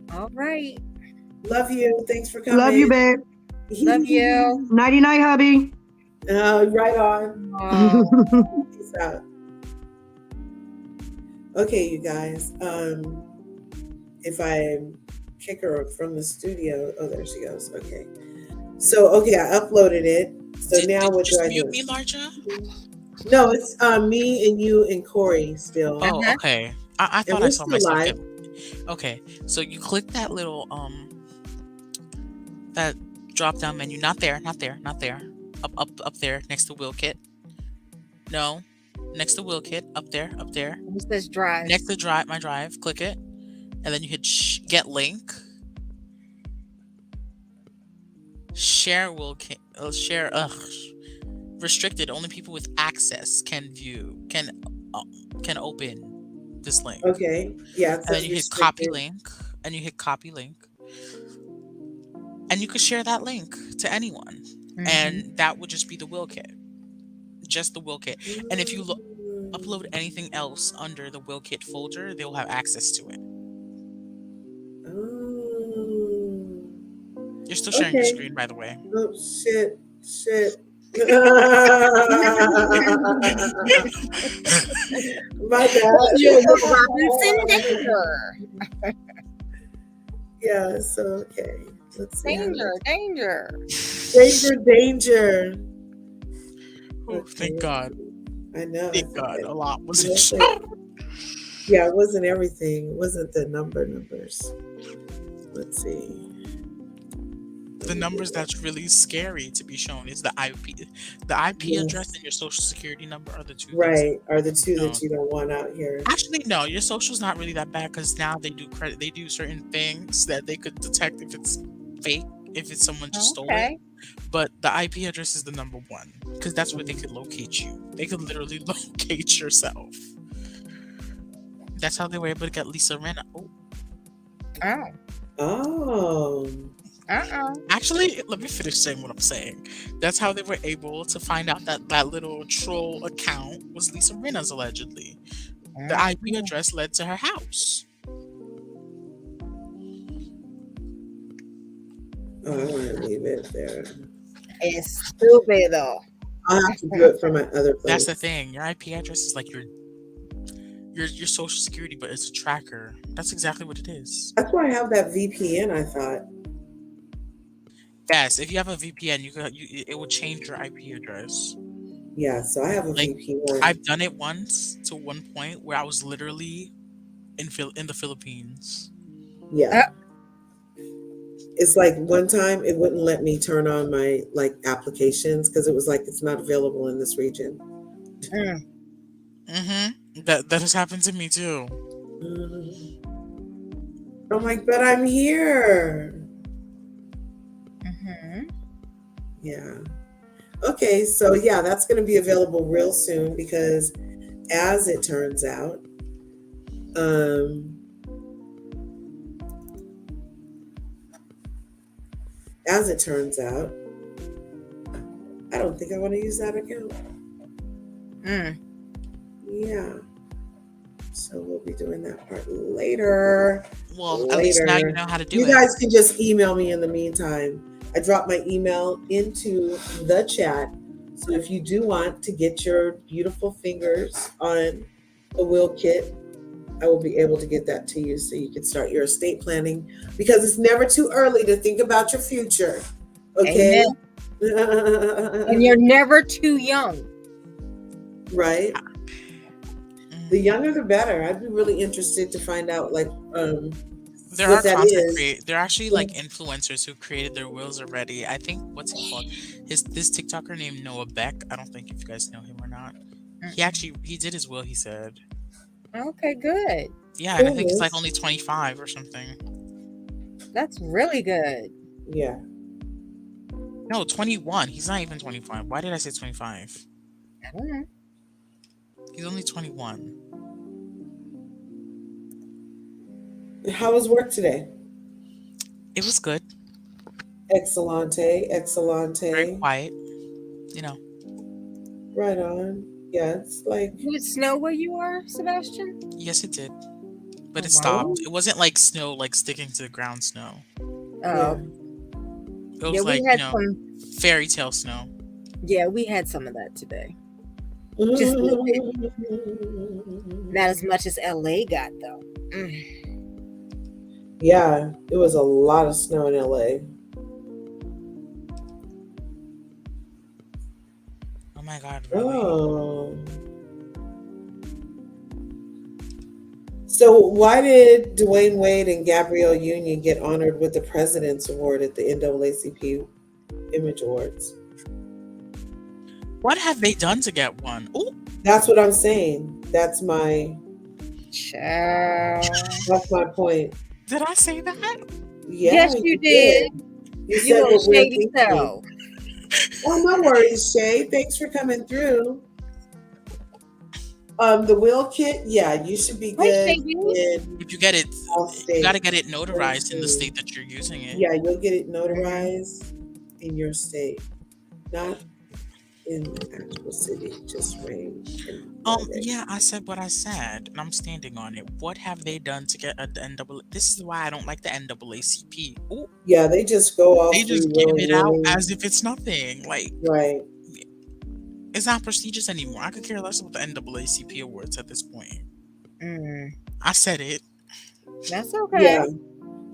now. All right. Love you. Thanks for coming. Love you, babe. Love you. Nighty night, hubby. Right on. Peace out. Okay, you guys. if I kick her from the studio. Oh, there she goes. Okay. So okay, I uploaded it. So Did now you what do just I mute do? me, Larja? No, it's me and you and Corey still, Oh, okay. I and thought I we're saw still myself live. get. Okay, so you click that little that drop down menu. Not there. Not there. Not there. Up there next to Will Kit. No, next to Will Kit. Up there. Up there. It says drive. Next to drive. My drive. Click it, and then you hit get link. Share will share. Restricted. Only people with access can view. Can open this link. Okay. Yeah, it And then says you hit copy restricted. link. And you hit copy link. And you could share that link to anyone. And that would just be the will kit. Just the will kit. And if you upload anything else under the will kit folder, they'll have access to it. Oh. You're still sharing your screen, by the way. Oh shit. My bad. Robinson danger. Yeah, so okay. Let's see. Danger. Oh, thank God. I know. Thank God. A lot wasn't Yeah, it wasn't everything. It wasn't the numbers. Let's see. The numbers that's really scary to be shown is the IP. The IP address and your social security number are the two. Right, are the two that you don't want out here. Actually, no, your social's not really that bad because now they do credit. They do certain things that they could detect if it's fake, if it's someone just stole it. But the IP address is the number one because that's where they could locate you. They could literally locate yourself. That's how they were able to get Lisa Rinna. Actually, let me finish saying what I'm saying. That's how they were able to find out that that little troll account was Lisa Rinna's allegedly. The IP address led to her house. Oh, I want to leave it there. It's stupid though. I'll have to do it from my other place. That's the thing. Your IP address is like your social security, but it's a tracker. That's exactly what it is. That's why I have that VPN, I thought. Yes, if you have a VPN, it will change your IP address. Yeah, so I have a VPN. I've done it once to one point where I was literally in the Philippines. Yeah. It's like one time it wouldn't let me turn on my applications because it was like it's not available in this region. That has happened to me too. I'm like, but I'm here. Yeah. Okay, so yeah, that's going to be available real soon because as it turns out, I don't think I want to use that account. Yeah. So we'll be doing that part later. Well, at least now you know how to do it. You guys can just email me in the meantime. I dropped my email into the chat. So if you do want to get your beautiful fingers on a will kit, I will be able to get that to you so you can start your estate planning because it's never too early to think about your future. Okay. And you're never too young. Right. The younger the better. I'd be really interested to find out there what are that is. They're actually like influencers who created their wills already. I think what's he called? This TikToker named Noah Beck. I don't think if you guys know him or not. He did his will, he said. Okay, good. Yeah, and I think it's like only 25 or something. That's really good. Yeah. No, 21. He's not even 25. Why did I say 25? I don't know. He's only 21. How was work today? It was good. Excellente. Very quiet. You know. Right on. Yeah, it's like... Did it snow where you are, Sebastian? Yes, it did. But it stopped. It wasn't like snow, like sticking to the ground snow. Oh. It was like, some fairy tale snow. Yeah, we had some of that today. Just a little bit. Not as much as LA got, though. Yeah, it was a lot of snow in LA. Oh my God, really? Oh. So why did Dwayne Wade and Gabrielle Union get honored with the President's Award at the NAACP Image Awards? What have they done to get one? Oh, That's what I'm saying. Child. That's my point. did I say that? Yeah, Yes, you you did. did. You You said little what we're shady thinking. self. Oh, no worries, Shay. Thanks for coming through. The will kit, yeah, you should be Hey, good Shady. in If you get it, all you got to states. get it Very notarized in the soon. state that you're using it. Yeah, you'll get it Mhm. notarized in your state, not in the actual city, just Wayne and Wade. Yeah, I said what I said, and I'm standing on it. What have they done to get the NAA? This is why I don't like the NAACP. Oh, Yeah, they just go all they free just give willy it out nilly. as if it's nothing. Like, Right. it's not prestigious anymore. I could care less about the NAACP awards at this point. Mm, I said it. that's okay. Yeah. And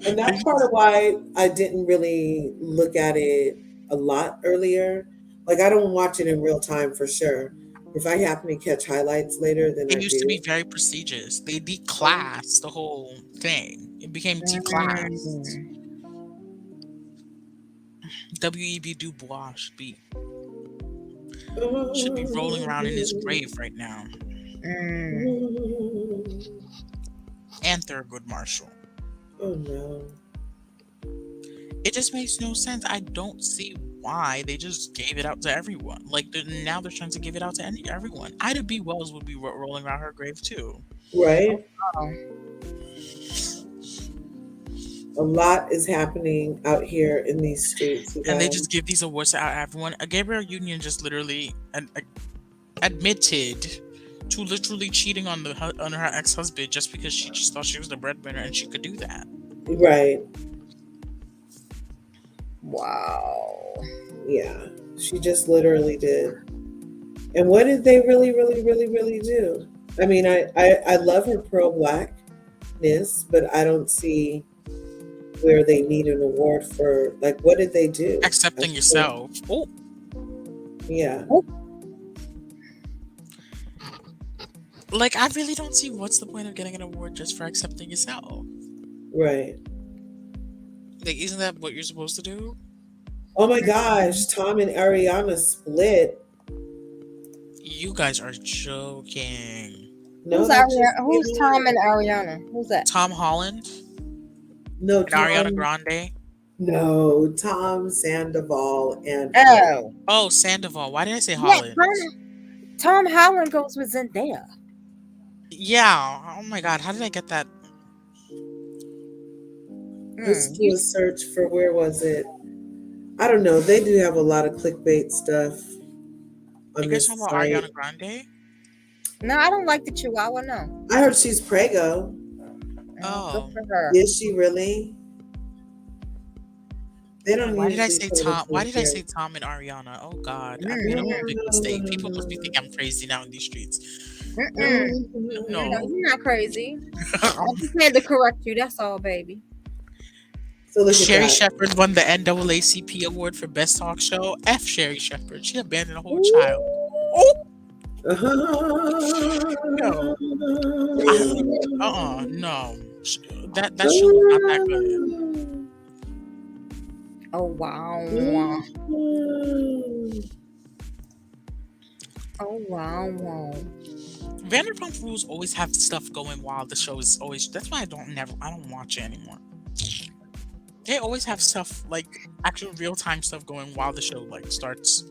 They that's part of why I didn't really look at it a lot earlier. Like I don't watch it in real time for sure. If I happen to catch highlights later, then I used to be do. very prestigious. They Um, declassed the whole thing. It became declassed. Mm, W.E.B. Du Bois should be rolling around in his grave right now. mm. And Thurgood Marshall. oh no. It just makes no sense. I don't see why they just gave it out to everyone. Like now they're trying to give it out to everyone. Ida B. Wells would be rolling around her grave too. Right? Oh, A lot is happening out here in these streets, you And they guys. just give these awards to everyone. Gabrielle Union just literally admitted to literally cheating on her ex-husband just because she just thought she was the breadwinner and she could do that. Right. wow. Yeah. She just literally did. And what did they really, really, really, really do? I mean, I love her pro blackness, but I don't see where they need an award for, like, what did they do? Accepting yourself. Oh, Yeah. like I really don't see what's the point of getting an award just for accepting yourself. Right. Like, isn't that what you're supposed to do? Oh my gosh, Tom and Ariana split. You guys are joking. No, Who's that just Ariana? Who's came Tom out. and Ariana? Who's that? Tom Holland No, and Ariana Tom. Grande. No, Tom Sandoval and Oh, Oh, Sandoval. Why did I say yeah. Holland? Tom Holland goes with Zendaya. Yeah. Oh my God. How did I get that? let's do a search for where was it? I don't know. They do have a lot of clickbait stuff on You guys this talking about site. Ariana Grande? No, I don't like the Chihuahua. No. I heard she's prego. Oh. Good for her. Is she really? They don't Why did I usually say tell the Tom? Why truth did I here. say Tom and Ariana? Oh God, I made a whole big mistake. People must be thinking I'm crazy now in these streets. No, No. you're not crazy. I just had to correct you. That's all, baby. So look Sherry at that. Shepherd won the NAACP award for best talk show. F Sherry Shepherd. She abandoned a whole child. No. No. That show was not that good. Oh wow. Oh wow. Vanderpump Rules always have stuff going while the show is always. That's why I don't watch it anymore. They always have stuff like actual real time stuff going while the show like starts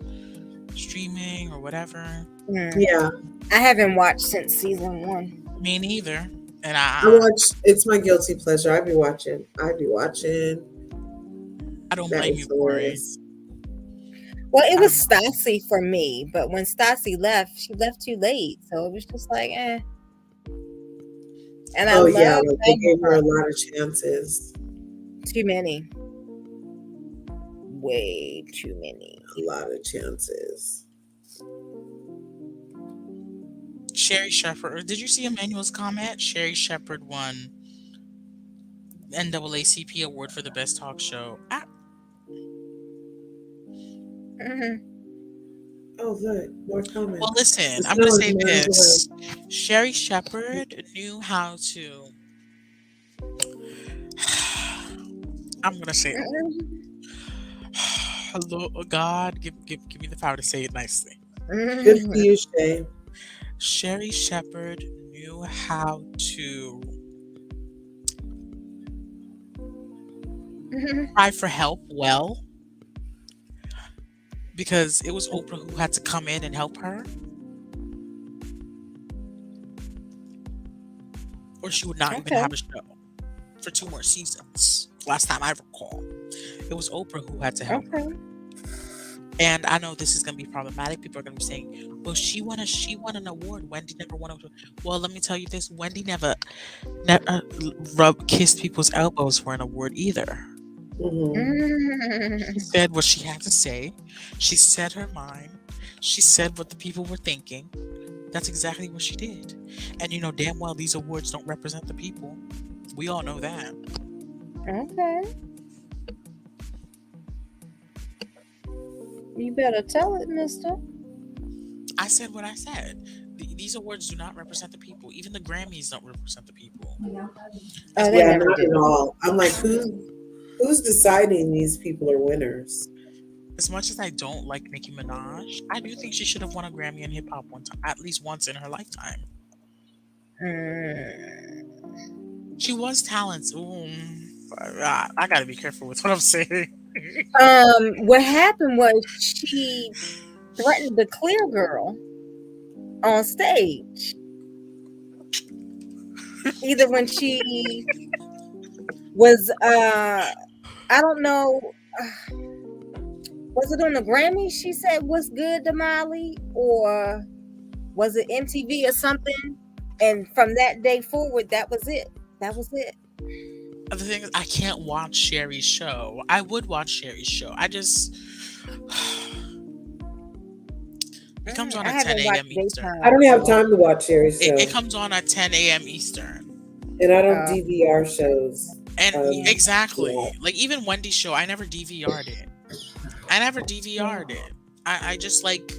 streaming or whatever. Yeah. I haven't watched since season 1. Me neither. And I watch. It's my guilty pleasure. I be watching. I don't blame you for it. Well, it was Stassi for me, but when Stassi left, she left too late, so it was just like, eh. And I like they gave her a Vanderpump. lot of chances. Too many. Way too many. A lot of chances. Sherry Shepherd. Did you see Emmanuel's comment? Sherry Shepherd won NAACP award for the best talk show. Oh, good. More comments. Well, listen, The I'm gonna snow is say miles away. this: Sherry Shepherd knew how to. I'm gonna say, "Hello, God, give me the power to say it nicely." Good for you, Shay. Sherry Shepherd knew how to cry for help well, because it was Oprah who had to come in and help her, or she would not even Okay. have a show for 2 more seasons. Last time I recall, it was Oprah who had to help her. Okay. And I know this is going to be problematic. People are going to be saying, "Well, she won an award. Wendy never won a." Well, let me tell you this: Wendy never kissed people's elbows for an award either. She said what she had to say. She said her mind. She said what the people were thinking. That's exactly what she did. And you know damn well these awards don't represent the people. We all know that. Okay. You better tell it, mister. I said what I said. These awards do not represent the people. Even the Grammys don't represent the people. Oh, they Yeah, never not do. at all. I'm like, who's deciding these people are winners? As much as I don't like Nicki Minaj, I do think she should have won a Grammy in hip hop one time, at least once in her lifetime. She was talented. I gotta be careful with what I'm saying. What happened was she threatened the clear girl on stage. Either when she was I don't know, was it on the Grammy she said what's good to Miley, or was it MTV or something? And from that day forward, that was it. That was it. The thing is, I can't watch Sherry's show. I would watch Sherry's show. I just it comes on I at 10 haven't a.m. watched Eastern. daytime. I don't have time to watch Sherry's show. It comes on at 10 a.m. Eastern. And I don't DVR shows. And exactly. Yeah. Like even Wendy's show, I never DVR'd it. I just like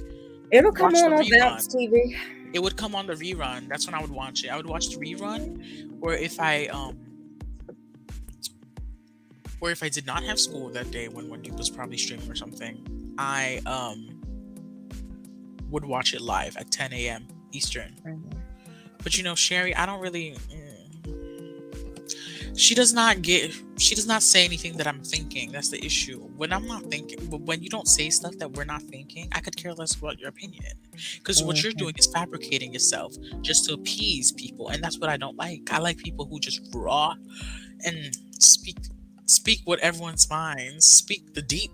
it'll come on Bounce TV. It would come on the rerun. That's when I would watch it. I would watch the rerun, or if I did not have school that day when Wendy was probably streaming or something, I would watch it live at 10 a.m. Eastern. But you know, Sherry, I don't really. She does not say anything that I'm thinking. That's the issue. When I'm not thinking, when you don't say stuff that we're not thinking, I could care less about your opinion. Because what you're doing is fabricating yourself just to appease people, and that's what I don't like. I like people who just raw and speak what everyone's minds, speak the deep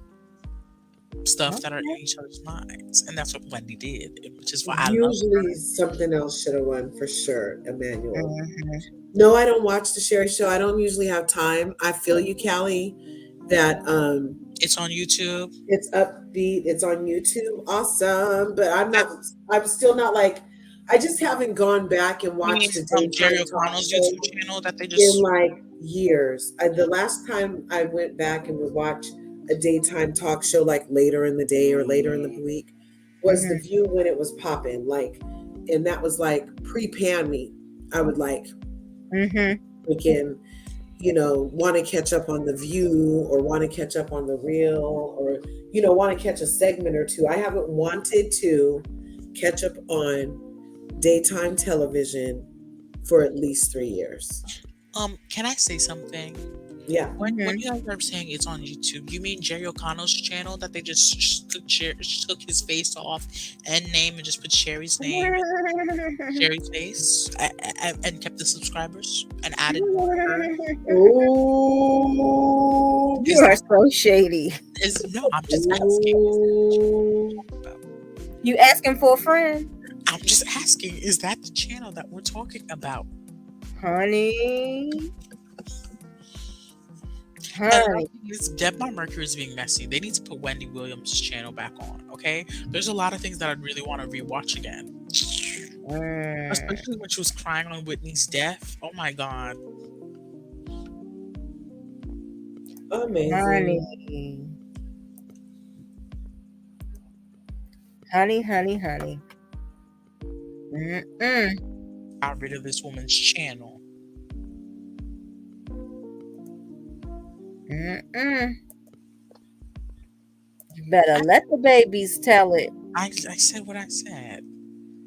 stuff that are in each other's minds, and that's what Wendy did, which is why I love her. Something else should have won for sure, Emmanuel. No, I don't watch the Sherry show. I don't usually have time. I feel you, Callie, that it's on YouTube. It's upbeat. It's on YouTube. Awesome. But I'm still not like, I just haven't gone back and watched the Jerry O'Connell's YouTube channel that they just in like years. The last time I went back and would watch a daytime talk show like later in the day or later in the week was The View when it was popping. Like, and that was like pre-pan me. I would like again, you know, want to catch up on The View or want to catch up on The Real or, you know, want to catch a segment or two. I haven't wanted to catch up on daytime television for at least 3 years. Can I say something? Yeah. When you guys are saying it's on YouTube, you mean Jerry O'Connell's channel that they just took his face off and name and just put Sherry's name, Sherry's face, and kept the subscribers and added more? Oh, you are so shady. No, I'm just asking. You asking for a friend? I'm just asking. Is that the channel that we're talking about, honey? Debmar Mercury is being messy. They need to put Wendy Williams' channel back on, okay? There's a lot of things that I'd really want to rewatch again. Especially when she was crying on Whitney's death. Oh my God. Amazing. Honey. Got rid of this woman's channel. You better let the babies tell it. I said what I said.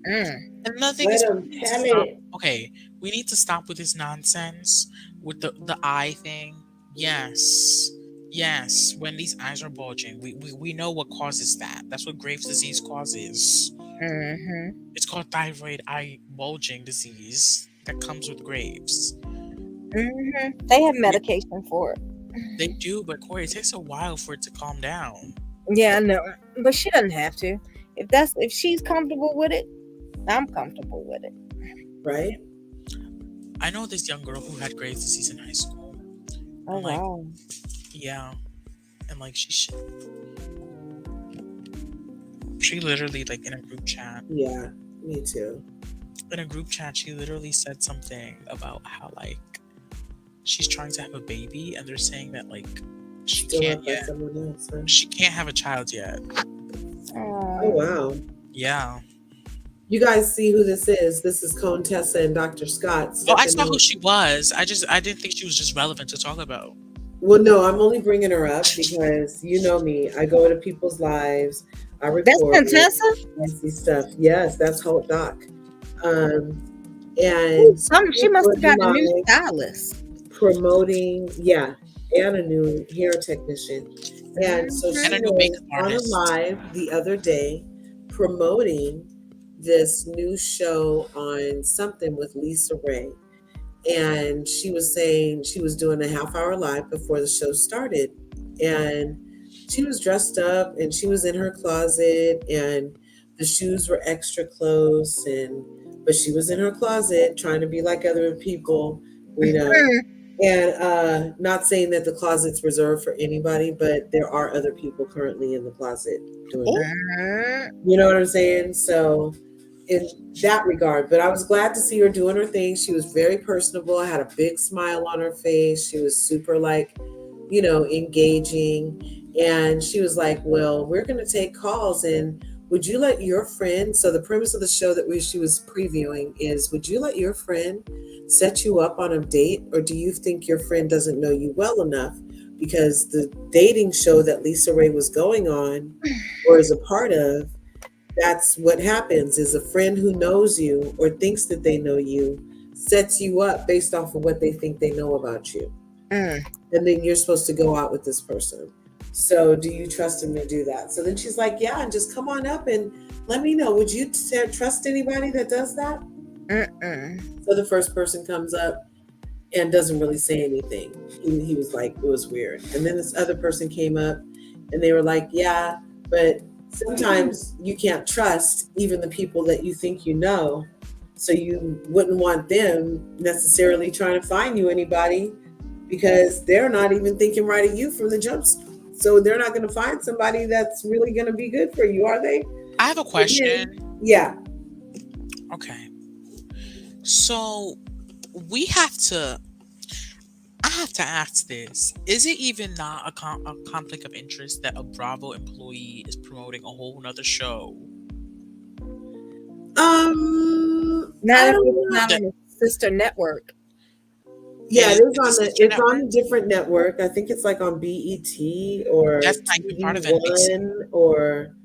Mm. And another thing Let is, them tell it. okay, we need to stop with this nonsense with the eye thing. Yes. Yes, when these eyes are bulging, we know what causes that. That's what Graves' disease causes. Mm-hmm. It's called thyroid eye bulging disease that comes with Graves. Mm-hmm. They have medication for it. They do, but Corey, it takes a while for it to calm down. Yeah, I know, but she doesn't have to. If she's comfortable with it, I'm comfortable with it. Right? I know this young girl who had Graves' disease in high school. Oh, wow. Yeah. And like she literally, like, in a group chat. Yeah, me too. In a group chat, she literally said something about how, like, she's trying to have a baby and they're saying that, like, she can't yet. She can't have a child yet. Oh, wow. Yeah. You guys see who this is? This is Contessa and Dr. Scott. Oh, I saw who she was. I didn't think she was just relevant to talk about. Well, no, I'm only bringing her up because you know me. I go to people's lives. I record. That's Contessa? I see stuff. Yes, that's Hope Doc. And she must have got a new stylist. Promoting, yeah, and a new hair technician. And so she was on a live the other day promoting this new show on something with Lisa Ray. And she was saying she was doing a half-hour live before the show started. And she was dressed up and she was in her closet and the shoes were extra close, but she was in her closet trying to be like other people, you know. And not saying that the closet's reserved for anybody, but there are other people currently in the closet doing that. You know what I'm saying? So in that regard, but I was glad to see her doing her thing. She was very personable, had a big smile on her face. She was super, like, you know, engaging. And she was like, well, we're going to take calls, and would you let your friend, so the premise of the show that she was previewing is, would you let your friend set you up on a date, or do you think your friend doesn't know you well enough? Because the dating show that Lisa Ray was going on or is a part of, that's what happens, is a friend who knows you or thinks that they know you sets you up based off of what they think they know about you. And then you're supposed to go out with this person. So do you trust him to do that? So then she's like, yeah, and just come on up and let me know. Would you trust anybody that does that? So the first person comes up and doesn't really say anything. He was like, it was weird. And then this other person came up and they were like, yeah, but sometimes you can't trust even the people that you think you know. So you wouldn't want them necessarily trying to find you anybody because they're not even thinking right of you from the jump. So they're not going to find somebody that's really going to be good for you, are they? I have a question. Yeah. Okay. So I have to ask this. Is it even not a conflict of interest that a Bravo employee is promoting a whole nother show? Not on a sister network. Yeah, it's on a different network. I think it's like on BET or that's like part of TV1 or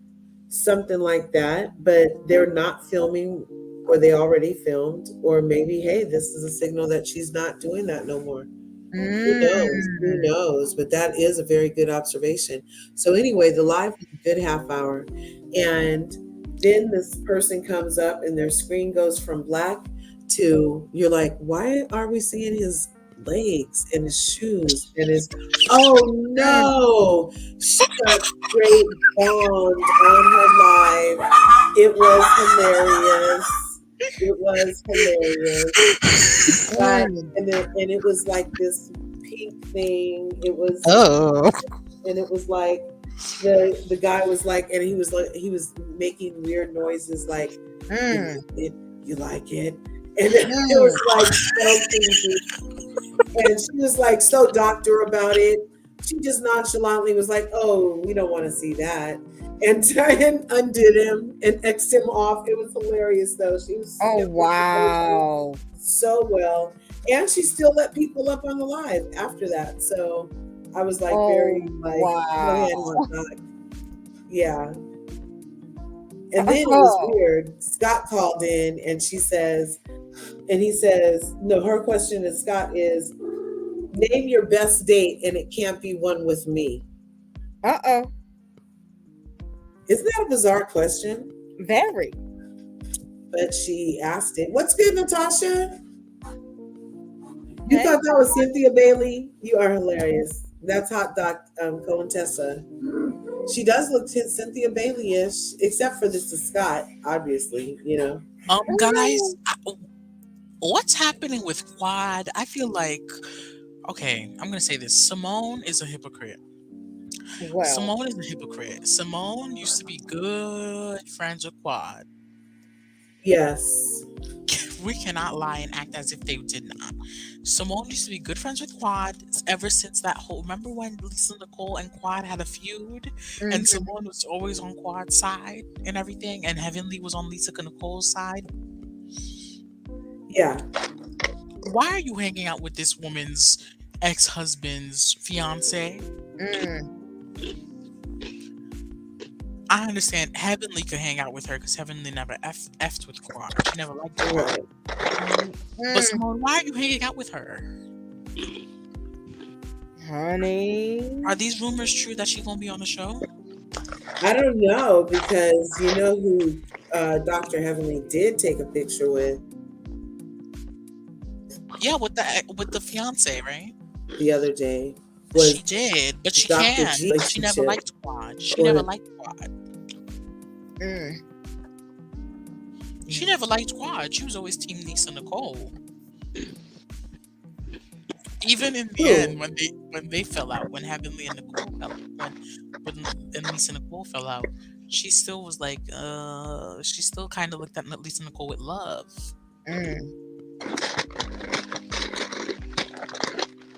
something like that. But they're not filming, or they already filmed, or maybe, hey, this is a signal that she's not doing that no more. Who knows? Who knows? But that is a very good observation. So anyway, the live was a good half hour, and then this person comes up and their screen goes from black to, you're like, why are we seeing his legs and his shoes and his, oh no, she got straight bombed on her live. It was hilarious. And it was like this pink thing. It was, and it was like the guy was like, and he was making weird noises like, you like it? And it was like so creepy. And she was like so doctor about it. she just nonchalantly was like, "Oh, we don't want to see that," and undid him and X'd him off. It was hilarious, though. She was wow, so well, and she still let people up on the live after that. So I was like very like, wow. Yeah. And then it was weird. Scott called in and he says, no, her question to Scott is, name your best date and it can't be one with me. Uh-oh. Isn't that a bizarre question? Very. But she asked it. What's good, Natasha? You thought that was Cynthia Bailey? You are hilarious. That's Hot Doc Contessa. She does look Cynthia Bailey-ish, except for this is Scott, obviously, you know. Guys, what's happening with Quad? I feel like, okay, I'm gonna say this. Simone is a hypocrite. Well, Simone is a hypocrite. Simone used to be good friends with Quad. Yes. We cannot lie and act as if they did not. Simone used to be good friends with Quad ever since that whole. Remember when Lisa Nicole and Quad had a feud, and Simone was always on Quad's side and everything, and Heavenly was on Lisa Nicole's side. Yeah. Why are you hanging out with this woman's ex-husband's fiance? I understand Heavenly could hang out with her because Heavenly never effed with Quad. She never liked Quad. But Simone, why are you hanging out with her? Honey. Are these rumors true that she won't be on the show? I don't know, because you know who Dr. Heavenly did take a picture with? Yeah, with the fiance, right? The other day. She did, but she can't. She never liked Quad. She never liked Quad. She never liked Quad. She was always Team Lisa Nicole. Even in the end, when they fell out, when Heavenly and Nicole fell out, when Lisa Nicole fell out, she still was like, she still kind of looked at Lisa Nicole with love.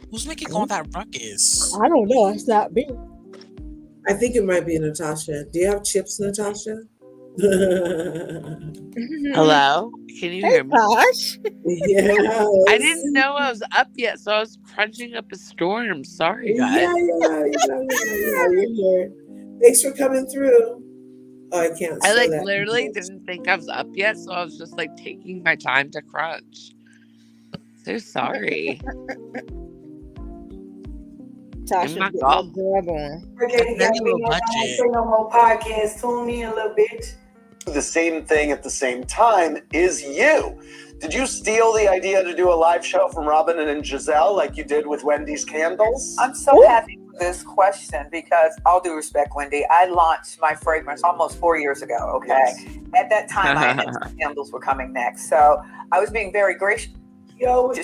Who's making all that ruckus? I don't know. It's not me. I think it might be Natasha. Do you have chips, Natasha? Hello? Can you hear me? Gosh. Yeah. I didn't know I was up yet, so I was crunching up a storm. Sorry, guys. Yeah, you're here. Thanks for coming through. Oh, I can't. I literally didn't think I was up yet, so I was just taking my time to crunch. So sorry. Tasha, my get God. that grub on. Say no more podcasts. Tune in a little bit. The same thing at the same time is you. Did you steal the idea to do a live show from Robin and Giselle like you did with Wendy's Candles? I'm so happy with this question because, all due respect, Wendy, I launched my fragrance almost 4 years ago, okay? Yes. At that time, I had candles were coming next. So I was being very gracious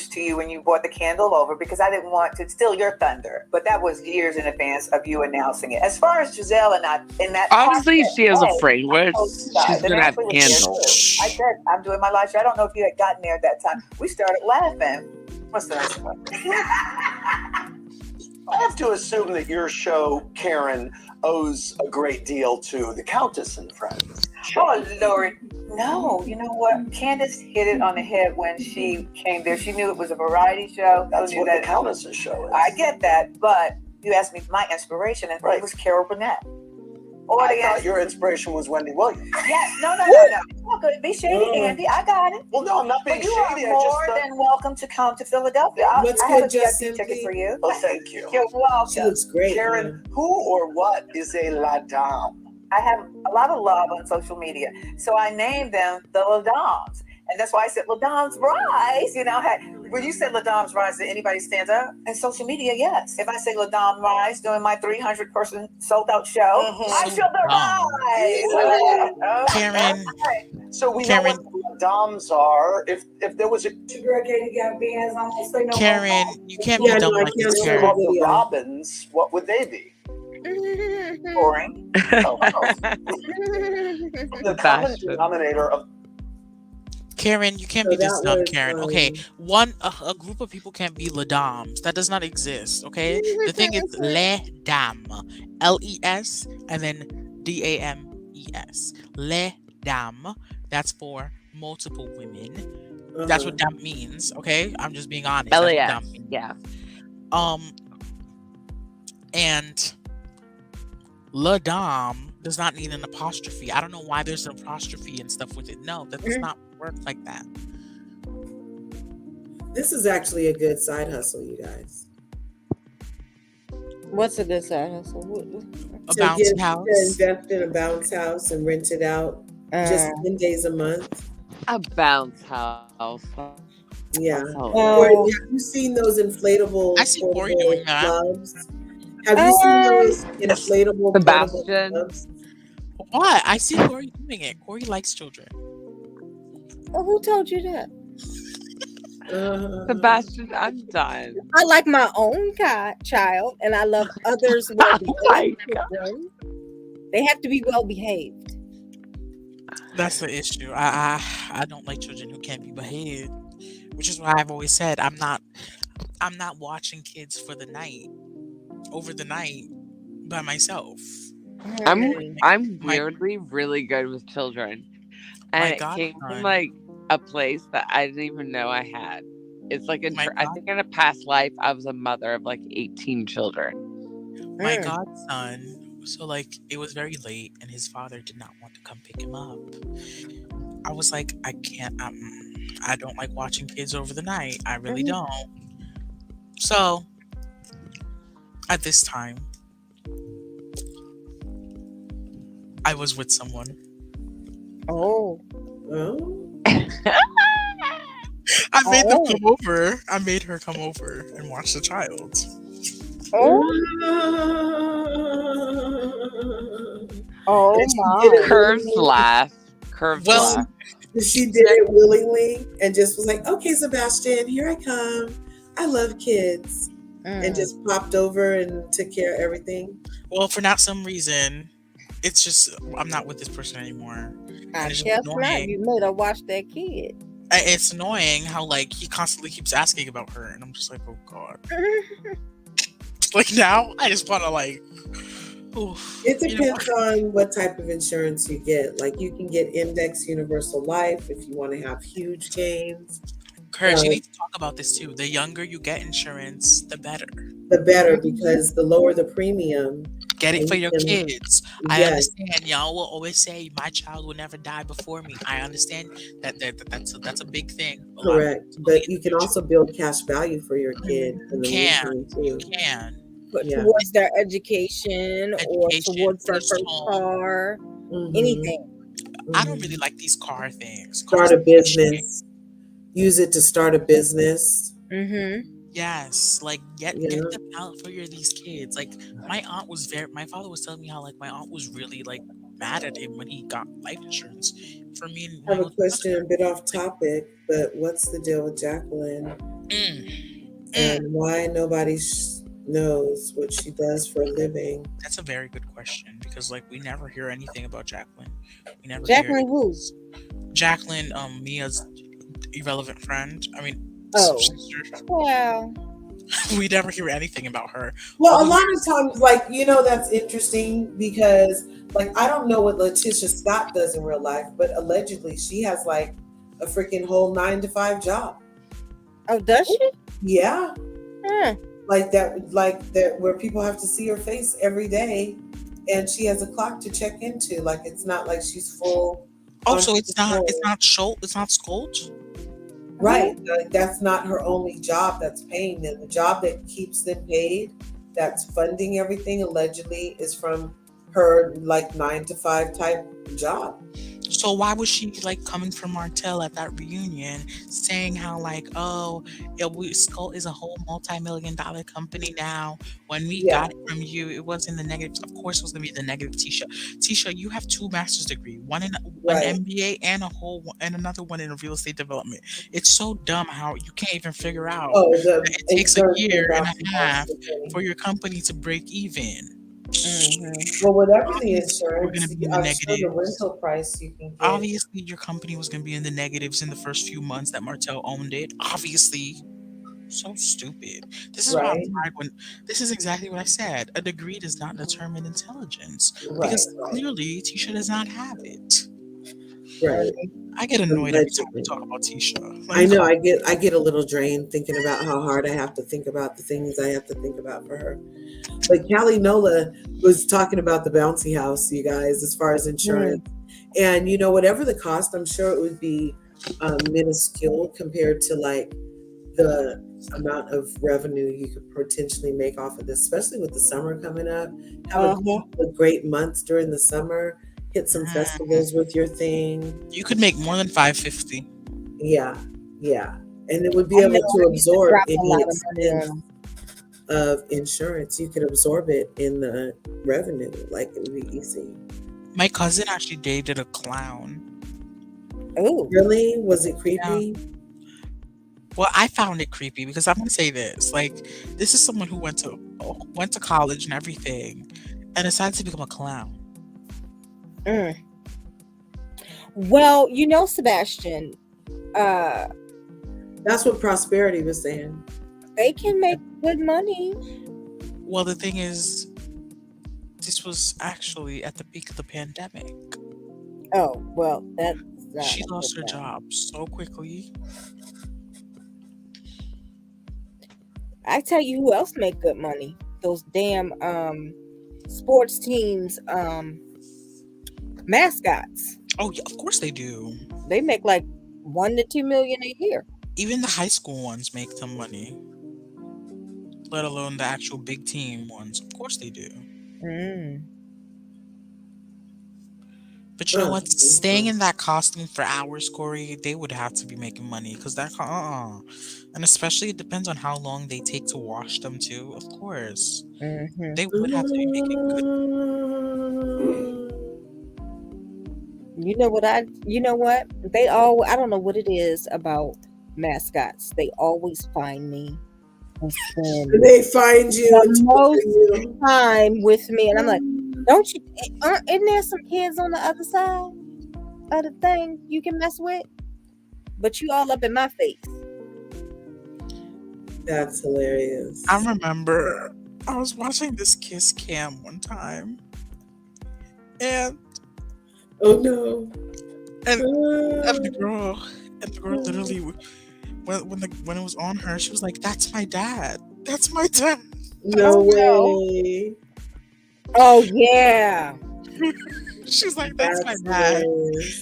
to you when you brought the candle over because I didn't want to steal your thunder. But that was years in advance of you announcing it. As far as Giselle and I, in that obviously she has a fragrance. She's going to have candles. I said, I'm doing my live show. I don't know if you had gotten there at that time. We started laughing. What's the next one? I have to assume that your show, Karen, owes a great deal to the Countess and Friends. Oh, Lord. No, you know what? Candace hit it on the head when she came there. She knew it was a variety show. That's what the Countess's show is. I get that, but you asked me my inspiration, and it was Carol Burnett. I thought your inspiration was Wendy Williams. Yes, no. It's all good. Be shady, Andy. I got it. Well, no, I'm not being you shady. You are more than welcome to come to Philadelphia. I have a VIP ticket for you. Oh, thank you. You're welcome. She looks great. Karen, who or what is a La Dame? I have a lot of love on social media, so I named them the La Dames. And that's why I said La Dames Rise. You know, when you said La Dames Rise, did anybody stand up? And social media, yes. If I say La Dame Rise during my 300-person sold-out show, I show the rise. Karen. So we know what La Dames are. If there was a Karen, you can't be dumb like this, Karen. The Robins, what would they be? Boring. The common denominator of Karen, you can't So be this that dumb, was Karen. Okay, a group of people can't be les dames. That does not exist. Okay, the thing is les dames, les and then dames. Les dames. That's for multiple women. That's what dame means. Okay, I'm just being honest. That's what dame LAS. means. Yeah. And la dame does not need an apostrophe. I don't know why there's an apostrophe and stuff with it. No, that does not work like that. This is actually a good side hustle, you guys. What's a good side hustle? A bouncy house. To invest in a bounce house and rent it out just 10 days a month. A bounce house. Yeah. Oh. Have you seen those inflatable I see Corri doing that. clubs? Have you seen those inflatable Sebastian? clubs? What? I see Corri doing it. Corri likes children. Oh, who told you that? Sebastian, I'm done. I like my own child, and I love others' well-behaved children. They have to be well behaved. That's the issue. I don't like children who can't be behaved, which is why I've always said I'm not watching kids for the night, over the night, by myself. I'm weirdly really good with children, and it came from like a place that I didn't even know I had. It's like I think in a past life I was a mother of like 18 children. My godson. So like it was very late, and his father did not want to come pick him up. I was like, I can't. I don't like watching kids over the night. I really don't. So at this time, I was with someone. Oh. I made them come over. I made her come over and watch the child. Oh my. Curves laugh. Curves laugh. She did it willingly and just was like, okay, Sebastian, here I come. I love kids. And just popped over and took care of everything. Well, for not some reason, it's just I'm not with this person anymore. I guess not. You made her watch that kid. It's annoying how like he constantly keeps asking about her, and I'm just like, oh god. Like now, I just want to like. Oof, it depends on what type of insurance you get. Like you can get Index Universal Life if you want to have huge gains. Courage, you need to talk about this too. The younger you get insurance, the better. The better, because the lower the premium. Get it for your kids. I understand. Y'all will always say my child will never die before me. I understand that's a big thing. Correct, but you can also build cash value for your kid. You can. Towards their education or towards their first car, anything. I don't really like these car things. Start a business. Use it to start a business. Yes, like get them out for these kids. Like my father was telling me how like my aunt was really like mad at him when he got life insurance for me. And I have a question, a bit off topic, but what's the deal with Jacqueline? And why nobody knows what she does for a living? That's a very good question, because like we never hear anything about Jacqueline. We never Jacqueline who? Jacqueline, Mia's irrelevant friend. I mean, sister. Well, we never hear anything about her. Well, a lot of times, like, that's interesting because, like, I don't know what Letitia Scott does in real life, but allegedly she has like a freaking whole 9-to-5 job. Oh, does she? Yeah. Like that, where people have to see her face every day, and she has a clock to check into. Like, it's not like she's full. Oh, so it's not Scholt? Right. Like, that's not her only job that's paying them. The job that keeps them paid, that's funding everything, allegedly is from her like 9-to-5 type job. So why was she like coming from Martell at that reunion saying how like, Skull is a whole multi-million-dollar company now. When we got it from you, it wasn't the negative. Of course, it was gonna be the negative. Tisha, you have 2 master's degree, one in an MBA and another one in real estate development. It's so dumb how you can't even figure out that it takes a year and a half for your company to break even. Well, with everything Obviously, we're going insurance, to be in the I'm sure the negatives. rental price you can get. Obviously, your company was going to be in the negatives in the first few months that Martel owned it. Obviously. So stupid. This is why I'm Right, tired when this is exactly what I said. A degree does not determine intelligence right, because clearly Tisha does not have it. right. I get annoyed every time we Allegedly. talk about Tisha. Let I me know call. I get a little drained thinking about how hard I have to think about the things I have to think about for her. But Callie Nola was talking about the bouncy house, you guys, as far as insurance. And whatever the cost, I'm sure it would be minuscule compared to like the amount of revenue you could potentially make off of this, especially with the summer coming up. Have a couple of great months during the summer. Hit some festivals with your thing. You could make more than 550. Yeah, yeah. And it would be I know able to I used to absorb drop a any lot of money on expense them. of insurance. You could absorb it in the revenue. Like it would be easy. My cousin actually dated a clown. Oh, Really? Was it Yeah. creepy? Well, I found it creepy because I'm gonna say this. Like, this is someone who went to college and everything, and decided to become a clown. Well, Sebastian, That's what Prosperity was saying. they can make good money. Well, the thing is, this was actually at the peak of the pandemic. Oh, well, that's She lost her job so quickly. I tell you who else make good money. Those damn sports teams mascots. Oh, yeah, of course they do. They make like 1 to 2 million a year. Even the high school ones make some money. Let alone the actual big team ones. Of course they do. But you know what? Staying in that costume for hours, Corey, they would have to be making money because that, and especially it depends on how long they take to wash them too. Of course, they would have to be making good. You know what? They all. I don't know what it is about mascots. They always find me. They find you the most time with me, and I'm like, don't you? Isn't there some kids on the other side of the thing you can mess with? But you all up in my face. That's hilarious. I remember I was watching this kiss cam one time, and oh no, and the girl literally when it was on her, she was like, "That's my dad. That's my dad." No way. Oh yeah. She's like, "That's my dad."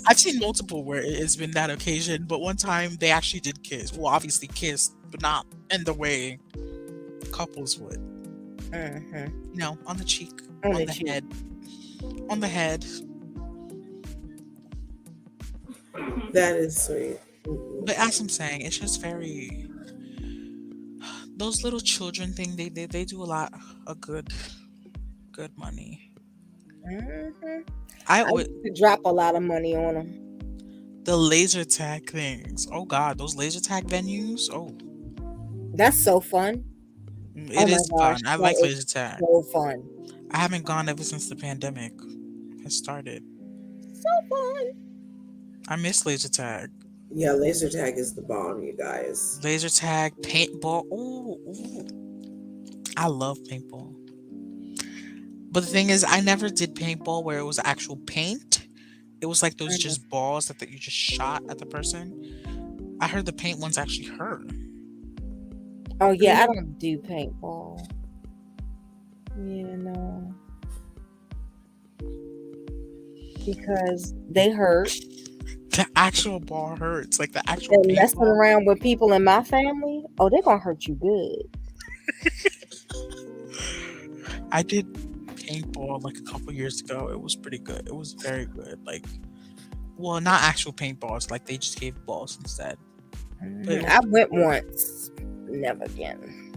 I've seen multiple where it's been that occasion, but one time they actually did kiss. Well, obviously kissed, but not in the way couples would. On the cheek, on the head, on the head. That is sweet. But as I'm saying, it's just very those little children thing. They do a lot of good money. I used to drop a lot of money on them. The laser tag things. Oh God, those laser tag venues. Oh, that's so fun. It is fun. I like laser tag. So fun. I haven't gone ever since the pandemic has started. So fun. I miss laser tag. Yeah, laser tag is the bomb, you guys. Laser tag, paintball. Ooh. I love paintball. But the thing is, I never did paintball where it was actual paint. It was like those just balls that you just shot at the person. I heard the paint ones actually hurt. Oh yeah, I don't do paintball. Yeah, no. Because they hurt. The actual ball hurts. Like the actual paintball. Messing around with people in my family, oh, they're gonna hurt you good. I did paintball like a couple years ago. It was pretty good. It was very good. Like, well, not actual paintballs. Like they just gave balls instead. I went once. Never again.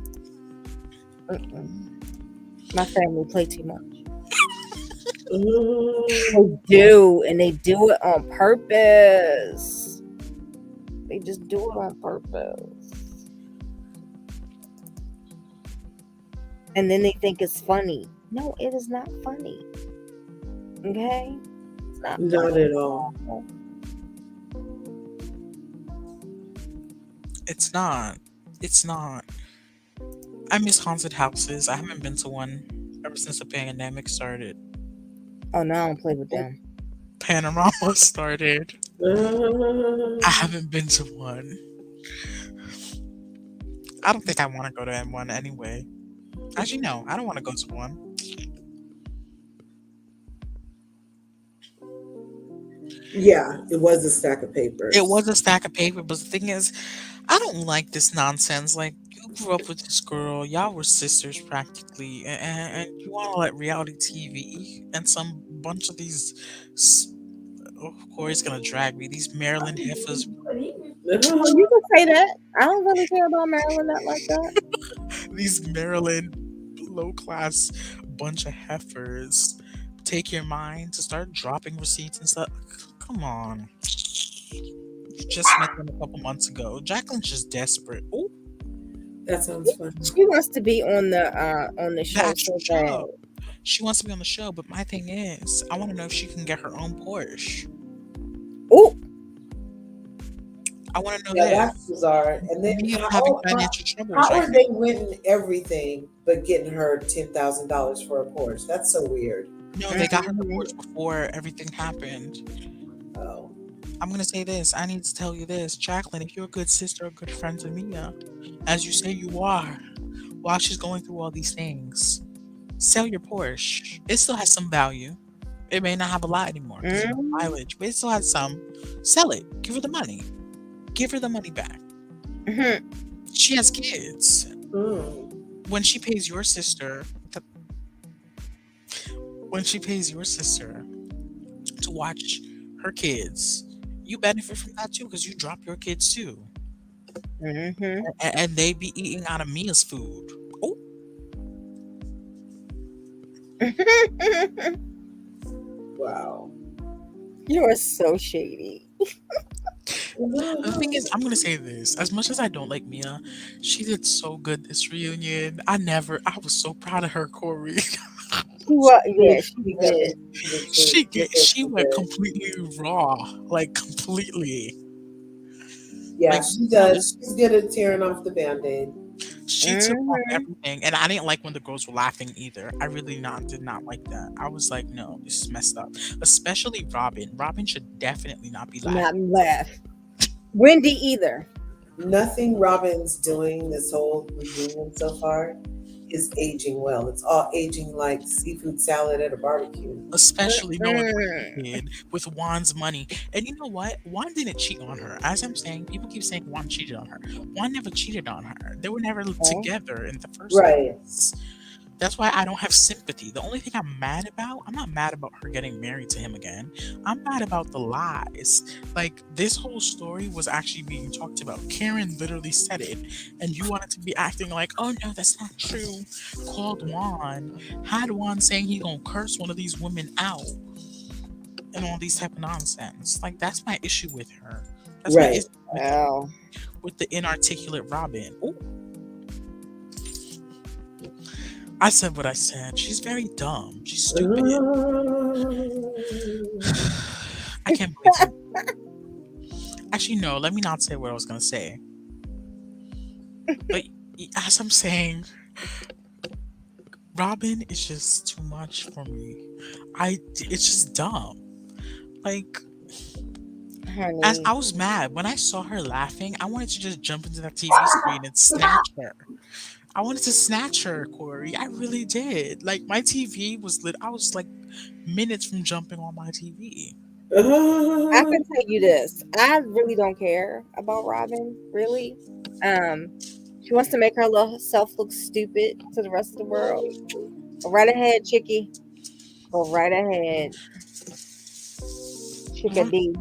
My family play too much. They do, and they do it on purpose. They just do it on purpose. And then they think it's funny. No, it is not funny. Okay? It's not Not at all. It's not. It's not. I miss haunted houses. I haven't been to one ever since the pandemic started. Oh, no, I don't play with them. Panorama started. I haven't been to one. I don't think I want to go to one anyway. Actually, no, I don't want to go to one. Yeah, it was a stack of papers. It was a stack of paper, but the thing is, I don't like this nonsense. Like, you grew up with this girl, y'all were sisters practically, and you want to let reality TV and some bunch of these. Oh, Corey's gonna drag me. These Maryland heifers. Oh, you can say that. I don't really care about Maryland not like that. These Maryland low class bunch of heifers take your mind to start dropping receipts and stuff. Come on. You just met them a couple months ago. Jacqueline's just desperate. Ooh. That sounds fun. She wants to be on the show. Show. She wants to be on the show, but my thing is, I want to know if she can get her own Porsche. Ooh. I want to know that. that. That's bizarre. And then having financial troubles. How are they winning everything but getting her $10,000 for a Porsche? That's so weird. No, they got her the Porsche before everything happened. Oh. I'm gonna say this. I need to tell you this, Jacqueline. If you're a good sister, a good friend to Mia, as you say you are, while she's going through all these things, sell your Porsche. It still has some value. It may not have a lot anymore because of the mileage, but it still has some. Sell it. Give her the money. Give her the money back. She has kids. When she pays your sister, to watch her kids, you benefit from that too because you drop your kids too. And they be eating out of Mia's food. Oh. Wow. You are so shady. The thing is, I'm gonna say this. As much as I don't like Mia, she did so good this reunion. I was so proud of her, Corri. She did. She went completely raw, like completely. Yeah, she does. She's good at tearing off the Band-Aid. She took off everything, and I didn't like when the girls were laughing either. I really did not like that. I was like, no, this is messed up. Especially Robin. Robin should definitely not be laughing. Not laugh. Wendy either. Nothing Robin's doing this whole reunion so far is aging well. It's all aging like seafood salad at a barbecue. Especially knowing what she did with Juan's money. And you know what? Juan didn't cheat on her. As I'm saying, people keep saying Juan cheated on her. Juan never cheated on her. They were never together in the first place. That's why I don't have sympathy. The only thing I'm mad about, I'm not mad about her getting married to him again. I'm mad about the lies. Like, this whole story was actually being talked about. Karen literally said it. And you wanted to be acting like, oh no, that's not true. Called Juan. Had Juan saying he gonna curse one of these women out. And all these type of nonsense. Like, that's my issue with her. That's my issue with the inarticulate Robin. Ooh. I said what I said. She's very dumb. She's stupid. I can't believe it. Actually, no, let me not say what I was going to say. But as I'm saying, Robin is just too much for me. It's just dumb. Like, as I was mad. When I saw her laughing, I wanted to just jump into that TV screen and snatch her. I wanted to snatch her, Corri. I really did. Like, my TV was lit. I was like minutes from jumping on my TV. I can tell you this. I really don't care about Robin, really. She wants to make her little self look stupid to the rest of the world. Go right ahead, Chickie. Go right ahead. Chickadee.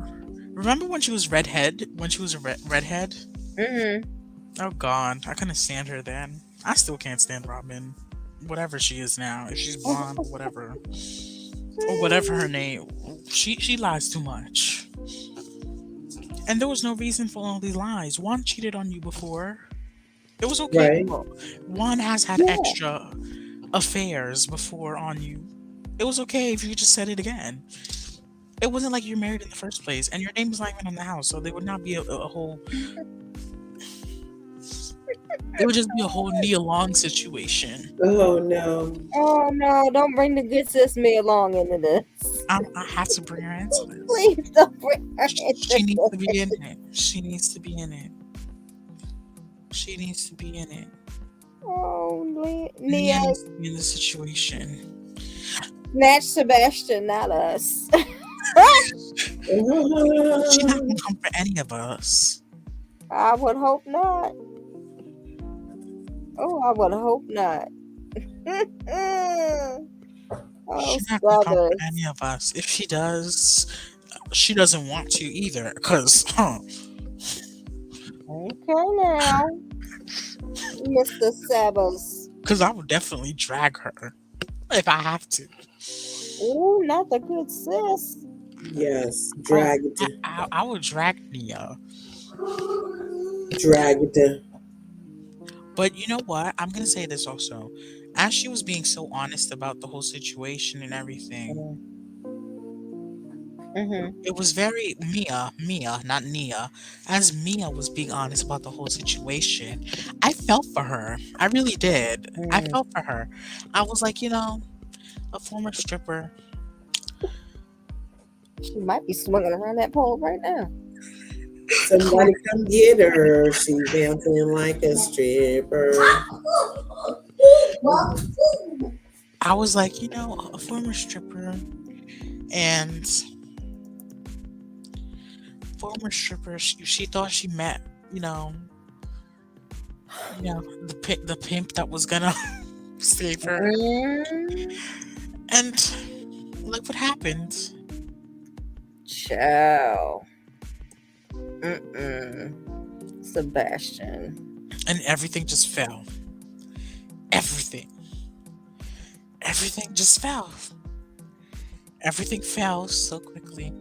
Remember when she was redhead? When she was a redhead? Oh, God. I couldn't stand her then. I still can't stand Robin. Whatever she is now. If she's blonde or whatever. Or whatever her name. She lies too much. And there was no reason for all these lies. Juan cheated on you before. It was okay. Juan has had extra affairs before on you, it was okay if you just said it again. It wasn't like you're married in the first place, and your name is not even on the house, so there would not be a whole. It would just be a whole Nia Long situation. Oh no! Oh no! Don't bring the good sis me along into this. I have to bring her into this. Please don't bring her into She needs to be in it. She needs to be in it. She needs to be in it. Oh, Nia needs to be in the situation. Snatch Sebastian, not us. She's not gonna come for any of us. I would hope not. Oh, I would hope not. Oh, she's not gonna come for any of us. If she does, she doesn't want to either. Cause, Okay now, Mr. Sabas. Cause I would definitely drag her if I have to. Ooh, not the good sis. Yes, dragged. I would drag Nia. Dragged. But you know what? I'm gonna say this also. As she was being so honest about the whole situation and everything, it was very Mia, not Nia. As Mia was being honest about the whole situation, I felt for her. I really did. I felt for her. I was like, a former stripper. She might be swinging around that pole right now. Somebody come get her. She's dancing like a stripper. I was like, a former stripper, and she thought she met, the pimp that was gonna save her, and look what happened. Ciao. Sebastian. And everything just fell. Everything just fell. Everything fell so quickly.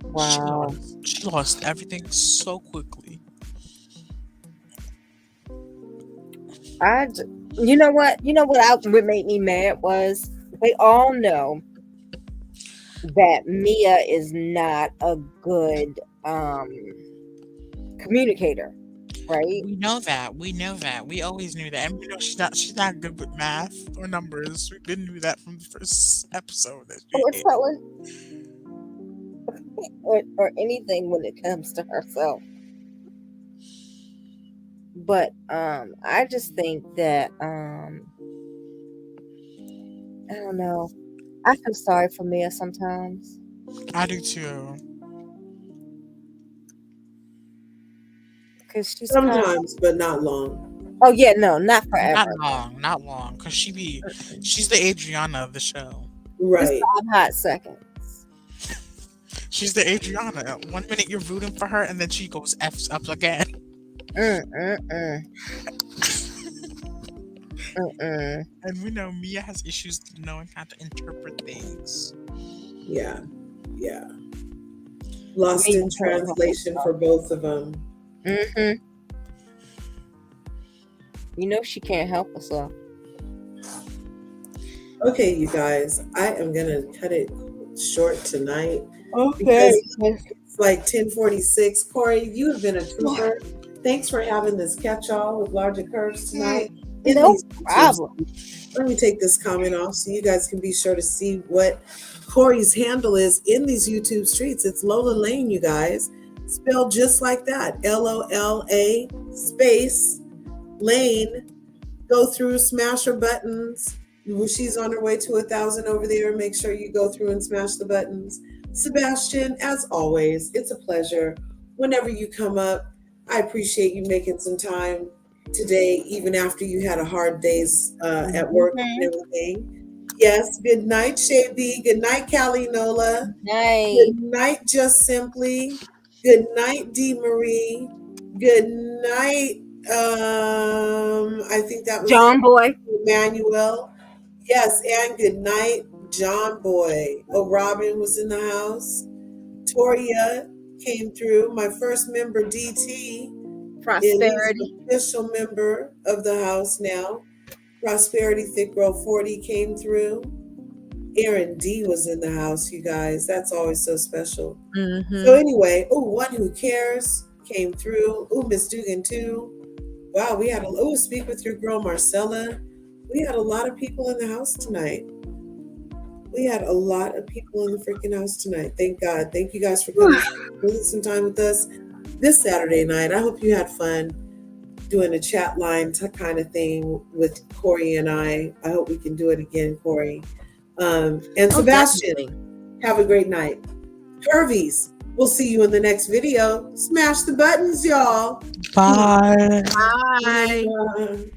Wow. She lost everything so quickly. You know what would make me mad was we all know that Mia is not a good communicator, right? We know that. We always knew that. And we know she's not good with math or numbers. We knew that from the first episode. Or anything when it comes to herself. But I just think that I don't know. I feel sorry for Mia sometimes. I do too. Because she's sometimes, but not long. Oh yeah, no, not forever. Not long. Because she's the Adriana of the show. Right. 5 hot seconds. She's the Adriana. 1 minute you're rooting for her, and then she goes F's up again. And we know Mia has issues knowing how to interpret things. Yeah. Lost in translation for both of them. She can't help herself. Okay, you guys, I am gonna cut it short tonight. Okay. It's like 10:46. Corri, you have been a trooper. Thanks for having this catch-all with LRGA Curves tonight. No problem. Let me take this comment off so you guys can be sure to see what Corri's handle is in these YouTube streets. It's Lola Lane, you guys. Spelled just like that. LOLA space Lane. Go through, smash her buttons. She's on her way to 1,000 over there. Make sure you go through and smash the buttons. Sebastian, as always, it's a pleasure. Whenever you come up, I appreciate you making some time today, even after you had a hard day's at work and everything. Yes, good night, Shay B. Good night, Callie Nola. Good night, Just Simply. Good night, D. Marie. Good night, I think that was John Boy. Emmanuel. Yes, and good night, John Boy. Oh, Robin was in the house. Toria came through. My first member, DT. Prosperity. is an official member of the house now. Prosperity Thick Girl 40 came through. Aaron D was in the house, you guys. That's always so special. So anyway, One Who Cares came through. Miss Dugan too. Wow, we had Speak With Your Girl Marcella. We had a lot of people in the house tonight. We had a lot of people in the freaking house tonight. Thank God. Thank you guys for coming, spending some time with us this Saturday night. I hope you had fun doing a chat line kind of thing with Corey and I. I hope we can do it again, Corey. And Sebastian, definitely. Have a great night. Curvies, we'll see you in the next video. Smash the buttons, y'all. Bye. Bye. Bye.